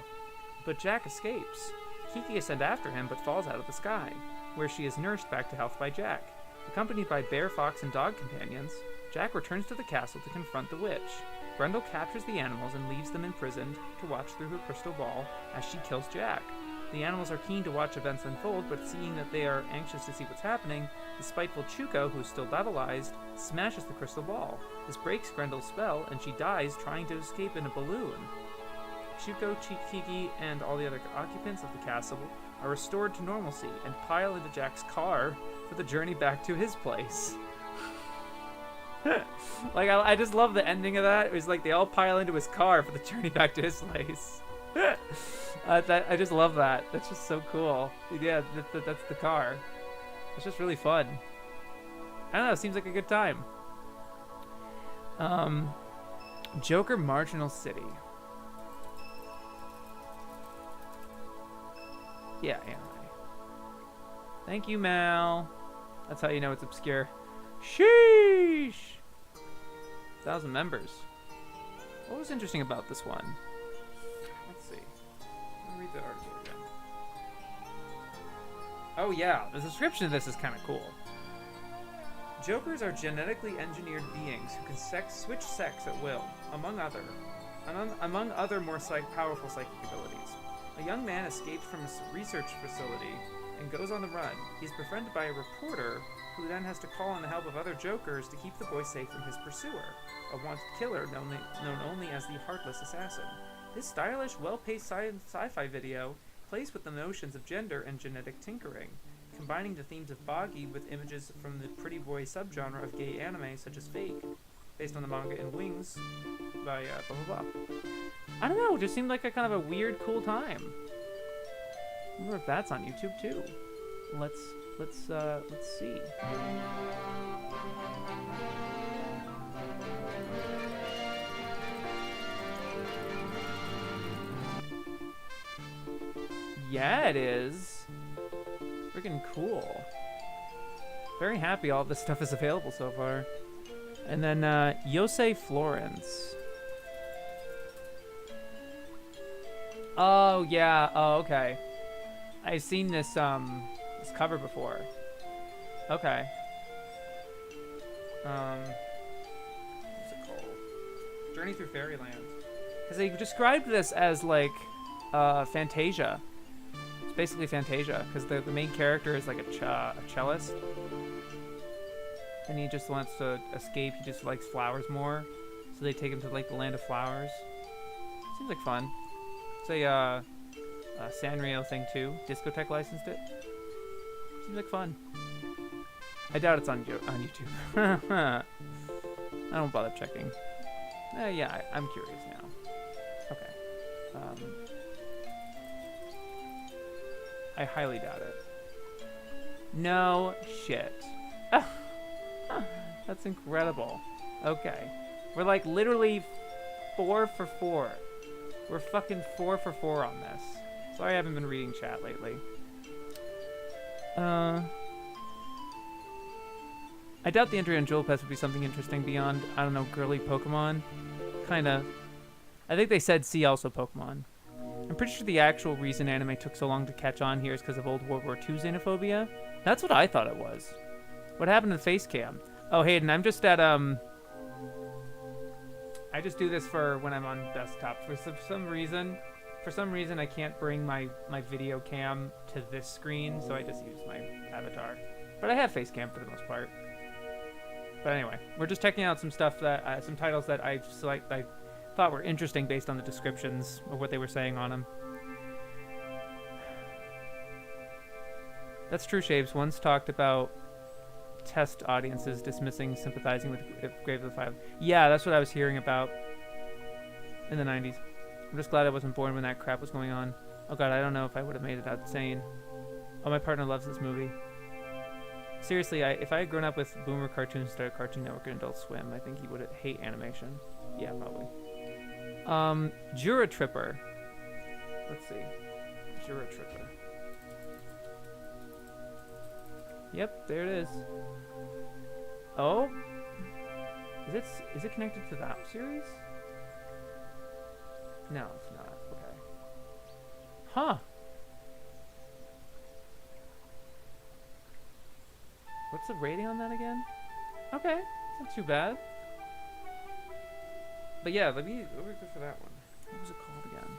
but Jack escapes. Kiki is sent after him but falls out of the sky, where she is nursed back to health by Jack. Accompanied by bear, fox, and dog companions, Jack returns to the castle to confront the witch. Grendel captures the animals and leaves them imprisoned to watch through her crystal ball as she kills Jack. The animals are keen to watch events unfold, but seeing that they are anxious to see what's happening, the spiteful Chuko, who's still levelized, smashes the crystal ball. This breaks Grendel's spell, and she dies trying to escape in a balloon. Chuko, Kiki, and all the other occupants of the castle are restored to normalcy and pile into Jack's car for the journey back to his place. Like, I just love the ending of that. It was like they all pile into his car for the journey back to his place. I just love that. That's just so cool. Yeah, that's the car. It's just really fun. I don't know, it seems like a good time. Joker Marginal City. Yeah, anime. Thank you, Mal. That's how you know it's obscure. Sheesh! 1,000 members. What was interesting about this one? Let's see. Let me read the article again. Oh yeah, the description of this is kind of cool. Jokers are genetically engineered beings who can switch sex at will, among other more powerful psychic abilities. A young man escapes from a research facility and goes on the run. He's befriended by a reporter who then has to call on the help of other Jokers to keep the boy safe from his pursuer, a wanted killer known only as the Heartless Assassin. This stylish, well-paced sci-fi video plays with the notions of gender and genetic tinkering, combining the themes of Boggy with images from the pretty boy subgenre of gay anime such as Fake, based on the manga In Wings by blah blah blah. I don't know, it just seemed like a kind of a weird, cool time. I wonder if that's on YouTube too. Let's see. Yeah, it is. Freaking cool. Very happy all this stuff is available so far. And then Yosei Florence. Oh yeah. Oh okay. I've seen this this cover before. Okay. What's it called? Journey Through Fairyland. Because they described this as like Fantasia. It's basically Fantasia because the main character is like a cellist. And he just wants to escape. He just likes flowers more. So they take him to like the land of flowers. Seems like fun. It's a Sanrio thing too. Discotech licensed it. Seems like fun. I doubt it's on YouTube. I don't bother checking. Yeah, I'm curious now. Okay. I highly doubt it. No shit. That's incredible. Okay. We're like literally 4 for 4. We're fucking 4 for 4 on this. Sorry I haven't been reading chat lately. I doubt the entry on Jewel Pest would be something interesting beyond, I don't know, girly Pokemon. Kinda. I think they said see also Pokemon. I'm pretty sure the actual reason anime took so long to catch on here is because of old World War II xenophobia. That's what I thought it was. What happened to the face cam? Oh, Hayden, I'm just at, I just do this for when I'm on desktop. For some reason, I can't bring my video cam to this screen, so I just use my avatar. But I have face cam for the most part. But anyway, we're just checking out some stuff that, some titles that I thought were interesting based on the descriptions of what they were saying on them. That's true, Shaves once talked about test audiences dismissing sympathizing with Grave of the Five. Yeah, that's what I was hearing about in the 90s. I'm just glad I wasn't born when that crap was going on. Oh god, I don't know if I would have made it out sane. Oh, my partner loves this movie. Seriously, if I had grown up with Boomer cartoons instead of Cartoon Network and Adult Swim, I think he would hate animation. Yeah, probably. Jura Tripper. Let's see. Jura Tripper. Yep, there it is. Oh? Is it connected to that series? No, it's not. Okay. Huh. What's the rating on that again? Okay, it's not too bad. But yeah, let me go for that one. What was it called again?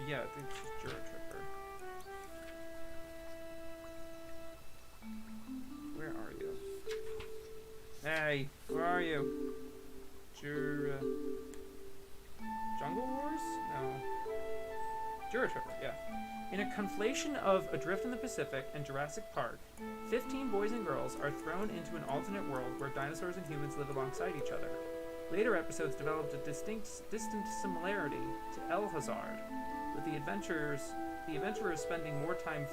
Yeah, I think it's just Jura Tripper. Where are you? Hey, where are you? Jura... Jungle Wars? No. Jura Tripper, yeah. In a conflation of Adrift in the Pacific and Jurassic Park, 15 boys and girls are thrown into an alternate world where dinosaurs and humans live alongside each other. Later episodes developed a distant similarity to El Hazard, with the adventurers spending more time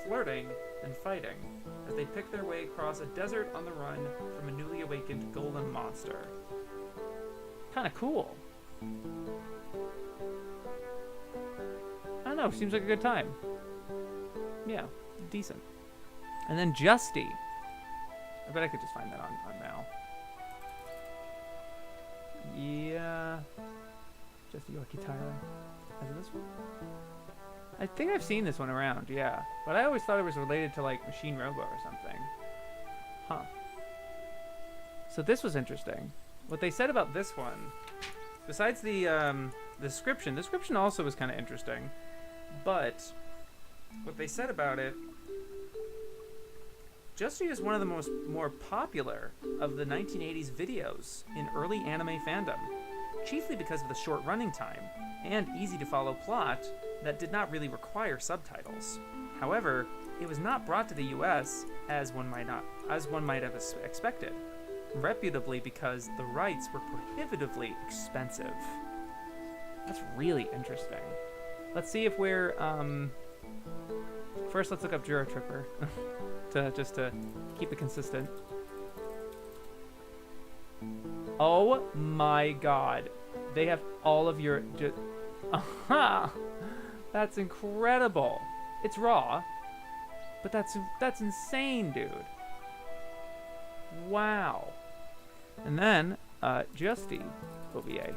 flirting than fighting, as they pick their way across a desert on the run from a newly awakened golem monster. Kinda cool. I don't know, seems like a good time. Yeah, decent. And then Justy. I bet I could just find that on Mal. Yeah. Justy Yorkie Tyler. Is it this one? I think I've seen this one around, yeah. But I always thought it was related to, like, Machine Robo or something. Huh. So this was interesting. What they said about this one, besides the description also was kind of interesting. But what they said about it, Justy is one of the more popular of the 1980s videos in early anime fandom, chiefly because of the short running time and easy-to-follow plot that did not really require subtitles. However, it was not brought to the US as one might have expected, reputably because the rights were prohibitively expensive. That's really interesting. Let's see if we're first let's look up Jura Tripper to keep it consistent. Oh my god. They have all of your aha! That's incredible. It's raw, but that's insane, dude. Wow. And then Justy OVA.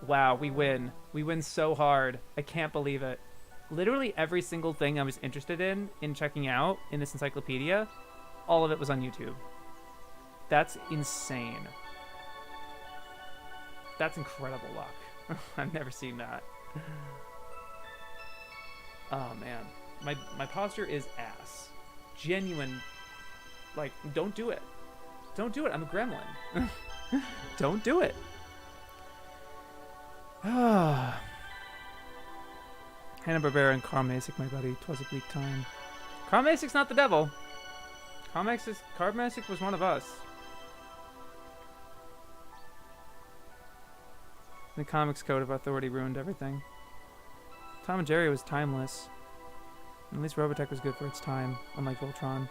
Wow, we win. We win so hard. I can't believe it. Literally every single thing I was interested in checking out in this encyclopedia, all of it was on YouTube. That's insane. That's incredible luck. I've never seen that. Oh man. My posture is ass. Genuine. Like, don't do it. Don't do it. I'm a gremlin. Don't do it. Hanna-Barbera and Carl Masick, my buddy. 'Twas a bleak time. Carl Masick's not the devil. Carl Masick was one of us. The comics code of authority ruined everything. Tom and Jerry was timeless. At least Robotech was good for its time, unlike Voltron.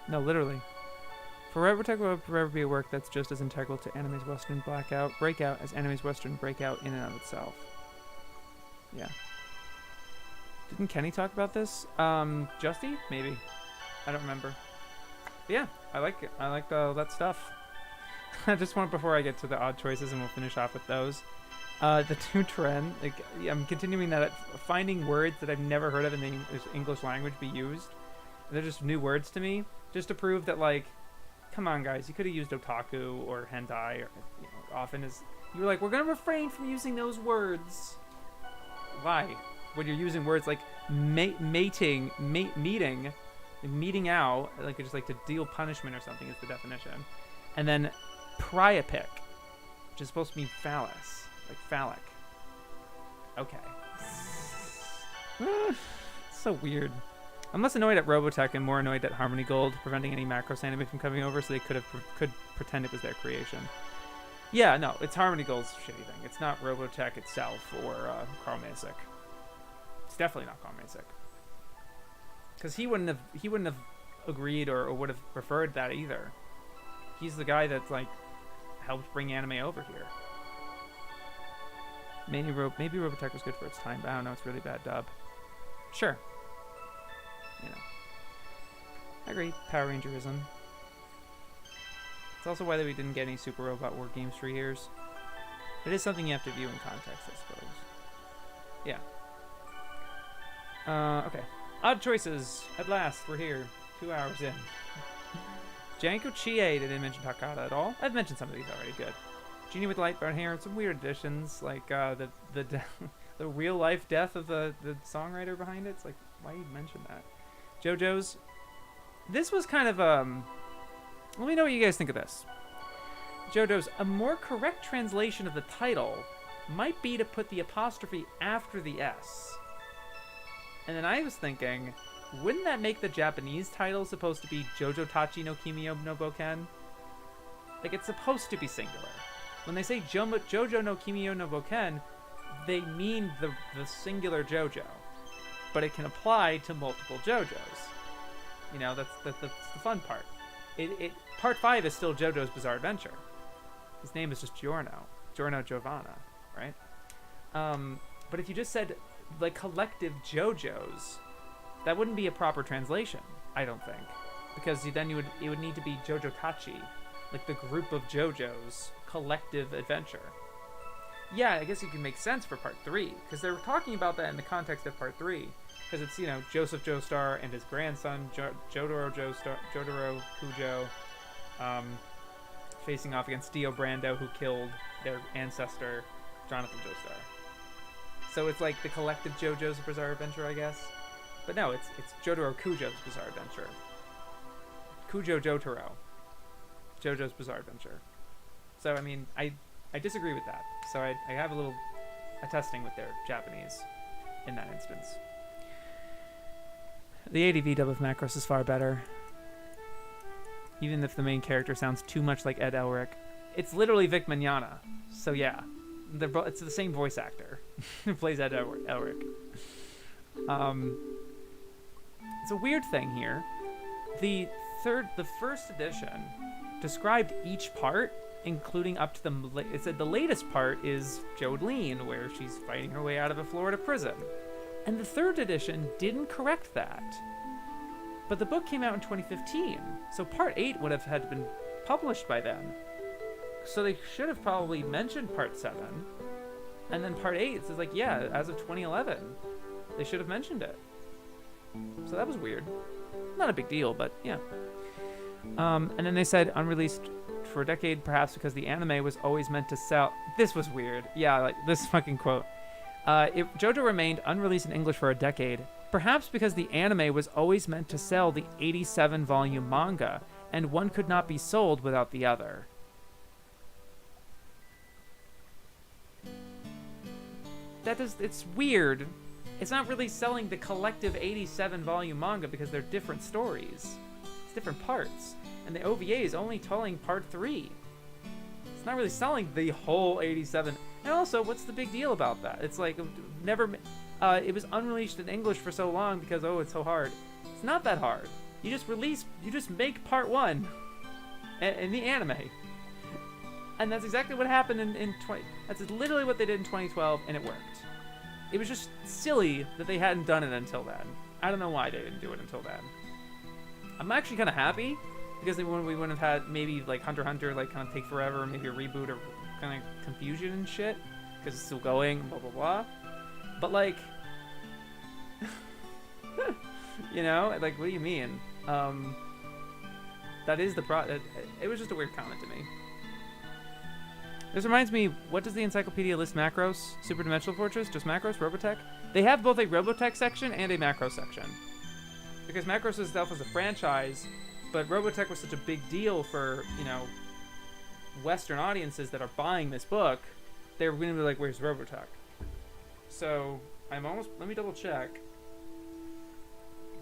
No, literally. For Robotech will forever be a work that's just as integral to anime's Western breakout as anime's Western breakout in and of itself. Yeah. Didn't Kenny talk about this? Justy? Maybe. I don't remember. But yeah, I like it. I like all that stuff. I just want, before I get to the odd choices, and we'll finish off with those. The two trend, like, I'm continuing that, finding words that I've never heard of in the English language be used. They're just new words to me, just to prove that, like, come on, guys, you could have used otaku or hentai, or, you know, often as you were like, we're gonna refrain from using those words. Why? When you're using words like meeting out, like just like to deal punishment or something is the definition, and then priapic, which is supposed to mean phallus, like phallic. Okay. So weird. I'm less annoyed at Robotech and more annoyed at Harmony Gold preventing any Macross anime from coming over, so they could pretend it was their creation. Yeah, no, it's Harmony Gold's shitty thing. It's not Robotech itself or Carl Masick. It's definitely not Carl Masick, because he wouldn't have agreed or would have preferred that either. He's the guy that's like helped bring anime over here. Maybe Robotech was good for its time, but I don't know. It's really bad dub. Sure. You know, I agree. Power Rangerism. It's also why we didn't get any Super Robot War games for years. It is something you have to view in context, I suppose. Yeah. Okay. Odd choices. At last, we're here. 2 hours in. Janko Chie didn't mention Takata at all. I've mentioned some of these already. Good. Genie with light brown hair and some weird additions, like the the real life death of the songwriter behind it. It's like, why you mention that? JoJo's. This was kind of let me know what you guys think of this. JoJo's, a more correct translation of the title might be to put the apostrophe after the S. And then I was thinking, wouldn't that make the Japanese title supposed to be Jojo Tachi no Kimiyo no Boken? Like, it's supposed to be singular. When they say Jojo no Kimiyo no Boken, they mean the singular JoJo. But it can apply to multiple JoJos. You know, that's the fun part. Part 5 is still JoJo's Bizarre Adventure. His name is just Giorno Giovanna, right? But if you just said, like, collective JoJos, that wouldn't be a proper translation, I don't think. Because then it would need to be Jojo Tachi, like the group of JoJos, collective adventure. Yeah, I guess it can make sense for part 3, because they were talking about that in the context of part 3. Because it's, you know, Joseph Joestar and his grandson, Jotaro Kujo, facing off against Dio Brando, who killed their ancestor, Jonathan Joestar. So it's like the collective JoJo's Bizarre Adventure, I guess. But no, it's Jotaro Kujo's Bizarre Adventure. Kujo Jotaro. JoJo's Bizarre Adventure. So, I mean, I disagree with that. So I have a little attesting with their Japanese in that instance. The ADV dub of Macross is far better. Even if the main character sounds too much like Ed Elric. It's literally Vic Mignogna. So yeah, it's the same voice actor who plays Ed Elric. It's a weird thing here. The first edition described each part, including up to it said the latest part is Jolene, where she's fighting her way out of a Florida prison. And the third edition didn't correct that. But the book came out in 2015, so part 8 would have had been published by then. So they should have probably mentioned part 7. And then part 8 says, like, yeah, as of 2011. They should have mentioned it. So that was weird. Not a big deal, but yeah. And then they said unreleased for a decade, perhaps because the anime was always meant to sell. This was weird. Yeah, like this fucking quote. JoJo remained unreleased in English for a decade, perhaps because the anime was always meant to sell the 87-volume manga, and one could not be sold without the other. It's weird. It's not really selling the collective 87-volume manga because they're different stories. It's different parts. And the OVA is only telling part 3. It's not really selling the whole 87. And also, what's the big deal about that? It's like, it was unreleased in English for so long because, oh, it's so hard. It's not that hard. You just make part 1 in the anime. And that's exactly what happened that's literally what they did in 2012, and it worked. It was just silly that they hadn't done it until then. I don't know why they didn't do it until then. I'm actually kind of happy, because we wouldn't have had maybe like Hunter x Hunter like kind of take forever, maybe a reboot or kind of confusion and shit, because it's still going, blah blah blah. But like, you know, like, what do you mean? That is the it was just a weird comment to me. This reminds me, what does the Encyclopedia list Macross? Super Dimensional Fortress? Just Macross? Robotech? They have both a Robotech section and a Macross section. Because Macross itself is a franchise, but Robotech was such a big deal for, you know, Western audiences that are buying this book, they're going to be like, where's Robotech? So, let me double check.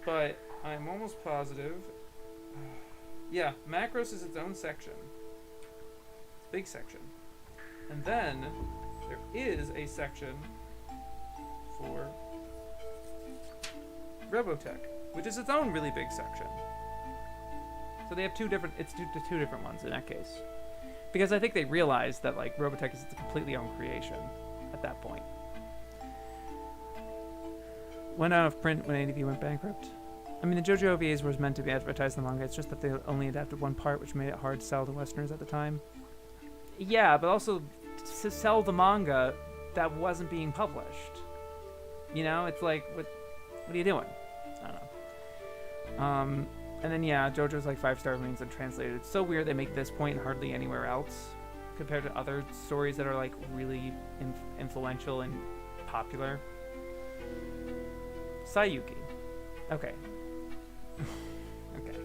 But I'm almost positive. Yeah, Macross is its own section. It's a big section. And then there is a section for Robotech, which is its own really big section. So they have two different ones in that case. Because I think they realized that like Robotech is its completely own creation at that point. Went out of print when ADV went bankrupt. I mean, the JoJo OVAs was meant to be advertised in the manga. It's just that they only adapted one part, which made it hard to sell to Westerners at the time. Yeah, but also to sell the manga that wasn't being published. You know, it's like, what are you doing? I don't know. And then, yeah, JoJo's like 5-star remains untranslated. It's so weird they make this point and hardly anywhere else compared to other stories that are like really influential and popular. Sayuki. Okay. Okay.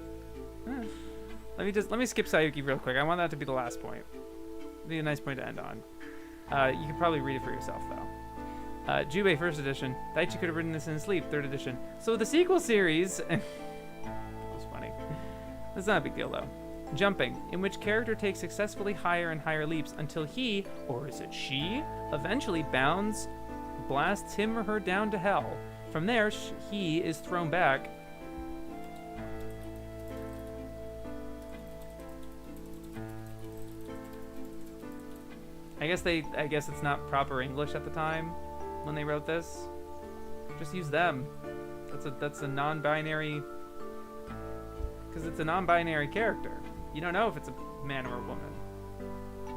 Let me skip Sayuki real quick. I want that to be the last point. It'd be a nice point to end on. You can probably read it for yourself though. Jubei, 1st edition. Daichi could have written this in his sleep, 3rd edition. So the sequel series... that was funny. That's not a big deal, though. Jumping, in which character takes successfully higher and higher leaps until he, or is it she, eventually blasts him or her down to hell. From there, he is thrown back. I guess it's not proper English at the time when they wrote this. Just use them. That's a non-binary, because it's a non-binary character. You don't know if it's a man or a woman.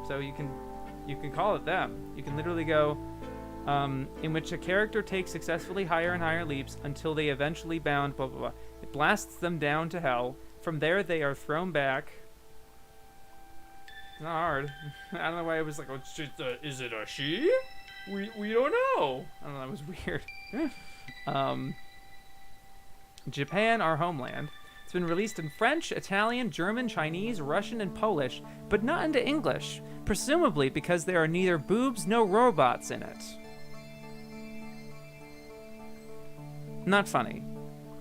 So you can call it them. You can literally go in which a character takes successfully higher and higher leaps until they eventually bound blah blah blah. It blasts them down to hell. From there they are thrown back. It's not hard. I don't know why it was like, oh, is it a she? We don't know. I don't know, that was weird. Japan, our homeland. It's been released in French, Italian, German, Chinese, Russian, and Polish, but not into English, presumably because there are neither boobs nor robots in it. Not funny.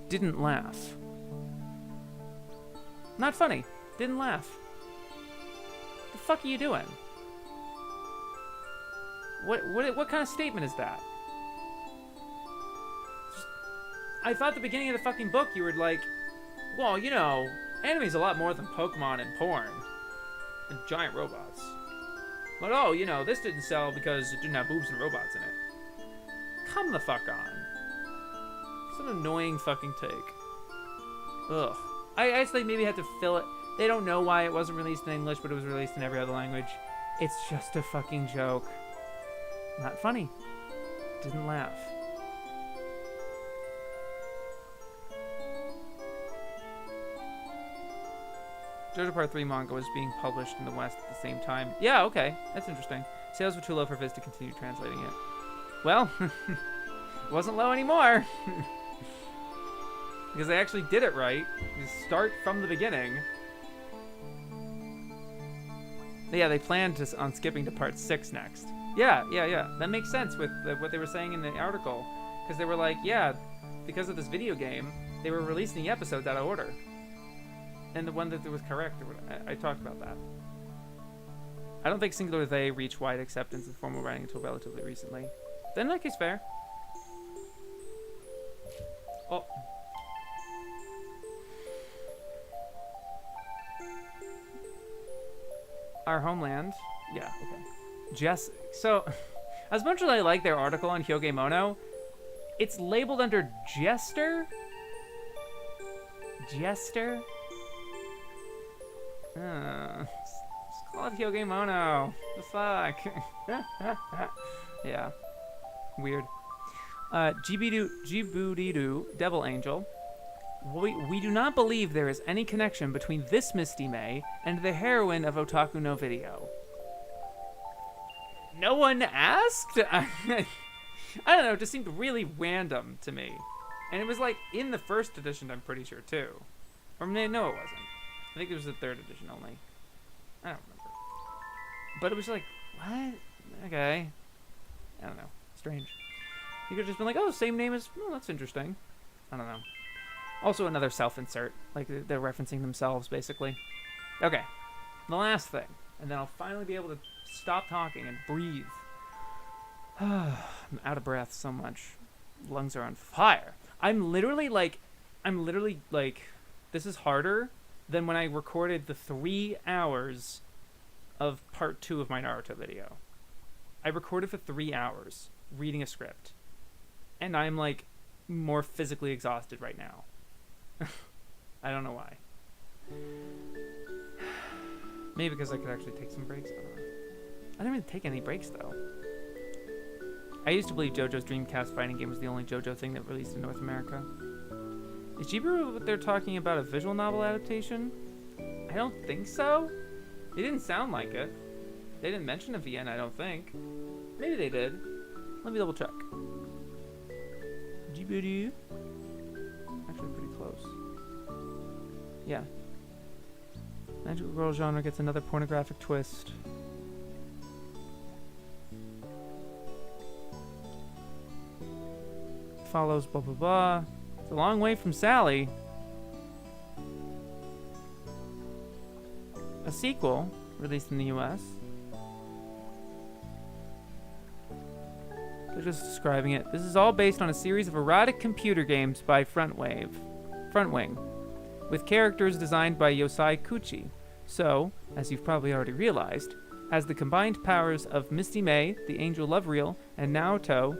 Didn't laugh. Not funny. Didn't laugh. The fuck are you doing? What kind of statement is that? I thought at the beginning of the fucking book you were like, well, you know, anime's a lot more than Pokemon and porn and giant robots. But oh, you know, this didn't sell because it didn't have boobs and robots in it. Come the fuck on. It's an annoying fucking take. Ugh. I guess they maybe had to fill it. They don't know why it wasn't released in English, but it was released in every other language. It's just a fucking joke. Not funny. Didn't laugh. JoJo Part 3 manga was being published in the West at the same time. Yeah, okay. That's interesting. Sales were too low for Viz to continue translating it. Well, it wasn't low anymore. Because they actually did it right. You start from the beginning. Yeah, they planned on skipping to Part 6 next. Yeah. That makes sense with what they were saying in the article. Because they were like, yeah, because of this video game, they were releasing the episodes out of order. And the one that was correct, I talked about that. I don't think singular they reached wide acceptance in formal writing until relatively recently. Then that case fair. Oh. Our homeland. Yeah, okay. So, as much as I like their article on Hyogemono, it's labeled under Jester? Jester? Just call it Hyogemono. The fuck? Yeah. Weird. Jibudidu, Devil Angel. We do not believe there is any connection between this Misty May and the heroine of Otaku no Video. No one asked? I don't know, it just seemed really random to me. And it was like in the 1st edition, I'm pretty sure, too. Or no, it wasn't. I think it was the 3rd edition only. I don't remember. But it was like, what? Okay. I don't know. Strange. You could have just been like, oh, same name as... Well, that's interesting. I don't know. Also another self-insert. Like, they're referencing themselves, basically. Okay. The last thing. And then I'll finally be able to stop talking and breathe. I'm out of breath so much. Lungs are on fire. I'm literally like... This is harder than when I recorded the 3 hours of part 2 of my Naruto video. I recorded for 3 hours reading a script. And I'm like more physically exhausted right now. I don't know why. Maybe because I could actually take some breaks. I don't know. I didn't really take any breaks though. I used to believe JoJo's Dreamcast fighting game was the only JoJo thing that released in North America. Is Jibiru what they're talking about, a visual novel adaptation? I don't think so. It didn't sound like it. They didn't mention a VN, I don't think. Maybe they did. Let me double check. Jibiru. Actually pretty close. Yeah. Magical girl genre gets another pornographic twist. Follows blah blah blah. It's a long way from Sally. A sequel released in the US. They're just describing it. This is all based on a series of erotic computer games by Frontwing, with characters designed by Yosai Kuchi. So, as you've probably already realized, has the combined powers of Misty May, the Angel Love Reel, and Naoto,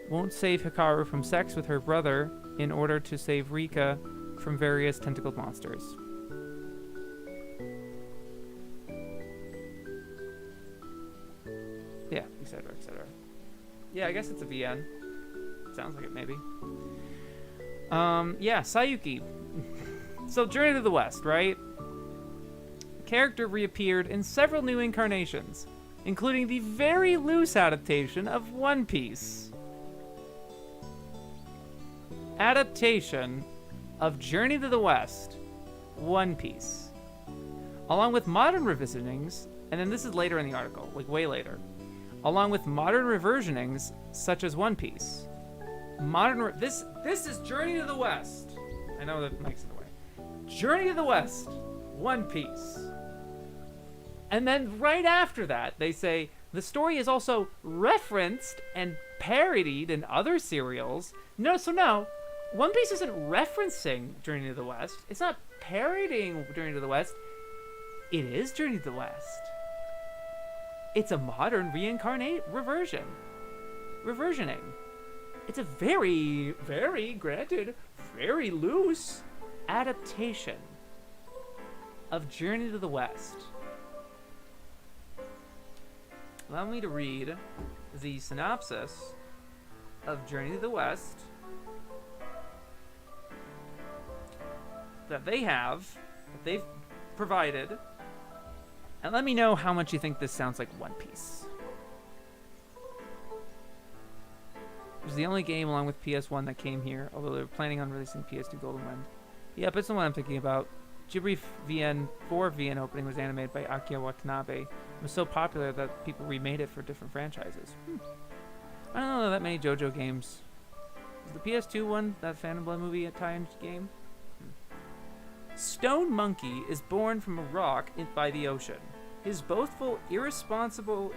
won't save Hikaru from sex with her brother in order to save Rika from various tentacled monsters. Yeah, etc., etc. Yeah, I guess it's a VN. Sounds like it, maybe. Yeah, Sayuki. So, Journey to the West, right? Character reappeared in several new incarnations, including the very loose adaptation of One Piece. Adaptation of Journey to the West, One Piece. Along with modern revisionings, and then this is later in the article, like way later. Along with modern reversionings, such as One Piece. This is Journey to the West. I know that Mike's in the way. Journey to the West, One Piece. And then right after that, they say, the story is also referenced and parodied in other serials. No, One Piece isn't referencing Journey to the West. It's not parodying Journey to the West. It is Journey to the West. It's a modern reversioning. It's a very, very, granted, very loose adaptation of Journey to the West. Allow me to read the synopsis of Journey to the West that they've provided, and let me know how much you think this sounds like One Piece. It was the only game along with PS1 that came here, although they were planning on releasing PS2 Golden Wind. Yep, it's the one I'm thinking about. Ghibli VN 4 VN opening was animated by Akira Watanabe. It was so popular that people remade it for different franchises. I don't know that many JoJo games. Is the PS2 one that Phantom Blood movie a tie-in game? Stone Monkey is born from a rock by the ocean. His boastful, irrepressible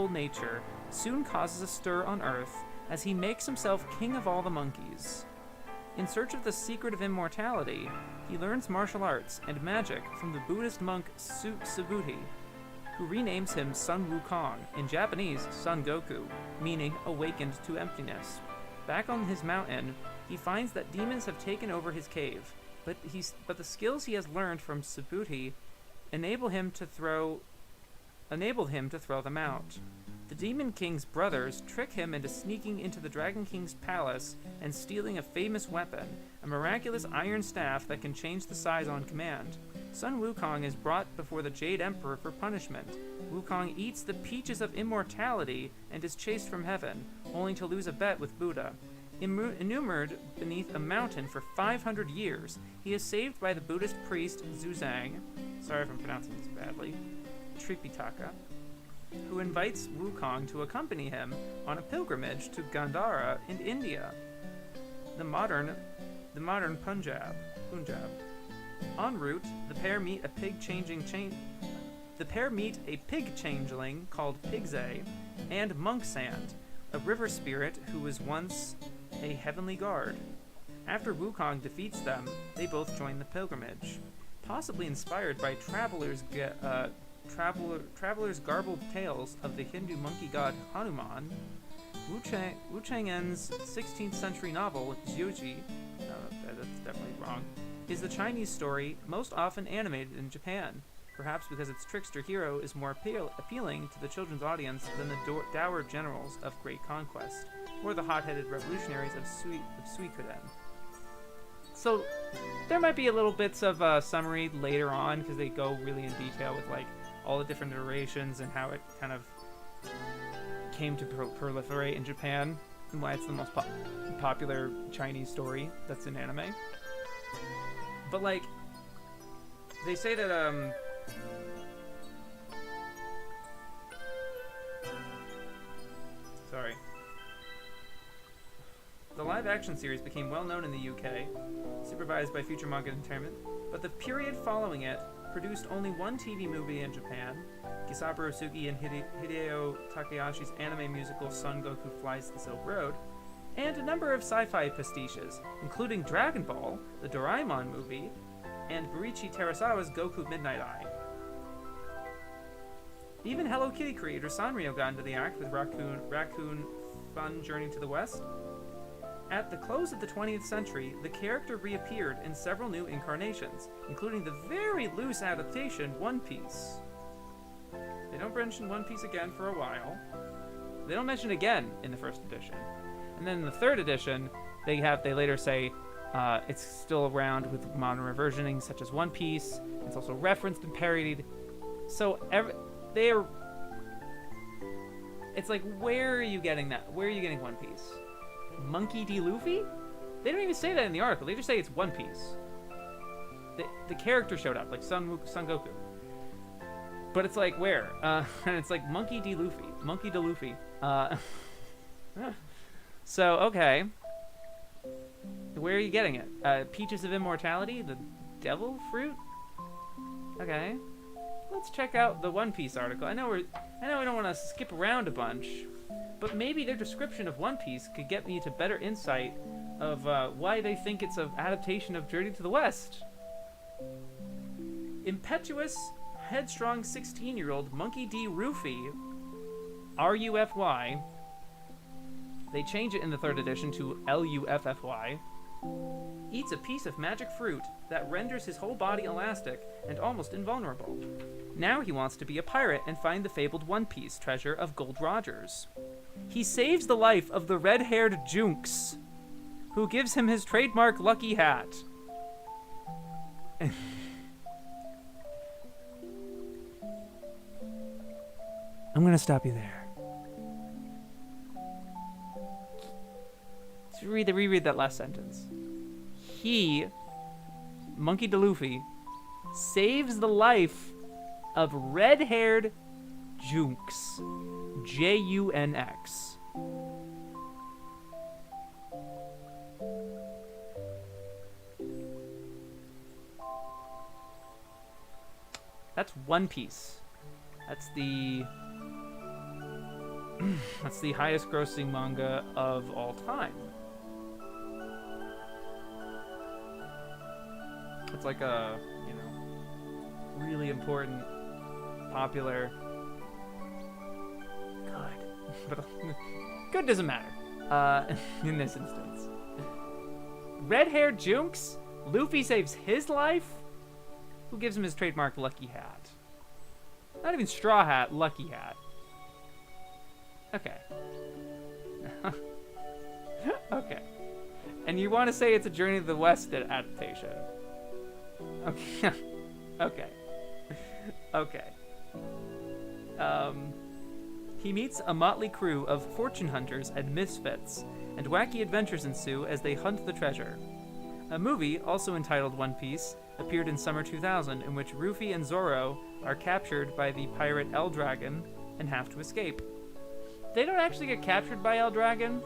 nature soon causes a stir on Earth as he makes himself king of all the monkeys. In search of the secret of immortality, he learns martial arts and magic from the Buddhist monk Subhuti, who renames him Sun Wukong, in Japanese Son Goku, meaning awakened to emptiness. Back on his mountain, he finds that demons have taken over his cave, but the skills he has learned from Subhuti enabled him to throw them out. The Demon King's brothers trick him into sneaking into the Dragon King's palace and stealing a famous weapon, a miraculous iron staff that can change the size on command. Sun Wukong is brought before the Jade Emperor for punishment. Wukong eats the peaches of immortality and is chased from heaven, only to lose a bet with Buddha. Enumbered beneath a mountain for 500 years, he is saved by the Buddhist priest Zuzang, sorry if I'm pronouncing this badly, Tripitaka, who invites Wukong to accompany him on a pilgrimage to Gandhara in India, the modern Punjab. En route, the pair meet a pig changeling called Pigzay and Monk Sand, a river spirit who was once a heavenly guard. After Wukong defeats them, they both join the pilgrimage. Possibly inspired by travelers' garbled tales of the Hindu monkey god Hanuman, Wu Chang'en's 16th century novel, Zhuji, that's definitely wrong, is the Chinese story most often animated in Japan, perhaps because its trickster hero is more appealing to the children's audience than the dour generals of Great Conquest. or the hot-headed revolutionaries of Suikoden. So there might be a little bits of summary later on, because they go really in detail with like all the different iterations and how it kind of came to proliferate in Japan, and why it's the most popular Chinese story that's in anime. But like, they say that sorry. The live-action series became well-known in the UK, supervised by Future Manga Entertainment, but the period following it produced only one TV movie in Japan, Gisaburo Sugi and Hideo Takayashi's anime musical Son Goku Flies the Silk Road, and a number of sci-fi pastiches, including Dragon Ball, the Doraemon movie, and Burichi Terasawa's Goku Midnight Eye. Even Hello Kitty creator Sanrio got into the act with Raccoon Fun Journey to the West. At the close of the 20th century, the character reappeared in several new incarnations, including the very loose adaptation One Piece. They don't mention One Piece again for a while. They don't mention it again in the first edition. And then in the third edition, they later say it's still around with modern reversioning such as One Piece. It's also referenced and parodied. So it's like, where are you getting that? Where are you getting One Piece? Monkey D. Luffy? They don't even say that in the article. They just say it's One Piece. The character showed up, like Son Goku. But it's like, where? And it's like Monkey D. Luffy. Monkey D. Luffy. So, okay. Where are you getting it? Peaches of Immortality? The Devil Fruit? Okay. Let's check out the One Piece article. I know we don't want to skip around a bunch, but maybe their description of One Piece could get me to better insight of why they think it's an adaptation of Journey to the West. Impetuous, headstrong 16-year-old Monkey D. Rufy, R-U-F-Y, they change it in the third edition to L-U-F-F-Y, eats a piece of magic fruit that renders his whole body elastic and almost invulnerable. Now he wants to be a pirate and find the fabled One Piece treasure of Gold Rogers. He saves the life of the red-haired Junx, who gives him his trademark lucky hat. I'm gonna stop you there. Let's reread that last sentence. He, Monkey D. Luffy, saves the life of red-haired Junx. J-U-N-X. That's One Piece. That's the that's the highest grossing manga of all time. It's like a, really important, popular, good, but good doesn't matter in this instance. Red-haired Junx? Luffy saves his life? Who gives him his trademark lucky hat? Not even straw hat, lucky hat. Okay. Okay. And you want to say it's a Journey to the West adaptation? Okay. Okay. Okay. He meets a motley crew of fortune hunters and misfits, and wacky adventures ensue as they hunt the treasure. A movie, also entitled One Piece, appeared in summer 2000, in which Rufy and Zoro are captured by the pirate El Dragon and have to escape. They don't actually get captured by El Dragon,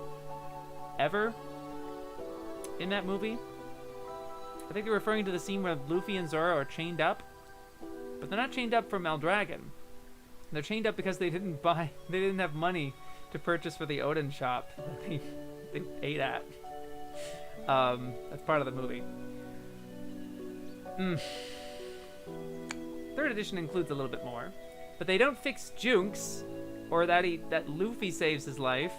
ever, in that movie. I think they're referring to the scene where Luffy and Zoro are chained up, but they're not chained up from El Dragon. They're chained up because they didn't have money to purchase for the Odin shop that they ate at. That's part of the movie. Third edition includes a little bit more, but they don't fix Junx, or that Luffy saves his life.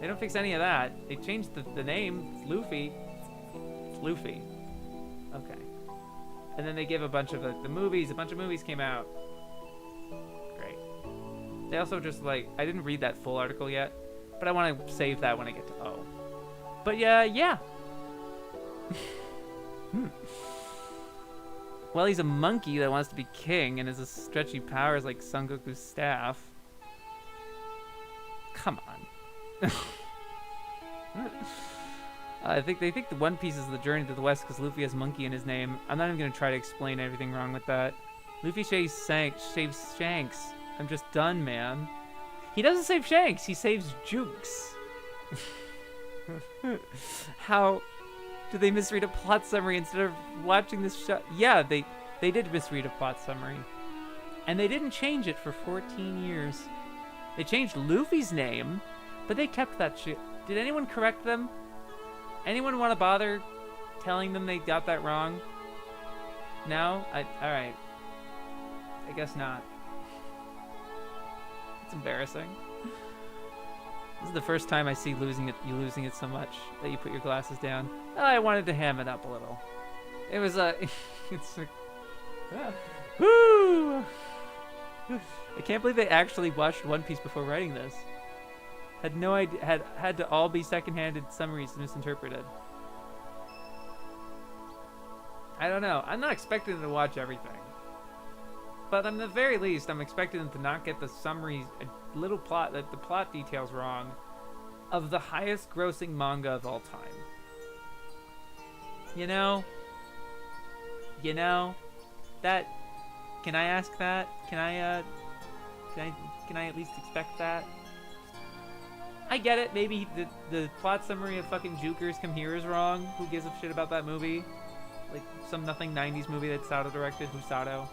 They don't fix any of that. They changed the name. It's Luffy. It's Luffy. Okay. And then they give a bunch of the movies. A bunch of movies came out. Great. They also just I didn't read that full article yet, But I want to save that when I get to O. But yeah. Well, he's a monkey that wants to be king and has a stretchy powers like Son Goku's staff. Come on. I think they think the One Piece is the journey to the West because Luffy has monkey in his name. I'm not even going to try to explain everything wrong with that. Luffy shaves Shanks. I'm just done, man. He doesn't save Shanks. He saves Junx. How do they misread a plot summary instead of watching this show? Yeah, they did misread a plot summary. And they didn't change it for 14 years. They changed Luffy's name, but they kept that shit. Did anyone correct them? Anyone want to bother telling them they got that wrong? No? Alright. I guess not. It's embarrassing. This is the first time I see you losing it so much that you put your glasses down. Oh, I wanted to ham it up a little. It was it's like, woo! I can't believe they actually watched One Piece before writing this. Had no idea. Had to all be second-handed summaries misinterpreted. I don't know. I'm not expecting them to watch everything. But at the very least, I'm expecting them to not get the summaries, the plot details wrong of the highest grossing manga of all time. You know, that, can I ask that? Can I at least expect that? I get it, maybe the plot summary of fucking Jukers Come Here is wrong. Who gives a shit about that movie? Like, some nothing 90s movie that Sato directed, Husato.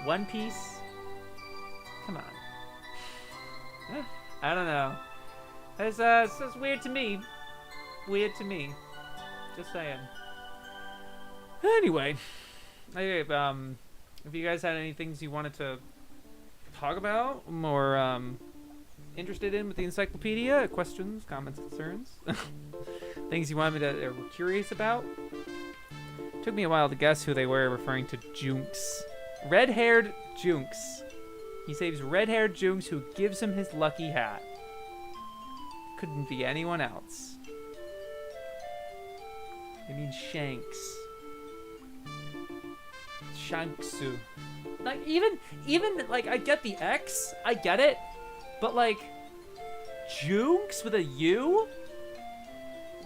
One Piece? Come on. I don't know. It's weird to me. Weird to me. Just saying. Anyway, if you guys had any things you wanted to talk about or interested in with the encyclopedia, questions, comments, concerns, things you wanted me to, or were curious about. Took me a while to guess who they were referring to. Junx. Red-haired Junx. He saves red-haired Junx who gives him his lucky hat. Couldn't be anyone else. I mean Shanks. Shanksu. Like, even, like, I get the X. I get it. But, like, Junx with a U?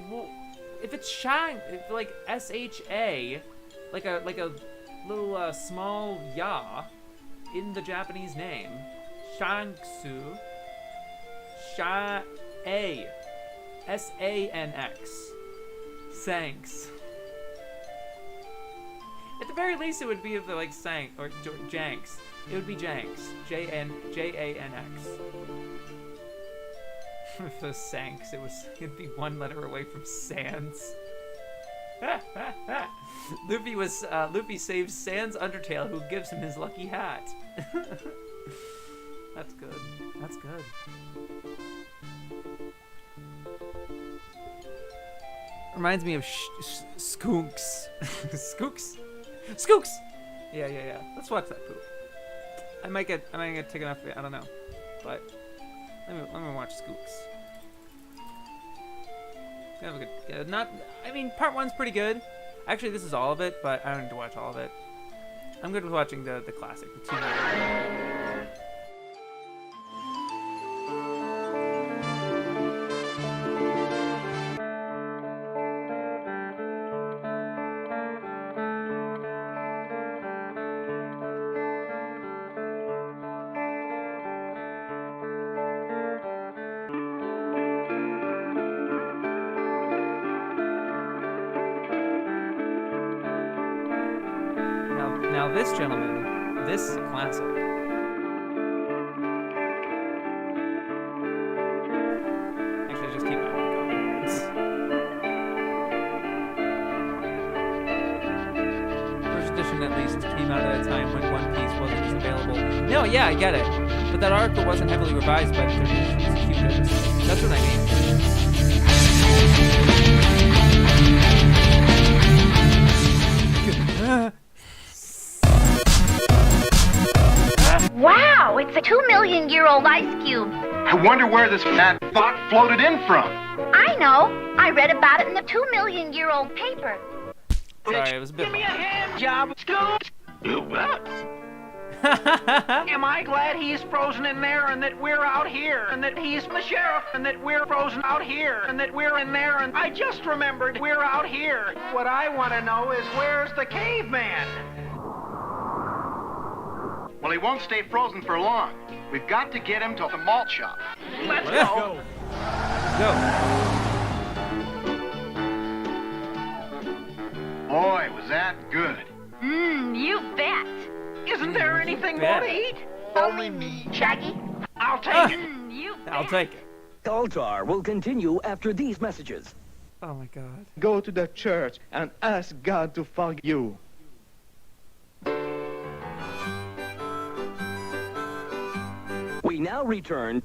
Well, if it's like S-H-A, like a little small ya in the Japanese name, Shanksu, Sha-A, S-A-N-X, Sanks. At the very least, it would be like Sank or Janx. It would be Janx, J-A-N-X. If it was Sanks, it'd be one letter away from Sans. Luffy saves Sans Undertale, who gives him his lucky hat. That's good. That's good. Reminds me of Skunks. Skooks! Yeah. Let's watch that poop. I might get taken off of it. I don't know. But let me watch Skooks. Have a good, I mean, part one's pretty good. Actually, this is all of it, but I don't need to watch all of it. I'm good with watching the classic, the 2 minute. Now this gentleman, this classic. Actually, just keep my mic on. First edition, at least, came out at a time when One Piece wasn't as available. No, yeah, I get it. But that article wasn't heavily revised by the 3rd edition's Q-Bits. That's what I mean. Wow, it's a 2 million-year-old ice cube. I wonder where this fat fuck floated in from. I know. I read about it in the 2-million-year-old paper. Sorry, it was a bit. Give me a hand job, Scoot. You bet. Am I glad he's frozen in there and that we're out here and that he's the sheriff and that we're frozen out here and that we're in there and I just remembered we're out here. What I want to know is where's the caveman? Well, he won't stay frozen for long. We've got to get him to the malt shop. Let's Let's go. Go. Boy, was that good. You bet. Isn't there anything more to eat? Only me. Shaggy? I'll take it. You bet. I'll take it. Galtar will continue after these messages. Oh my god. Go to the church and ask God to forgive you. We now return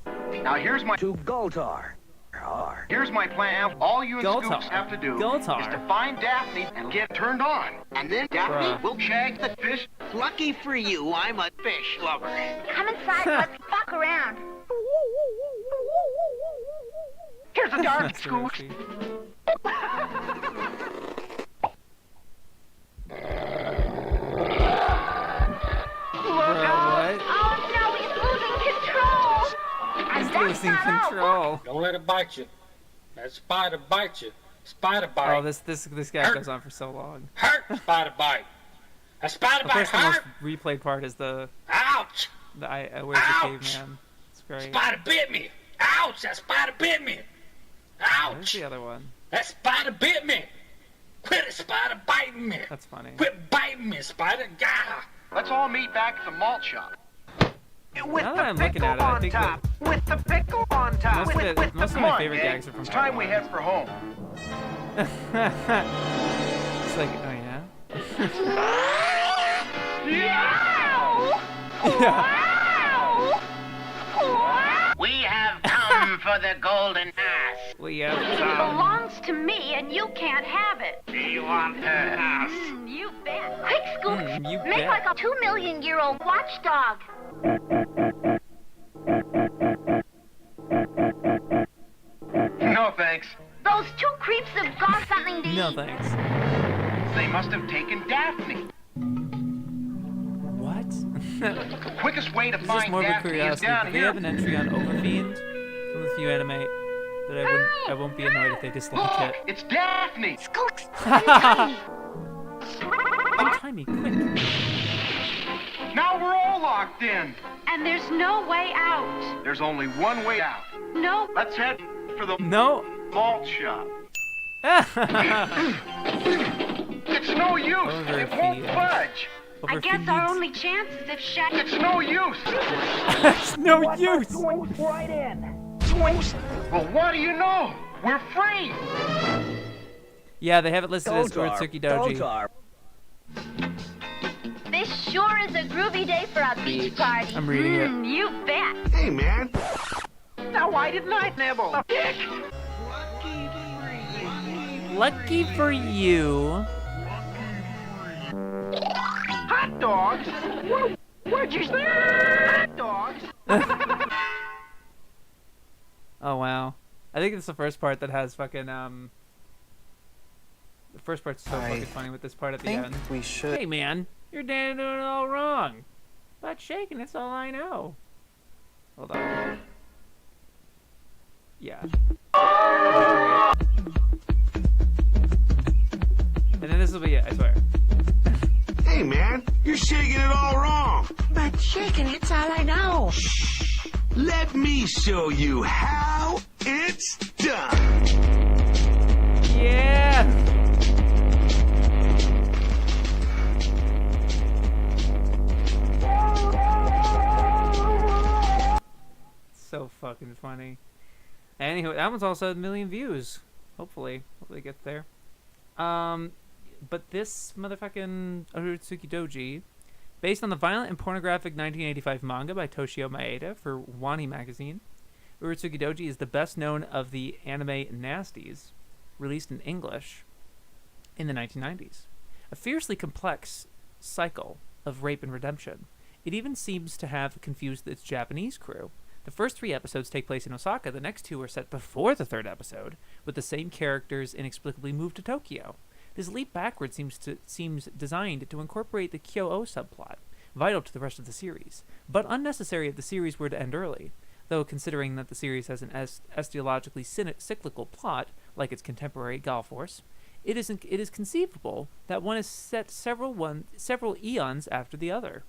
Now here's my to Galtar. here's my plan. All you and Galtar. Scoops have to do Galtar. is to find Daphne and get turned on. And then Daphne Bruh. will shag the fish. Lucky for you, I'm a fish lover. Come inside and let's fuck around. Here's a dart, That's Scoot. very Look out. what? Oh no, he's losing control. He's That's losing not all. control. Don't let it bite you. That spider bite you. Spider bite. Oh, this guy goes on for so long. Hurt spider bite. A spider Of bite course, the most hurt. replayed part is the Ouch! where's the Ouch! caveman? It's great. Spider bit me. Ouch! That spider bit me. Where's Ouch! the other one? That spider bit me. Quit it, spider biting me. That's funny. Quit biting me, spider. Gah! Let's all meet back at the malt shop. With Now the that I'm looking pickle at it, I on think top. With the pickle on top. Most of it- With most the of my Come on, favorite gang. gags are from It's time we Taiwan. head for home. It's like, oh yeah. Yeah. We have come for the golden ass. We have It belongs to me and you can't have it. We want her ass. You bet. Quick, Scoop. You Make bet. like a 2-million-year-old watchdog. No thanks. Those two creeps have got something to No eat. thanks. They must have taken Daphne. What? The quickest way to Just find morbid Daphne is curiosity. down Do they here. have an entry on Overfiend from the few anime that I won't be annoyed if they dislike Look, it. it's Daphne. Skulks. Untie Untie me, quick. Now we're all locked in. And there's no way out. There's only one way out. No. Let's head for the No. malt shop. It's no use. It won't Overfeed. budge. I guess our only chance is if Shaggy... It's no use. It's no use. Right in. Well, what do you know? We're free. Yeah, they have it listed as Galtar. Urotsuki Doji. Galtar. This sure is a groovy day for a beach party. I'm reading it. You bet. Hey, man. Now why didn't I nibble? A dick. Lucky for you. Hot dogs. What'd you say? Hot dogs. Oh wow. I think it's the first part that has fucking the first part's so fucking funny with this part at the end. We should. Hey man, your dad doing it all wrong. Butt shaking, that's all I know. Hold on. Yeah. And then this will be it, I swear. Hey, man. You're shaking it all wrong. But shaking, it's all I know. Let me show you how it's done. Yeah! So fucking funny. Anyway, that one's also a million views. Hopefully it gets there. But this motherfucking Urotsuki Doji, based on the violent and pornographic 1985 manga by Toshio Maeda for Wani magazine, Urotsuki Doji is the best known of the anime nasties released in English in the 1990s. A fiercely complex cycle of rape and redemption. It even seems to have confused its Japanese crew, The first 3 episodes take place in Osaka, the next 2 are set before the 3rd episode, with the same characters inexplicably moved to Tokyo. This leap backward seems designed to incorporate the Kyo-O subplot, vital to the rest of the series, but unnecessary if the series were to end early, though considering that the series has an etiologically cyclical plot, like its contemporary Gal Force, it is conceivable that one is set several eons after the other.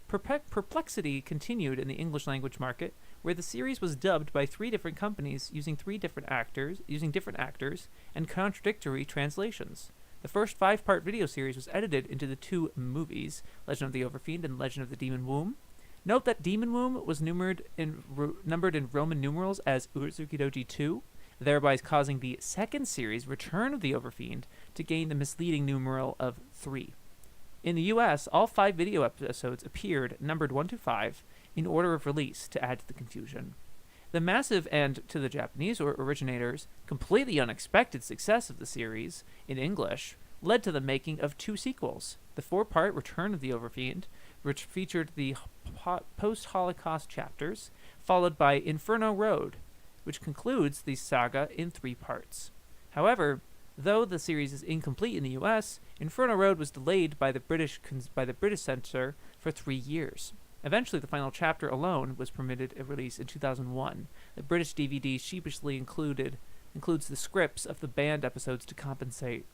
Perplexity continued in the English language market, where the series was dubbed by 3 different companies using different actors and contradictory translations. The first 5-part video series was edited into the 2 movies, Legend of the Overfiend and Legend of the Demon Womb. Note that Demon Womb was numbered in Roman numerals as Urotsukidoji 2, thereby causing the 2nd series, Return of the Overfiend, to gain the misleading numeral of 3. In the US, all 5 video episodes appeared numbered 1 to 5 in order of release to add to the confusion. The massive and, to the Japanese originators, completely unexpected success of the series in English led to the making of 2 sequels. The 4-part Return of the Overfiend, which featured the post-Holocaust chapters, followed by Inferno Road, which concludes the saga in 3 parts. However, though the series is incomplete in the US, Inferno Road was delayed by the British censor for 3 years. Eventually, the final chapter alone was permitted a release in 2001. The British DVD sheepishly includes the scripts of the banned episodes to compensate.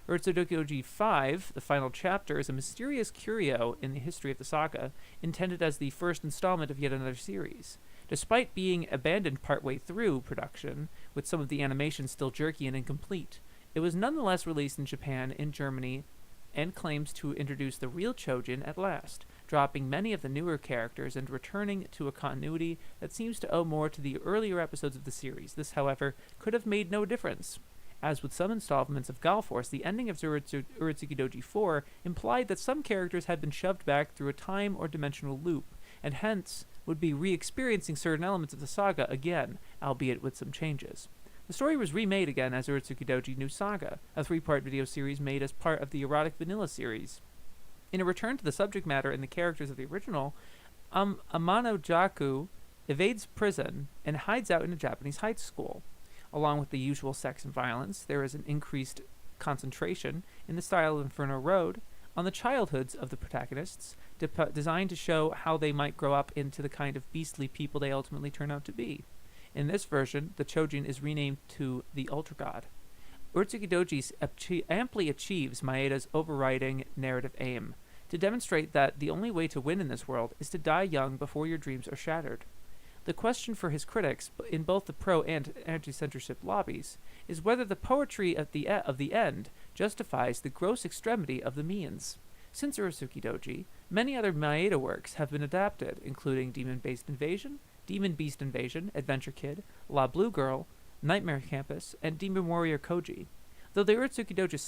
Urotsukidoji 5, the final chapter, is a mysterious curio in the history of the saga, intended as the first installment of yet another series. Despite being abandoned partway through production, with some of the animation still jerky and incomplete, it was nonetheless released in Japan and Germany, and claims to introduce the real Chojin at last, dropping many of the newer characters and returning to a continuity that seems to owe more to the earlier episodes of the series. This, however, could have made no difference. As with some installments of Gal Force, the ending of Urotsukidoji 4 implied that some characters had been shoved back through a time or dimensional loop, and hence would be re-experiencing certain elements of the saga again, albeit with some changes. The story was remade again as Urotsukidoji New Saga, a 3-part video series made as part of the Erotic Vanilla series. In a return to the subject matter and the characters of the original, Amano Jaku evades prison and hides out in a Japanese high school. Along with the usual sex and violence, there is an increased concentration, in the style of Inferno Road, on the childhoods of the protagonists, designed to show how they might grow up into the kind of beastly people they ultimately turn out to be. In this version, the Chojin is renamed to the Ultra God. Urotsukidoji amply achieves Maeda's overriding narrative aim, to demonstrate that the only way to win in this world is to die young before your dreams are shattered. The question for his critics, in both the pro and anti-censorship lobbies, is whether the poetry of the end justifies the gross extremity of the means. Since Urotsukidoji, many other Maeda works have been adapted, including Demon Beast Invasion, Adventure Kid, La Blue Girl, Nightmare Campus, and Demon Warrior Koji. Though the Urotsukidoji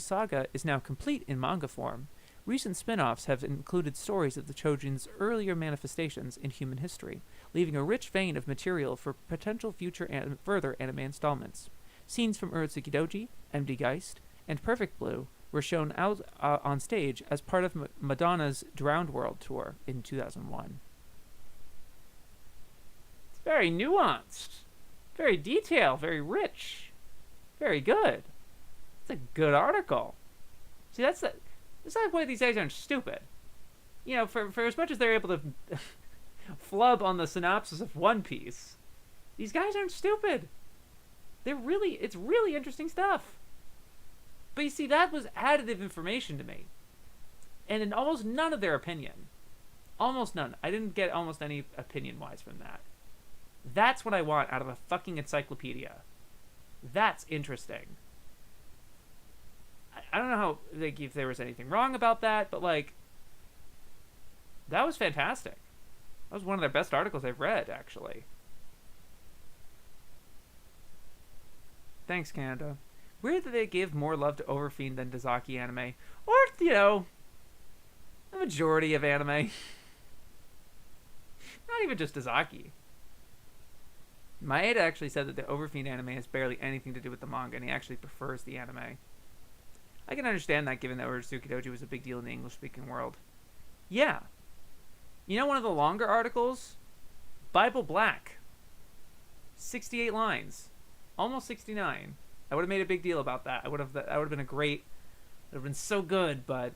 saga is now complete in manga form, recent spin-offs have included stories of the Chojin's earlier manifestations in human history, leaving a rich vein of material for potential future and further anime installments. Scenes from Urotsukidoji, MD Geist, and Perfect Blue were shown out on stage as part of Madonna's Drowned World tour in 2001. It's very nuanced, very detailed, very rich, very good. It's a good article. See, that's why these guys aren't stupid. You know, for as much as they're able to flub on the synopsis of One Piece, these guys aren't stupid. It's really interesting stuff. But you see, that was additive information to me. And in almost none of their opinion. Almost none. I didn't get almost any opinion-wise from that. That's what I want out of a fucking encyclopedia. That's interesting. I don't know how, like, if there was anything wrong about that, but, like, that was fantastic. That was one of their best articles I've read, actually. Thanks, Canada. Weird that they give more love to Overfiend than Dazaki anime. Or, you know, the majority of anime. Not even just Dazaki. Maeda actually said that the Overfiend anime has barely anything to do with the manga, and he actually prefers the anime. I can understand that, given that Urotsukidoji was a big deal in the English-speaking world. Yeah. You know, one of the longer articles Bible Black. 68 lines. Almost 69. I would have made a big deal about that. That would have been a great... It would have been so good, but...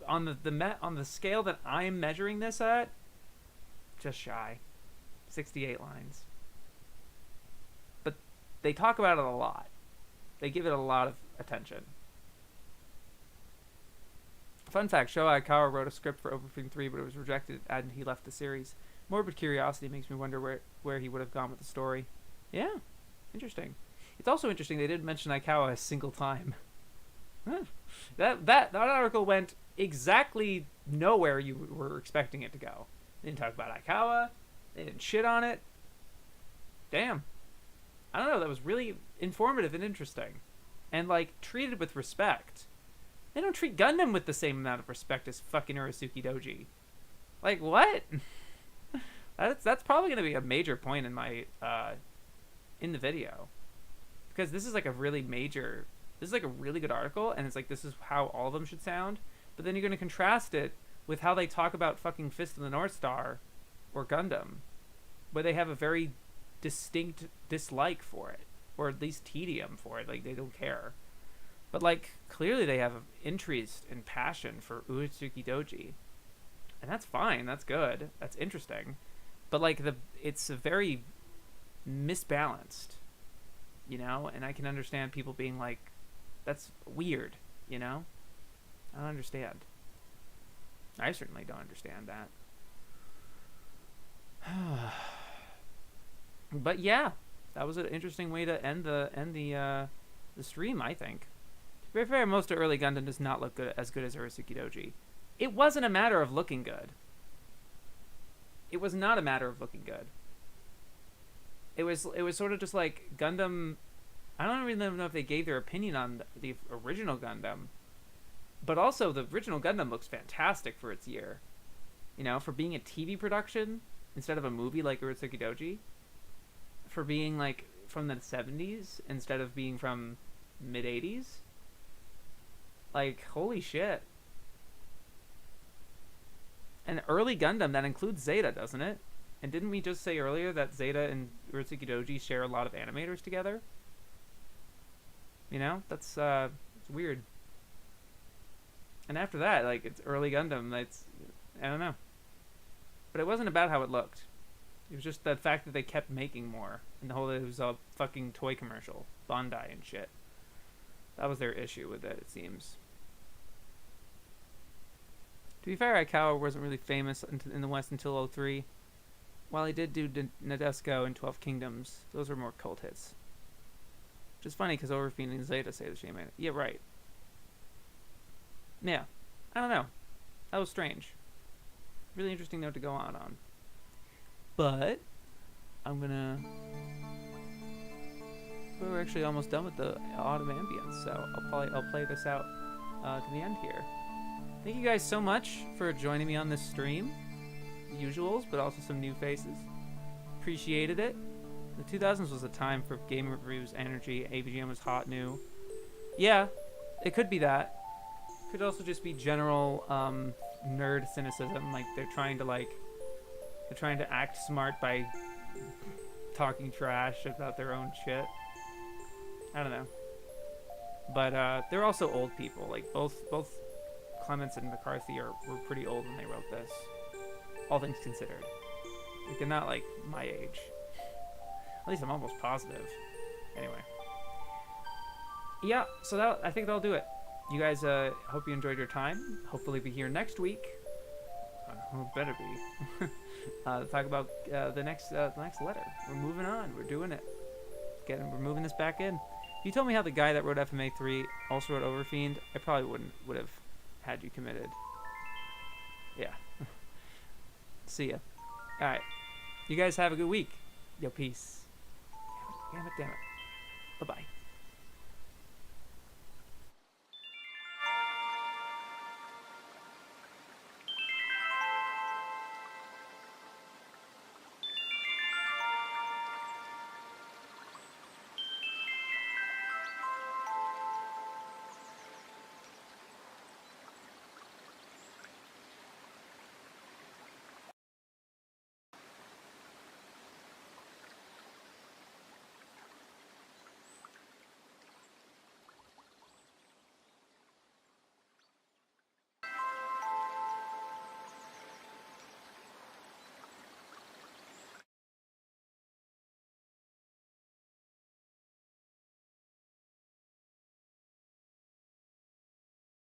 on the scale that I'm measuring this at, just shy. 68 lines. But they talk about it a lot. They give it a lot of attention. Fun fact, Shohei Aikawa wrote a script for Overfiend 3, but it was rejected and he left the series. Morbid curiosity makes me wonder where he would have gone with the story. Yeah, interesting. It's also interesting they didn't mention Aikawa a single time. That article went exactly nowhere you were expecting it to go. They didn't talk about Aikawa. They didn't shit on it. Damn. I don't know, that was really informative and interesting. And, like, treated with respect. They don't treat Gundam with the same amount of respect as fucking Urotsuki Doji. Like, what? That's probably going to be a major point in my, in the video. Because this is, like, a really major... This is, like, a really good article, and it's like, this is how all of them should sound. But then you're going to contrast it with how they talk about fucking Fist of the North Star or Gundam, where they have a very distinct dislike for it, or at least tedium for it. Like, they don't care. But, like, clearly they have interest and passion for Urotsuki Doji. And that's fine. That's good. That's interesting. But, like, it's a very misbalanced, you know? And I can understand people being like, that's weird, you know? I don't understand. I certainly don't understand that. But yeah, that was an interesting way to end the stream, I think. To be fair, most of early Gundam does not look as good as Urotsuki Doji. It wasn't a matter of looking good. It was not a matter of looking good. It was sort of just like Gundam. I don't really know if they gave their opinion on the original Gundam, but also the original Gundam looks fantastic for its year. You know, for being a TV production instead of a movie like Urotsuki Doji, for being like from the 70s instead of being from mid 80s. Like, holy shit. And early Gundam, that includes Zeta, doesn't it? And didn't we just say earlier that Zeta and Urotsuki Doji share a lot of animators together? You know, that's it's weird. And after that, like, it's early Gundam. It's, I don't know. But it wasn't about how it looked. It was just the fact that they kept making more. And the whole, it was a fucking toy commercial. Bandai and shit. That was their issue with it seems. To be fair, Aikawa wasn't really famous in the West until 03. While he did do Nadesco and 12 Kingdoms, those were more cult hits. Which is funny because Overfiend and Zeta say the same. Yeah, right. Yeah. I don't know. That was strange. Really interesting note to go on. But I'm gonna... We're actually almost done with the autumn ambience, so I'll play this out to the end here. Thank you guys so much for joining me on this stream. Usuals, but also some new faces. Appreciated it. The 2000s was a time for game reviews, energy. AVGN was hot, new. Yeah, it could be that. Could also just be general nerd cynicism. Like they're trying to act smart by talking trash about their own shit. I don't know. But they're also old people. Like both Clements and McCarthy were pretty old when they wrote this. All things considered. Like they're not like my age. At least I'm almost positive. Anyway. Yeah, so I think that'll do it. You guys, hope you enjoyed your time. Hopefully be here next week. Better be. Talk about the next letter. We're moving on. We're doing it. We're moving this back in. If you told me how the guy that wrote FMA 3 also wrote Overfiend, I probably would have had you committed. Yeah. See ya. Alright. You guys have a good week. Yo, peace. Damn it. Bye-bye.